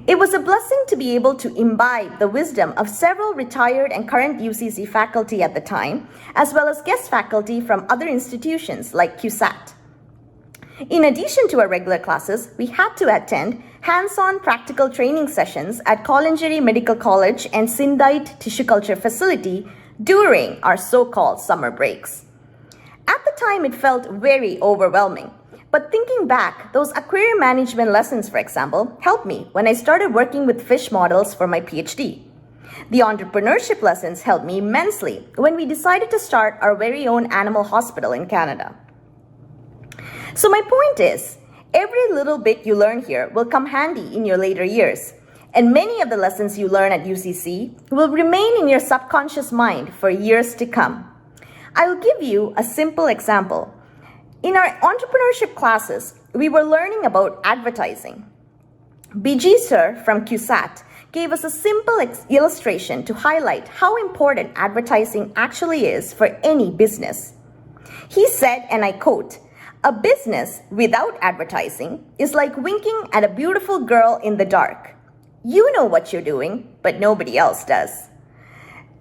It was a blessing to be able to imbibe the wisdom of several retired and current UCC faculty at the time, as well as guest faculty from other institutions like CUSAT. In addition to our regular classes, we had to attend hands-on practical training sessions at Kolanjeri Medical College and Sindite Tissue Culture Facility during our so-called summer breaks. At the time, it felt very overwhelming. But thinking back, those aquarium management lessons, for example, helped me when I started working with fish models for my PhD. The entrepreneurship lessons helped me immensely when we decided to start our very own animal hospital in Canada. So my point is, every little bit you learn here will come handy in your later years, and many of the lessons you learn at UCC will remain in your subconscious mind for years to come. I will give you a simple example. In our entrepreneurship classes, we were learning about advertising. Biji sir from CUSAT gave us a simple illustration to highlight how important advertising actually is for any business. He said, and I quote, "A business without advertising is like winking at a beautiful girl in the dark. You know what you're doing, but nobody else does."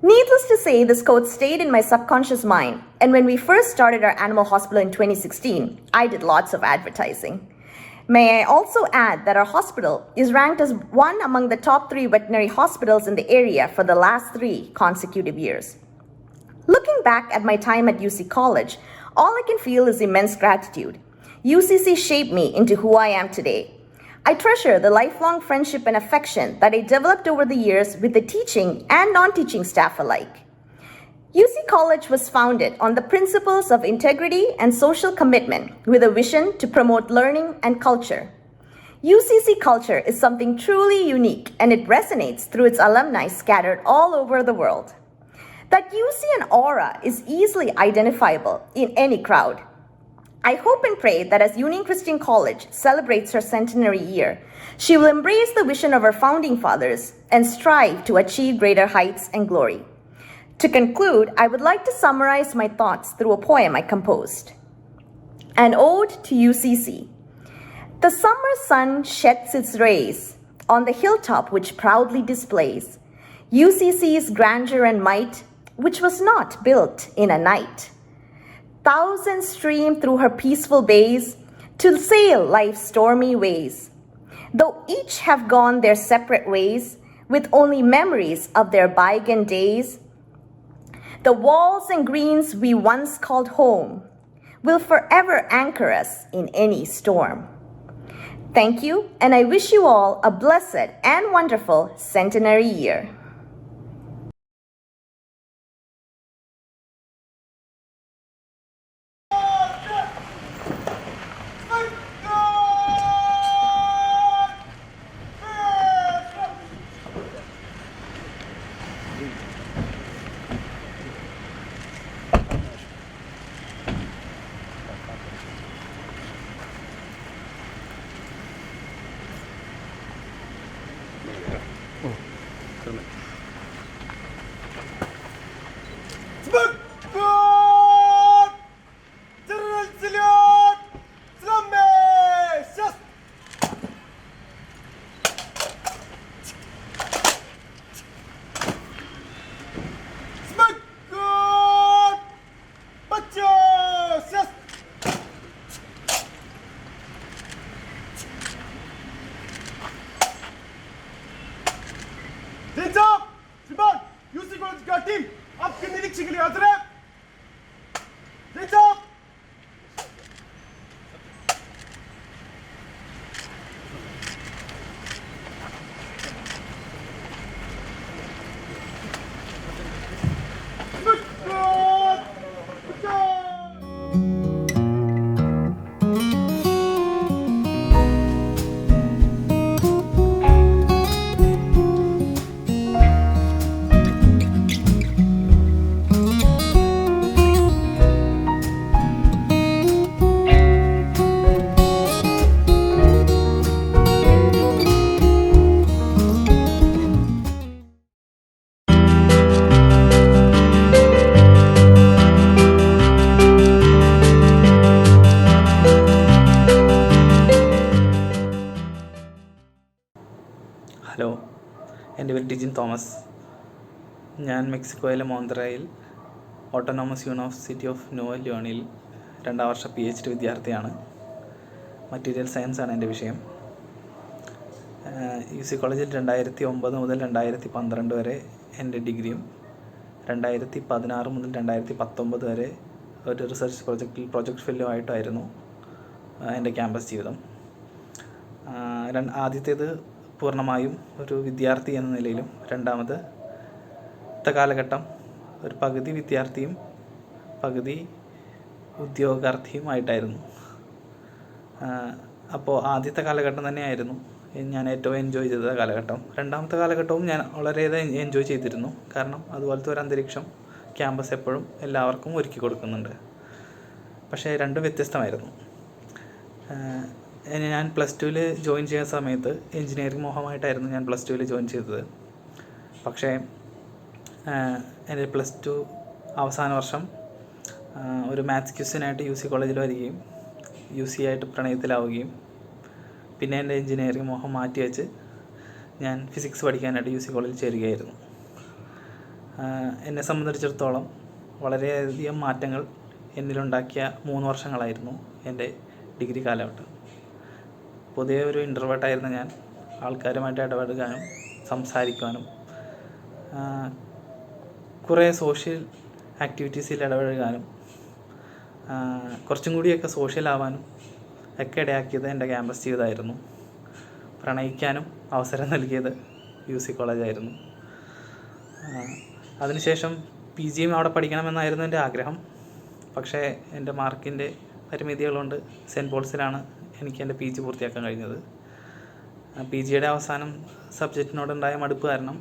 Needless to say, this quote stayed in my subconscious mind, and when we first started our animal hospital in 2016, I did lots of advertising. May I also add that our hospital is ranked as one among the top 3 veterinary hospitals in the area for the last 3 consecutive years. Looking back at my time at UC College, all I can feel is immense gratitude. UCC shaped me into who I am today. I treasure the lifelong friendship and affection that I developed over the years with the teaching and non-teaching staff alike. UC College was founded on the principles of integrity and social commitment with a vision to promote learning and culture. UCC culture is something truly unique, and it resonates through its alumni scattered all over the world. That UC and aura is easily identifiable in any crowd. I hope and pray that as Union Christian College celebrates her centenary year, she will embrace the vision of her founding fathers and strive to achieve greater heights and glory. To conclude, I would like to summarize my thoughts through a poem I composed. An Ode to UCC. The summer sun sheds its rays on the hilltop which proudly displays UCC's grandeur and might, which was not built in a night. Thousands stream through her peaceful bays to sail life's stormy ways. Though each have gone their separate ways, with only memories of their bygone days, the walls and greens we once called home will forever anchor us in any storm. Thank you, and I wish you all a blessed and wonderful centenary year. UC college का team आपके निरीक्षण के लिए हाजिर है। जय साहब। Hello, എൻ്റെ പേര് ടിജിൻ തോമസ്. ഞാൻ മെക്സിക്കോയിലെ മോന്തറയിൽ ഓട്ടോണോമസ് യൂണിവേഴ്സിറ്റി ഓഫ് ന്യൂ ലിയോണിൽ 2ാം വർഷ PhD വിദ്യാർത്ഥിയാണ്. മറ്റീരിയൽ സയൻസ് ആണ് എൻ്റെ വിഷയം. UC കോളേജിൽ 2009 മുതൽ 2012 വരെ എൻ്റെ ഡിഗ്രിയും 2016 മുതൽ 2019 വരെ ഒരു റിസർച്ച് പ്രൊജക്റ്റ് ഫെല്ലോആയിട്ടായിരുന്നു എൻ്റെ ക്യാമ്പസ് ജീവിതം. ആദ്യത്തേത് പൂർണ്ണമായും ഒരു വിദ്യാർത്ഥി എന്ന നിലയിലും, രണ്ടാമത്തെ കാലഘട്ടം ഒരു പകുതി വിദ്യാർത്ഥിയും പകുതി ഉദ്യോഗാർത്ഥിയുമായിട്ടായിരുന്നു. അപ്പോൾ ആദ്യത്തെ കാലഘട്ടം തന്നെയായിരുന്നു ഞാൻ ഏറ്റവും എൻജോയ് ചെയ്ത കാലഘട്ടം. രണ്ടാമത്തെ കാലഘട്ടവും ഞാൻ വളരെയധികം എൻജോയ് ചെയ്തിരുന്നു. കാരണം അതുപോലത്തെ ഒരു അന്തരീക്ഷം ക്യാമ്പസ് എപ്പോഴും എല്ലാവർക്കും ഒരുക്കി കൊടുക്കുന്നുണ്ട്. പക്ഷേ രണ്ടും വ്യത്യസ്തമായിരുന്നു. ഞാൻ +2 ജോയിൻ ചെയ്യുന്ന സമയത്ത് എൻജിനീയറിംഗ് മോഹമായിട്ടായിരുന്നു ഞാൻ +2 ജോയിൻ ചെയ്തത്. പക്ഷേ എൻ്റെ +2 അവസാന വർഷം ഒരു മാത്സ് ക്വസ്റ്റ്യനായിട്ട് UC കോളേജിൽ വരികയും UC ആയിട്ട് പ്രണയത്തിലാവുകയും പിന്നെ എൻ്റെ എൻജിനീയറിംഗ് മോഹം മാറ്റിവെച്ച് ഞാൻ ഫിസിക്സ് പഠിക്കാനായിട്ട് UC കോളേജിൽ ചേരുകയായിരുന്നു. എന്നെ സംബന്ധിച്ചിടത്തോളം വളരെയധികം മാറ്റങ്ങൾ എന്നിലുണ്ടാക്കിയ 3 വർഷങ്ങളായിരുന്നു എൻ്റെ ഡിഗ്രി കാലഘട്ടം. പൊതുവെ ഒരു ഇൻട്രോവേർട്ടായിരുന്ന ഞാൻ ആൾക്കാരുമായിട്ട് ഇടപെടുവാനും സംസാരിക്കുവാനും കുറേ സോഷ്യൽ ആക്ടിവിറ്റീസിൽ ഇടപഴകാനും കുറച്ചും കൂടിയൊക്കെ സോഷ്യലാവാനും ഒക്കെ ഇടയാക്കിയത് എൻ്റെ ക്യാമ്പസ് ജീവിതമായിരുന്നു. പ്രണയിക്കാനും അവസരം നൽകിയത് UC കോളേജായിരുന്നു. അതിനുശേഷം PGയും അവിടെ പഠിക്കണമെന്നായിരുന്നു എൻ്റെ ആഗ്രഹം. പക്ഷേ എൻ്റെ മാർക്കിൻ്റെ പരിമിതികൾ കൊണ്ട് സെൻറ്റ് പോൾസിലാണ് എനിക്ക് എൻ്റെ PG പൂർത്തിയാക്കാൻ കഴിഞ്ഞത്. PGയുടെ അവസാനം സബ്ജക്റ്റിനോടുണ്ടായ മടുപ്പ് കാരണം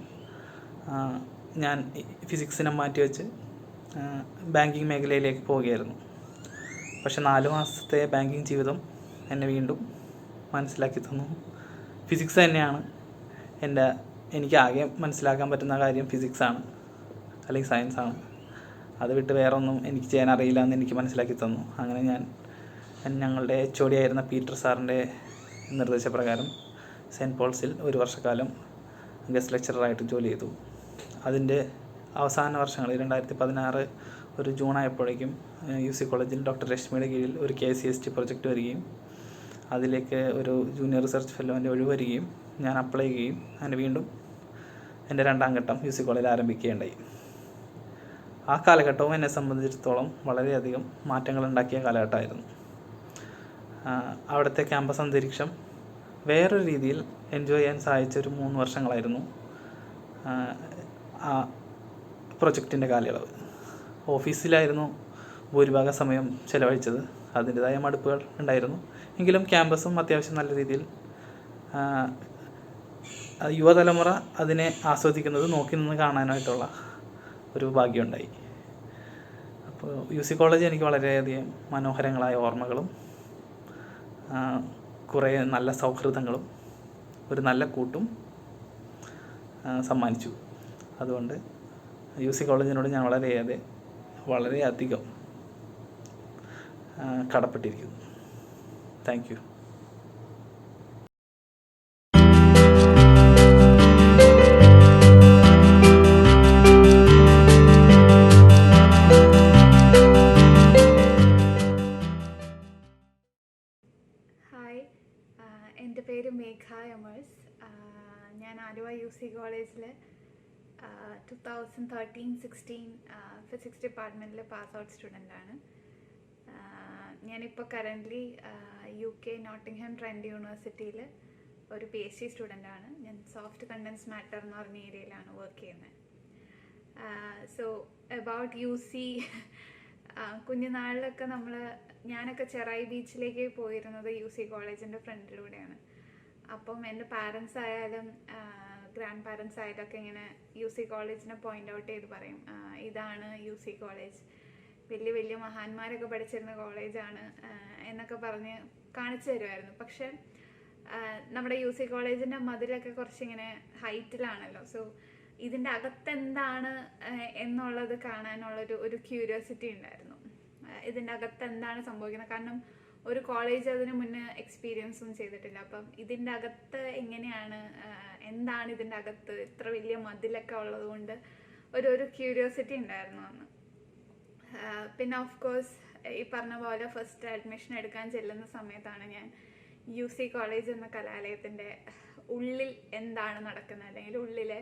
ഞാൻ ഫിസിക്സിനെ മാറ്റിവെച്ച് ബാങ്കിങ് മേഖലയിലേക്ക് പോവുകയായിരുന്നു. പക്ഷേ 4 മാസത്തെ ബാങ്കിങ് ജീവിതം എന്നെ വീണ്ടും മനസ്സിലാക്കി തന്നു. ഫിസിക്സ് തന്നെയാണ് എനിക്ക് ആകെ മനസ്സിലാക്കാൻ പറ്റുന്ന കാര്യം ഫിസിക്സാണ്, അല്ലെങ്കിൽ സയൻസാണ്. അത് വിട്ട് വേറെ ഒന്നും എനിക്ക് ചെയ്യാൻ അറിയില്ല എന്ന് എനിക്ക് മനസ്സിലാക്കി തന്നു. അങ്ങനെ ഞങ്ങളുടെ HOD ആയിരുന്ന പീറ്റർ സാറിൻ്റെ നിർദ്ദേശപ്രകാരം സെൻറ്റ് പോൾസിൽ 1 വർഷക്കാലം ഗസ്റ്റ് ലെക്ചററായിട്ട് ജോലി ചെയ്തു. അതിൻ്റെ അവസാന വർഷങ്ങളിൽ 2016 ഒരു ജൂൺ ആയപ്പോഴേക്കും UC കോളേജിൽ ഡോക്ടർ രശ്മിയുടെ കീഴിൽ ഒരു KCST പ്രൊജക്റ്റ് വരികയും അതിലേക്ക് ഒരു ജൂനിയർ റിസർച്ച് ഫെല്ലോൻ്റെ ഒഴിവ് വരികയും ഞാൻ അപ്ലൈ ചെയ്യുകയും അങ്ങനെ വീണ്ടും എൻ്റെ 2ാം ഘട്ടം UC കോളേജിൽ ആരംഭിക്കുകയുണ്ടായി. ആ കാലഘട്ടവും എന്നെ സംബന്ധിച്ചിടത്തോളം വളരെയധികം മാറ്റങ്ങളുണ്ടാക്കിയ കാലഘട്ടമായിരുന്നു. അവിടുത്തെ ക്യാമ്പസ് അന്തരീക്ഷം വേറൊരു രീതിയിൽ എൻജോയ് ചെയ്യാൻ സാധിച്ചൊരു 3 വർഷങ്ങളായിരുന്നു ആ പ്രൊജക്റ്റിൻ്റെ കാലയളവ്. ഓഫീസിലായിരുന്നു ഭൂരിഭാഗം സമയം ചിലവഴിച്ചത്. അതിൻ്റെതായ മടുപ്പുകൾ ഉണ്ടായിരുന്നു. എങ്കിലും ക്യാമ്പസും അത്യാവശ്യം നല്ല രീതിയിൽ യുവതലമുറ അതിനെ ആസ്വദിക്കുന്നത് നോക്കി നിന്ന് കാണാനായിട്ടുള്ള ഒരു ഭാഗ്യമുണ്ടായി. അപ്പോൾ UC കോളേജ് എനിക്ക് വളരെയധികം മനോഹരങ്ങളായ ഓർമ്മകളും കുറേ നല്ല സൗഹൃദങ്ങളും ഒരു നല്ല കൂട്ടും സമ്മാനിച്ചു. അതുകൊണ്ട് UC കോളേജിനോട് ഞാൻ വളരെയധികം കടപ്പെട്ടിരിക്കുന്നു. Thank you. എൻ്റെ പേര് മേഘ എമേഴ്സ്. ഞാൻ ആലുവ UC കോളേജിൽ 2013-16 ഫിസിക്സ് ഡിപ്പാർട്ട്മെൻറ്റിൽ പാസ് ഔട്ട് സ്റ്റുഡൻ്റാണ്. ഞാനിപ്പോൾ കറൻ്റ്ലി UK നോട്ടിംഗ്ഹാം ട്രെൻഡ് യൂണിവേഴ്സിറ്റിയിൽ ഒരു PhD സ്റ്റുഡൻ്റാണ്. ഞാൻ സോഫ്റ്റ് കണ്ടൻസ് മാറ്റർ എന്ന് പറഞ്ഞ ഏരിയയിലാണ് വർക്ക് ചെയ്യുന്നത്. സോ അബൌട്ട് UC, കുഞ്ഞുനാളിലൊക്കെ ഞാനൊക്കെ ചെറായി ബീച്ചിലേക്ക് പോയിരുന്നത് UC കോളേജിൻ്റെ ഫ്രണ്ടിലൂടെയാണ്. അപ്പം എൻ്റെ പാരൻസ് ആയാലും ഗ്രാൻഡ് പാരൻസ് ആയാലും ഒക്കെ ഇങ്ങനെ UC കോളേജിനെ പോയിൻ്റ് ഔട്ട് ചെയ്ത് പറയും, ഇതാണ് UC കോളേജ്, വലിയ വലിയ മഹാന്മാരൊക്കെ പഠിച്ചിരുന്ന കോളേജാണ് എന്നൊക്കെ പറഞ്ഞ് കാണിച്ചു തരുമായിരുന്നു. പക്ഷെ നമ്മുടെ UC കോളേജിൻ്റെ മതിലൊക്കെ കുറച്ചിങ്ങനെ ഹൈറ്റിലാണല്ലോ. സോ ഇതിൻ്റെ അകത്തെന്താണ് എന്നുള്ളത് കാണാനുള്ളൊരു ക്യൂരിയോസിറ്റി ഉണ്ടായിരുന്നു. ഇതിൻ്റെ അകത്ത് എന്താണ് സംഭവിക്കുന്നത്, കാരണം ഒരു കോളേജ് അതിന് മുന്നേ എക്സ്പീരിയൻസും ചെയ്തിട്ടില്ല. അപ്പം ഇതിൻ്റെ അകത്ത് എങ്ങനെയാണ്, എന്താണ് ഇതിൻ്റെ അകത്ത്, ഇത്ര വലിയ മതിലൊക്കെ ഉള്ളത് കൊണ്ട് ഒരു ക്യൂരിയോസിറ്റി ഉണ്ടായിരുന്നു അന്ന്. പിന്നെ ഓഫ് കോഴ്സ് ഈ പറഞ്ഞ പോലെ ഫസ്റ്റ് അഡ്മിഷൻ എടുക്കാൻ ചെല്ലുന്ന സമയത്താണ് ഞാൻ UC കോളേജ് എന്ന കലാലയത്തിൻ്റെ ഉള്ളിൽ എന്താണ് നടക്കുന്നത്, അല്ലെങ്കിൽ ഉള്ളിലെ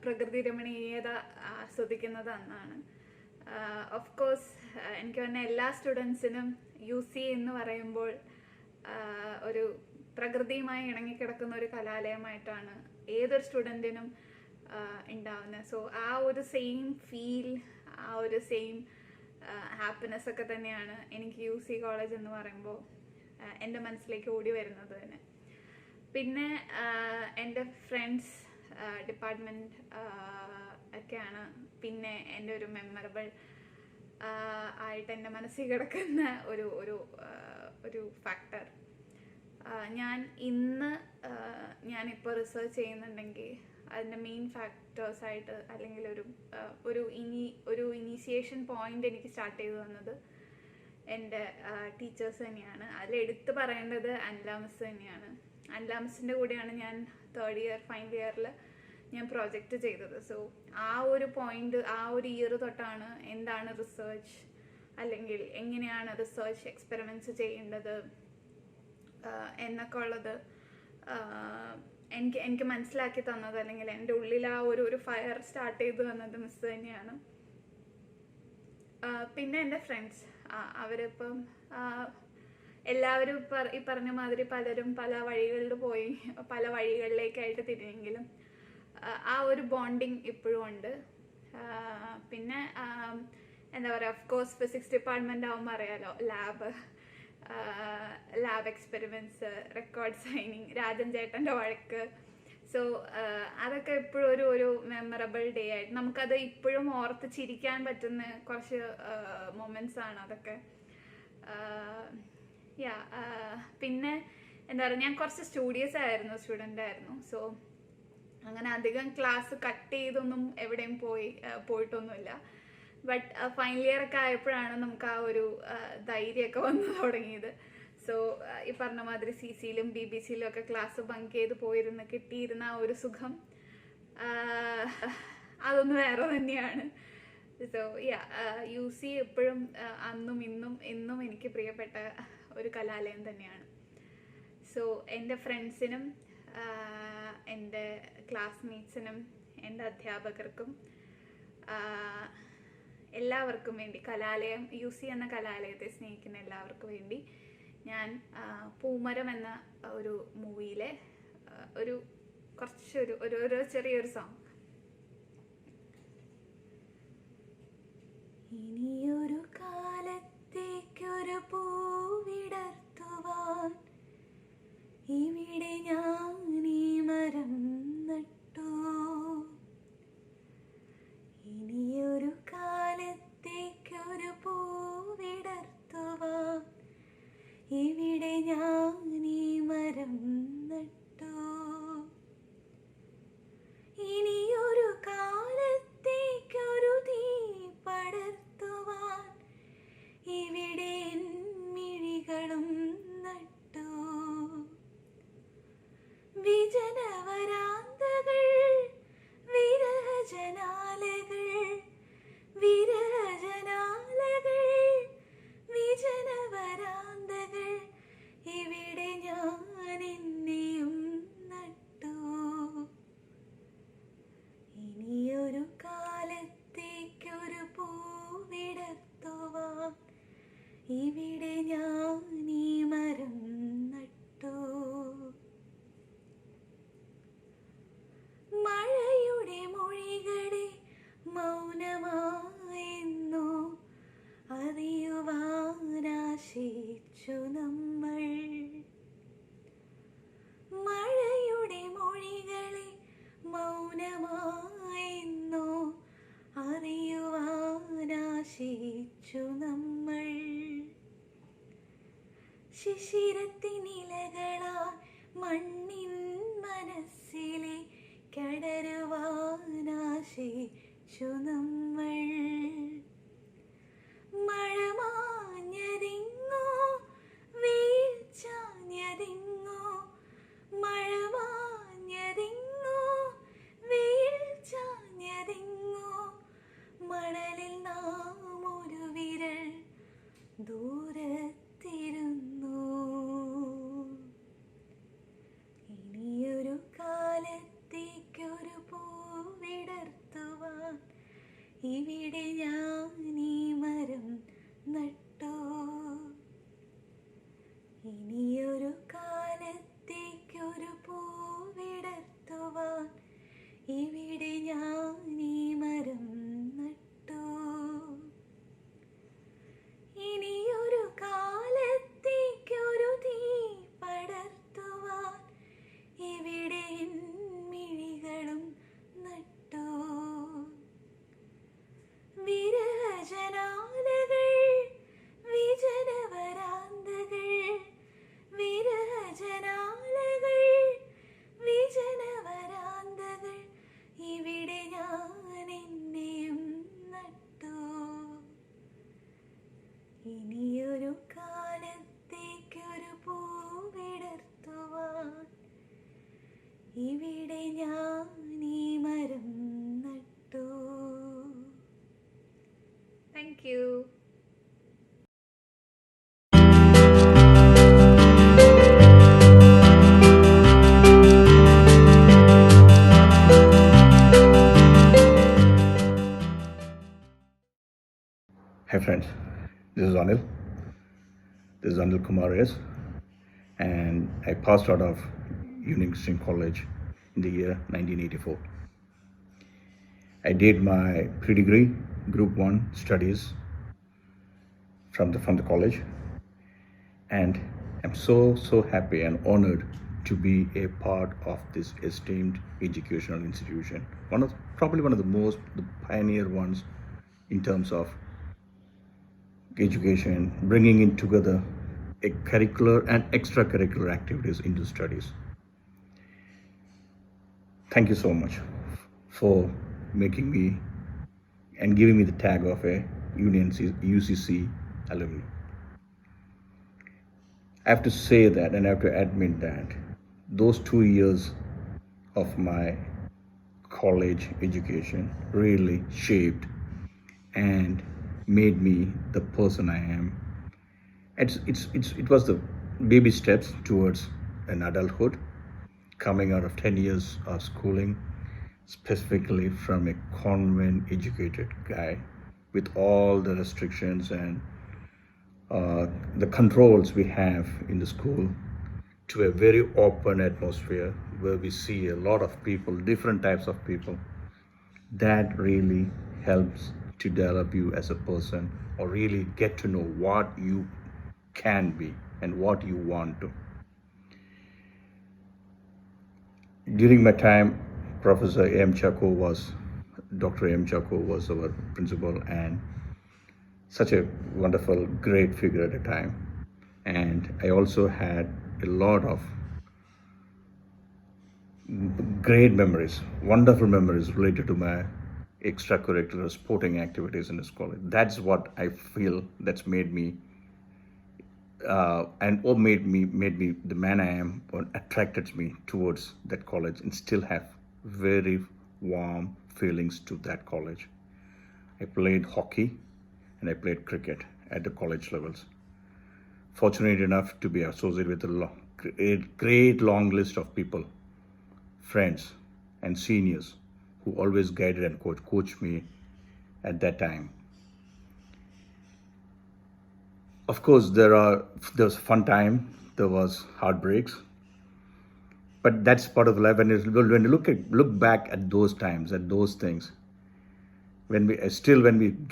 പ്രകൃതി രമണീയത ആസ്വദിക്കുന്നത് അന്നാണ്. ഓഫ് കോഴ്സ് എനിക്ക് തന്നെ എല്ലാ സ്റ്റുഡൻസിനും UC എന്ന് പറയുമ്പോൾ ഒരു പ്രകൃതിയുമായി ഇണങ്ങിക്കിടക്കുന്ന ഒരു കലാലയമായിട്ടാണ് ഏതൊരു സ്റ്റുഡൻറ്റിനും ഉണ്ടാവുന്നത്. സോ ആ ഒരു സെയിം ഫീൽ, ആ ഒരു സെയിം ഹാപ്പിനെസ് ഒക്കെ തന്നെയാണ് എനിക്ക് UC കോളേജ് എന്ന് പറയുമ്പോൾ എൻ്റെ മനസ്സിലേക്ക് ഓടി വരുന്നത് തന്നെ. പിന്നെ എൻ്റെ ഫ്രണ്ട്സ്, ഡിപ്പാർട്ട്മെൻറ്റ് ഒക്കെയാണ് പിന്നെ എൻ്റെ ഒരു മെമ്മറബിൾ ആയിട്ട് എൻ്റെ മനസ്സിൽ കിടക്കുന്ന ഒരു ഫാക്ടർ. ഞാനിപ്പോൾ റിസർച്ച് ചെയ്യുന്നുണ്ടെങ്കിൽ അതിൻ്റെ മെയിൻ ഫാക്ടേഴ്സായിട്ട്, അല്ലെങ്കിൽ ഒരു ഇനീഷ്യേഷൻ പോയിന്റ് എനിക്ക് സ്റ്റാർട്ട് ചെയ്തു തന്നത് എൻ്റെ ടീച്ചേഴ്സ് തന്നെയാണ്. അതിലെടുത്ത് പറയേണ്ടത് അനില മിസ് തന്നെയാണ്. അനില മിസ്സിൻ്റെ കൂടെയാണ് ഞാൻ തേർഡ് ഇയർ ഫൈനൽ ഇയറിൽ ഞാൻ പ്രോജക്റ്റ് ചെയ്തത്. സോ ആ ഒരു പോയിന്റ്, ആ ഒരു ഇയർ തൊട്ടാണ് എന്താണ് റിസർച്ച്, അല്ലെങ്കിൽ എങ്ങനെയാണ് റിസർച്ച് എക്സ്പെരിമെൻറ്റ്സ് ചെയ്യേണ്ടത് എന്നൊക്കെ ഉള്ളത് എനിക്ക് മനസ്സിലാക്കി തന്നത്, അല്ലെങ്കിൽ എൻ്റെ ഉള്ളിൽ ആ ഒരു ഫയർ സ്റ്റാർട്ട് ചെയ്തു തന്നത് മിസ് തന്നെയാണ്. പിന്നെ എൻ്റെ ഫ്രണ്ട്സ്, അവരിപ്പം എല്ലാവരും ഈ പറഞ്ഞ മാതിരി പലരും പല വഴികളിൽ പോയി പല വഴികളിലേക്കായിട്ട് തിരിഞ്ഞെങ്കിലും ആ ഒരു ബോണ്ടിങ് ഇപ്പോഴും ഉണ്ട്. പിന്നെ എന്താ പറയുക, ഓഫ് കോഴ്സ് ഫിസിക്സ് ഡിപ്പാർട്ട്മെൻ്റ് ആകുമ്പോൾ അറിയാലോ, lab experiments, record signing, Rajan ചേട്ടൻ്റെ വഴക്ക്. സോ അതൊക്കെ ഇപ്പോഴും ഒരു മെമ്മറബിൾ ഡേ ആയിട്ട് നമുക്കത് ഇപ്പോഴും ഓർത്ത് ചിരിക്കാൻ പറ്റുന്ന കുറച്ച് മൊമെൻറ്റ്സ് ആണ് അതൊക്കെ. പിന്നെ എന്താ പറയുക, ഞാൻ കുറച്ച് സ്റ്റുഡൻ്റ് ആയിരുന്നു. സോ അങ്ങനെ അധികം ക്ലാസ് കട്ട് ചെയ്തൊന്നും എവിടെയും പോയിട്ടൊന്നുമില്ല. ബട്ട് ഫൈനൽ ഇയർ ഒക്കെ ആയപ്പോഴാണ് നമുക്ക് ആ ഒരു ധൈര്യമൊക്കെ വന്നു തുടങ്ങിയത്. സോ ഈ പറഞ്ഞ മാതിരി CCയിലും BBCയിലും ഒക്കെ ക്ലാസ് ബങ്ക് ചെയ്ത് പോയിരുന്ന് കിട്ടിയിരുന്ന ആ ഒരു സുഖം അതൊന്ന് വേറെ തന്നെയാണ്. സോ UC എപ്പോഴും അന്നും ഇന്നും എനിക്ക് പ്രിയപ്പെട്ട ഒരു കലാലയം തന്നെയാണ്. സോ എൻ്റെ ഫ്രണ്ട്സിനും എൻ്റെ ക്ലാസ്മേറ്റ്സിനും എൻ്റെ അധ്യാപകർക്കും എല്ലാവർക്കും വേണ്ടി, UC എന്ന കലാലയത്തെ സ്നേഹിക്കുന്ന എല്ലാവർക്കും വേണ്ടി ഞാൻ പൂമരം എന്ന ഒരു മൂവിയിലെ ഒരു ചെറിയൊരു സോങ്. ഇനിയൊരു കാലത്തേക്കൊരു പൂവിടർത്തുവാൻ ഇവിടെ ഞാൻ ഈ മരം നട്ടു. ഇനിയൊരു കാലത്തേക്കൊരു പൂവിടർത്തുവാൻ ഇവിടെ ഞാൻ ഈ മരം നട്ടു. ഇനിയൊരു കാലത്തേക്കൊരു തീ പടർത്തുവാൻ ഇവിടെ മിഴികളും നട്ടു. വിജനവരാ ശിശിരത്തിനിലകളാ മണ്ണിൻ മനസ്സിലെ കടരുവാനാശിച്ചു നമ്മൾ. മഴമാഞ്ഞതിങ്ങോ വീഴ്ചാഞ്ഞതിങ്ങോ, മഴമാഞ്ഞതിങ്ങോ വീഴ്ചാഞ്ഞതിങ്ങോ, മണലിൽ നാം ഒരു വിരൽ ദൂരത്തിരുന്നു. ഇനിയൊരു കാലത്തേക്കൊരു പൂവിടർത്തുവാൻ ഇവിടെ ഞാൻ ഈ മരം നട്ടു. ഇനിയൊരു കാലത്തേക്കൊരു പൂവിടർത്തുവാൻ ഇവിടെ ഞാൻ ഈ മരം നട്ടു. ഇനിയൊരു കാലത്തേക്കൊരു തീ പടർത്തുവാൻ ഇവിടെ എൻ മിഴികളും നട്ടു. വിരഹജനാലകൾ വിജനവരാന്തകൾ, വിരഹജനാലകൾ വിജനവരാന്തകൾ, ഇവിടെ ഞാൻ എന്നെയും നട്ടു. ഇനിയൊരു കാലത്തേക്കൊരു പൂവിടർത്തുവാൻ ഇവിടെ ഞാൻ ഈ മരം നട്ടു. Thank you. Hi friends, this is Anil. This is Anil Kumar S. And I passed out of Union Christian College in the year 1984. I did my pre-degree Group 1 studies from the college, and I'm so happy and honored to be a part of this esteemed educational institution. Probably one of the pioneer ones in terms of education, bringing in together a curricular and extracurricular activities into studies. Thank you so much for making me and giving me the tag of a UCC alumni. I have to say that, and I have to admit that those 2 years of my college education really shaped and made me the person I am. It was the baby steps towards an adulthood, coming out of 10 years of schooling, specifically from a convent educated guy with all the restrictions and the controls we have in the school, to a very open atmosphere where we see a lot of people, different types of people. That really helps to develop you as a person, or really get to know what you can be and what you want to. During my time, Dr. A.M. Chako was our principal, and such a wonderful, great figure at the time. And I also had a lot of great memories, wonderful memories related to my extracurricular sporting activities in this college. That's what I feel that's made me made me the man I am, or attracted me towards that college, and still have very warm feelings to that college. I played hockey and I played cricket at the college levels. Fortunate enough to be associated with a great long list of people, friends and seniors who always guided and coached me at that time. Of course, there was fun time, there was heartbreaks, but that's part of life. When you look back at those times, at those things, when we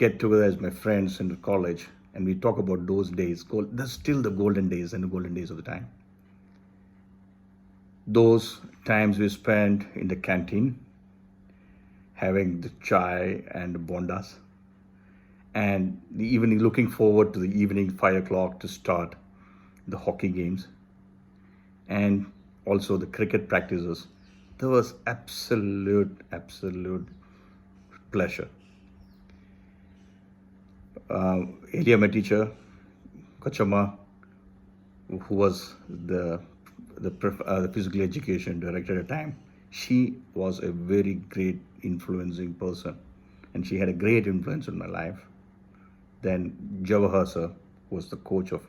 get together as my friends in the college and we talk about those days, that's still the golden days and the golden days of the time. Those times we spent in the canteen, having the chai and the bondas, and the evening, looking forward to the evening 5 o'clock to start the hockey games, and also the cricket practices. There was absolute pleasure. Area my teacher, Kachama, who was the physical education director at the time, she was a very great influencing person, and she had a great influence on my life. Then Jawahar sir was the coach of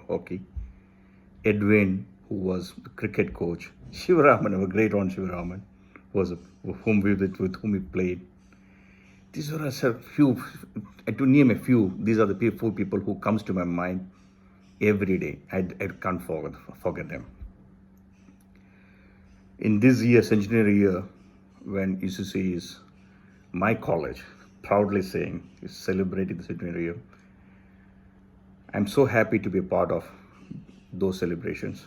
hockey. Edwin, who was the cricket coach. Shivaraman, our great aunt Shivaraman, was with whom we played. These were a few, to name a few, these are the few people who comes to my mind every day. I can't forget them. In this year, centenary year, when UCC is my college, proudly saying, is celebrating the centenary year, I'm so happy to be a part of those celebrations.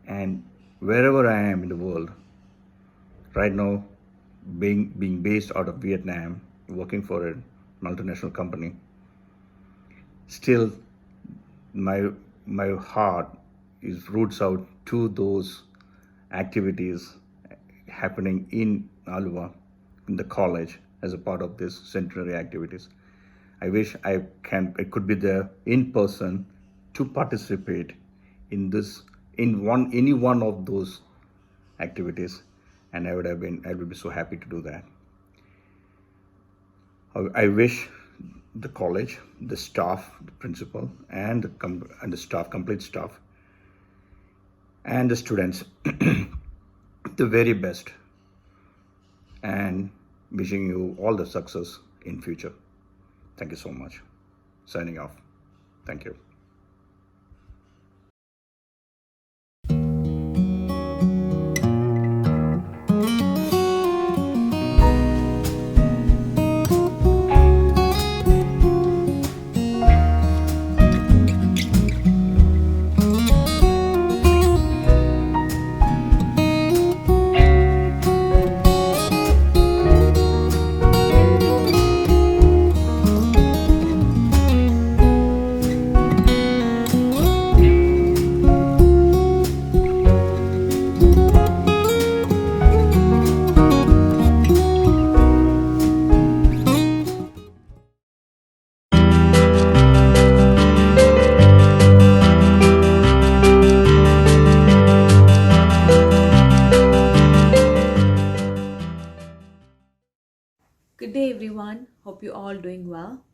And wherever I am in the world, right now, being based out of Vietnam, working for a multinational company, still my heart is roots out to those activities happening in Aluva, in the college, as a part of this centenary activities. I wish I could be there in person to participate in this, any one of those activities, and I would be so happy to do that. I wish the college, the staff, the principal, and the staff, complete staff, and the students the very best, and wishing you all the success in future. Thank you so much. Signing off. Thank you. Good day everyone, hope you're all doing well.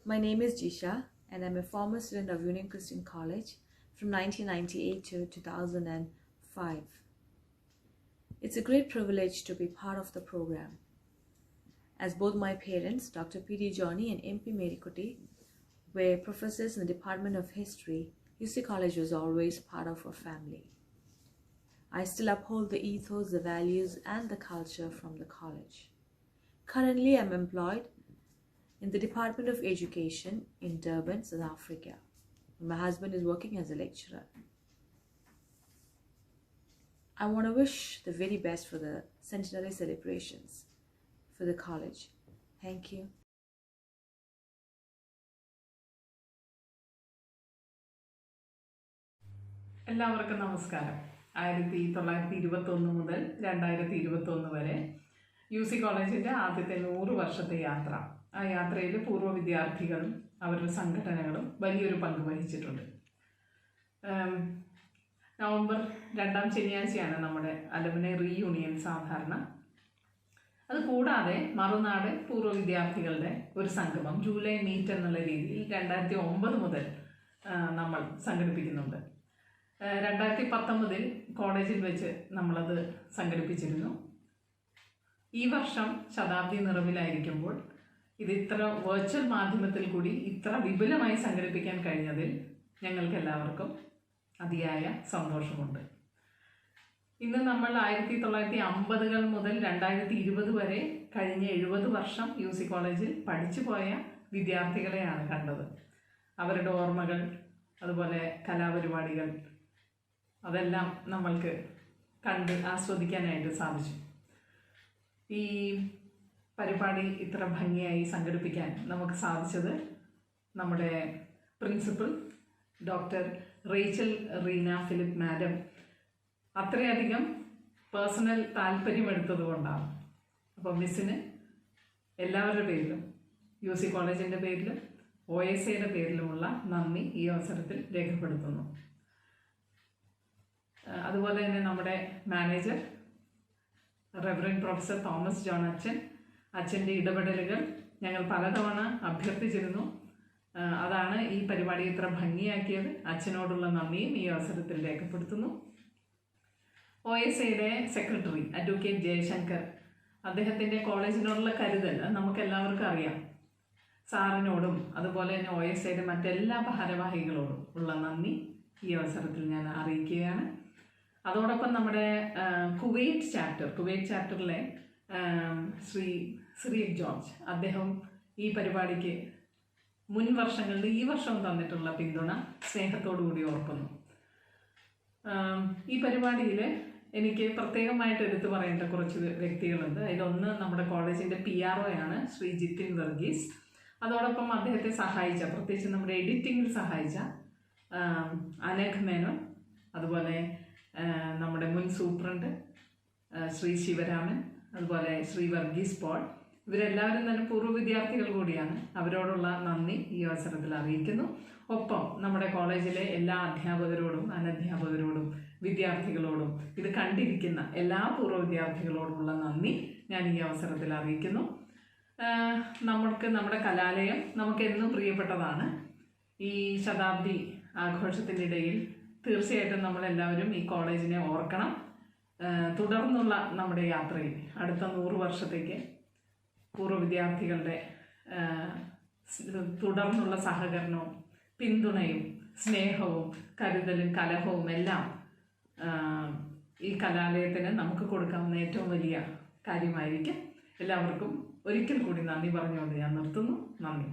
My name is Jisha and I'm a former student of Union Christian College from 1998 to 2005. It's a great privilege to be part of the program, as both my parents, Dr. P.D. Johnny and M.P. Merikutti, were professors in the Department of History. UC College was always part of our family. I still uphold the ethos, the values and the culture from the college. Currently, I'm employed in the Department of Education in Durban, South Africa. My husband is working as a lecturer. I want to wish the very best for the centenary celebrations for the college. Thank you. എല്ലാവർക്കും നമസ്കാരം. 1921 മുതൽ 2021 വരെ UC കോളേജിൻ്റെ ആദ്യത്തെ 100 വർഷത്തെ യാത്ര. ആ യാത്രയിൽ പൂർവ്വ വിദ്യാർത്ഥികളും അവരുടെ സംഘടനകളും വലിയൊരു പങ്ക് വഹിച്ചിട്ടുണ്ട്. നവംബർ 2-ാം ശനിയാഴ്ചയാണ് നമ്മുടെ അലുമിനി റീയൂണിയൻ സാധാരണ. അത് കൂടാതെ മറുനാട് പൂർവ്വ വിദ്യാർത്ഥികളുടെ ഒരു സംഗമം ജൂലൈ മീറ്റ് എന്നുള്ള രീതിയിൽ 2009 മുതൽ നമ്മൾ സംഘടിപ്പിക്കുന്നുണ്ട്. 2019 കോളേജിൽ വെച്ച് നമ്മളത് സംഘടിപ്പിച്ചിരുന്നു. ഈ വർഷം ശതാബ്ദി നിറവിലായിരിക്കുമ്പോൾ ഇത് ഇത്ര വെർച്വൽ മാധ്യമത്തിൽ കൂടി ഇത്ര വിപുലമായി സംഘടിപ്പിക്കാൻ കഴിഞ്ഞതിൽ ഞങ്ങൾക്ക് എല്ലാവർക്കും അതിയായ സന്തോഷമുണ്ട്. ഇന്ന് നമ്മൾ 1950-കൾ മുതൽ 2020 വരെ കഴിഞ്ഞ 70 വർഷം UC കോളേജിൽ പഠിച്ചു പോയ വിദ്യാർത്ഥികളെയാണ് കണ്ടത്. അവരുടെ ഓർമ്മകൾ, അതുപോലെ കലാപരിപാടികൾ, അതെല്ലാം നമ്മൾക്ക് കണ്ട് ആസ്വദിക്കാനായിട്ട് സാധിച്ചു. ഈ പരിപാടി ഇത്ര ഭംഗിയായി സംഘടിപ്പിക്കാൻ നമുക്ക് സാധിച്ചത് നമ്മുടെ principal doctor Rachel Reena Philip madam അത്രയധികം പേഴ്സണൽ താല്പര്യമെടുത്തത് കൊണ്ടാണ്. അപ്പോൾ മിസ്സിന് എല്ലാവരുടെ പേരിലും UC കോളേജിൻ്റെ പേരിലും OSAയുടെ പേരിലുമുള്ള നന്ദി ഈ അവസരത്തിൽ രേഖപ്പെടുത്തുന്നു. അതുപോലെ തന്നെ നമ്മുടെ manager Reverend professor Thomas John അച്ഛൻ്റെ ഇടപെടലുകൾ ഞങ്ങൾ പലതവണ അഭ്യർത്ഥിച്ചിരുന്നു. അതാണ് ഈ പരിപാടി ഇത്ര ഭംഗിയാക്കിയത്. അച്ഛനോടുള്ള നന്ദിയും ഈ അവസരത്തിൽ രേഖപ്പെടുത്തുന്നു. OSAയുടെ സെക്രട്ടറി അഡ്വക്കേറ്റ് ജയശങ്കർ, അദ്ദേഹത്തിൻ്റെ കോളേജിനോടുള്ള കരുതൽ നമുക്കെല്ലാവർക്കും അറിയാം. സാറിനോടും അതുപോലെ തന്നെ OSAയുടെ മറ്റെല്ലാ ഭാരവാഹികളോടും ഉള്ള നന്ദി ഈ അവസരത്തിൽ ഞാൻ അറിയിക്കുകയാണ്. അതോടൊപ്പം നമ്മുടെ കുവൈറ്റ് ചാപ്റ്ററിലെ ശ്രീ ജോർജ്, അദ്ദേഹം ഈ പരിപാടിക്ക് മുൻ വർഷങ്ങളിൽ ഈ വർഷവും തന്നിട്ടുള്ള പിന്തുണ സ്നേഹത്തോടുകൂടി ഓർക്കുന്നു. ഈ പരിപാടിയിൽ എനിക്ക് പ്രത്യേകമായിട്ട് എടുത്തു പറയേണ്ട കുറച്ച് വ്യക്തികളുണ്ട്. അതിലൊന്ന് നമ്മുടെ കോളേജിൻ്റെ PRO ആണ് ശ്രീ ജിത്തിൻ വർഗീസ്. അതോടൊപ്പം അദ്ദേഹത്തെ സഹായിച്ച, പ്രത്യേകിച്ച് നമ്മുടെ എഡിറ്റിങ്ങിൽ സഹായിച്ച അനഘ് മേനോൻ, അതുപോലെ നമ്മുടെ മുൻ സൂപ്രണ്ട് ശ്രീ ശിവരാമൻ, അതുപോലെ ശ്രീ വർഗീസ് പോൾ, ഇവരെല്ലാവരും തന്നെ പൂർവ്വ വിദ്യാർത്ഥികൾ കൂടിയാണ്. അവരോടുള്ള നന്ദി ഈ അവസരത്തിൽ അറിയിക്കുന്നു. ഒപ്പം നമ്മുടെ കോളേജിലെ എല്ലാ അധ്യാപകരോടും അനധ്യാപകരോടും വിദ്യാർത്ഥികളോടും ഇത് കണ്ടിരിക്കുന്ന എല്ലാ പൂർവ്വ വിദ്യാർത്ഥികളോടുമുള്ള നന്ദി ഞാൻ ഈ അവസരത്തിൽ അറിയിക്കുന്നു. നമ്മുടെ കലാലയം നമുക്കെന്നും പ്രിയപ്പെട്ടതാണ്. ഈ ശതാബ്ദി ആഘോഷത്തിൻ്റെ ഇടയിൽ തീർച്ചയായിട്ടും നമ്മളെല്ലാവരും ഈ കോളേജിനെ ഓർക്കണം. തുടർന്നുള്ള നമ്മുടെ യാത്രയിൽ അടുത്ത 100 വർഷത്തേക്ക് പൂർവ്വ വിദ്യാർത്ഥികളുടെ തുടർന്നുള്ള സഹകരണവും പിന്തുണയും സ്നേഹവും കരുതലും കലഹവും എല്ലാം ഈ കലാലയത്തിന് നമുക്ക് കൊടുക്കാവുന്ന ഏറ്റവും വലിയ കാര്യമായിരിക്കും. എല്ലാവർക്കും ഒരിക്കൽ കൂടി നന്ദി പറഞ്ഞുകൊണ്ട് ഞാൻ നിർത്തുന്നു. നന്ദി.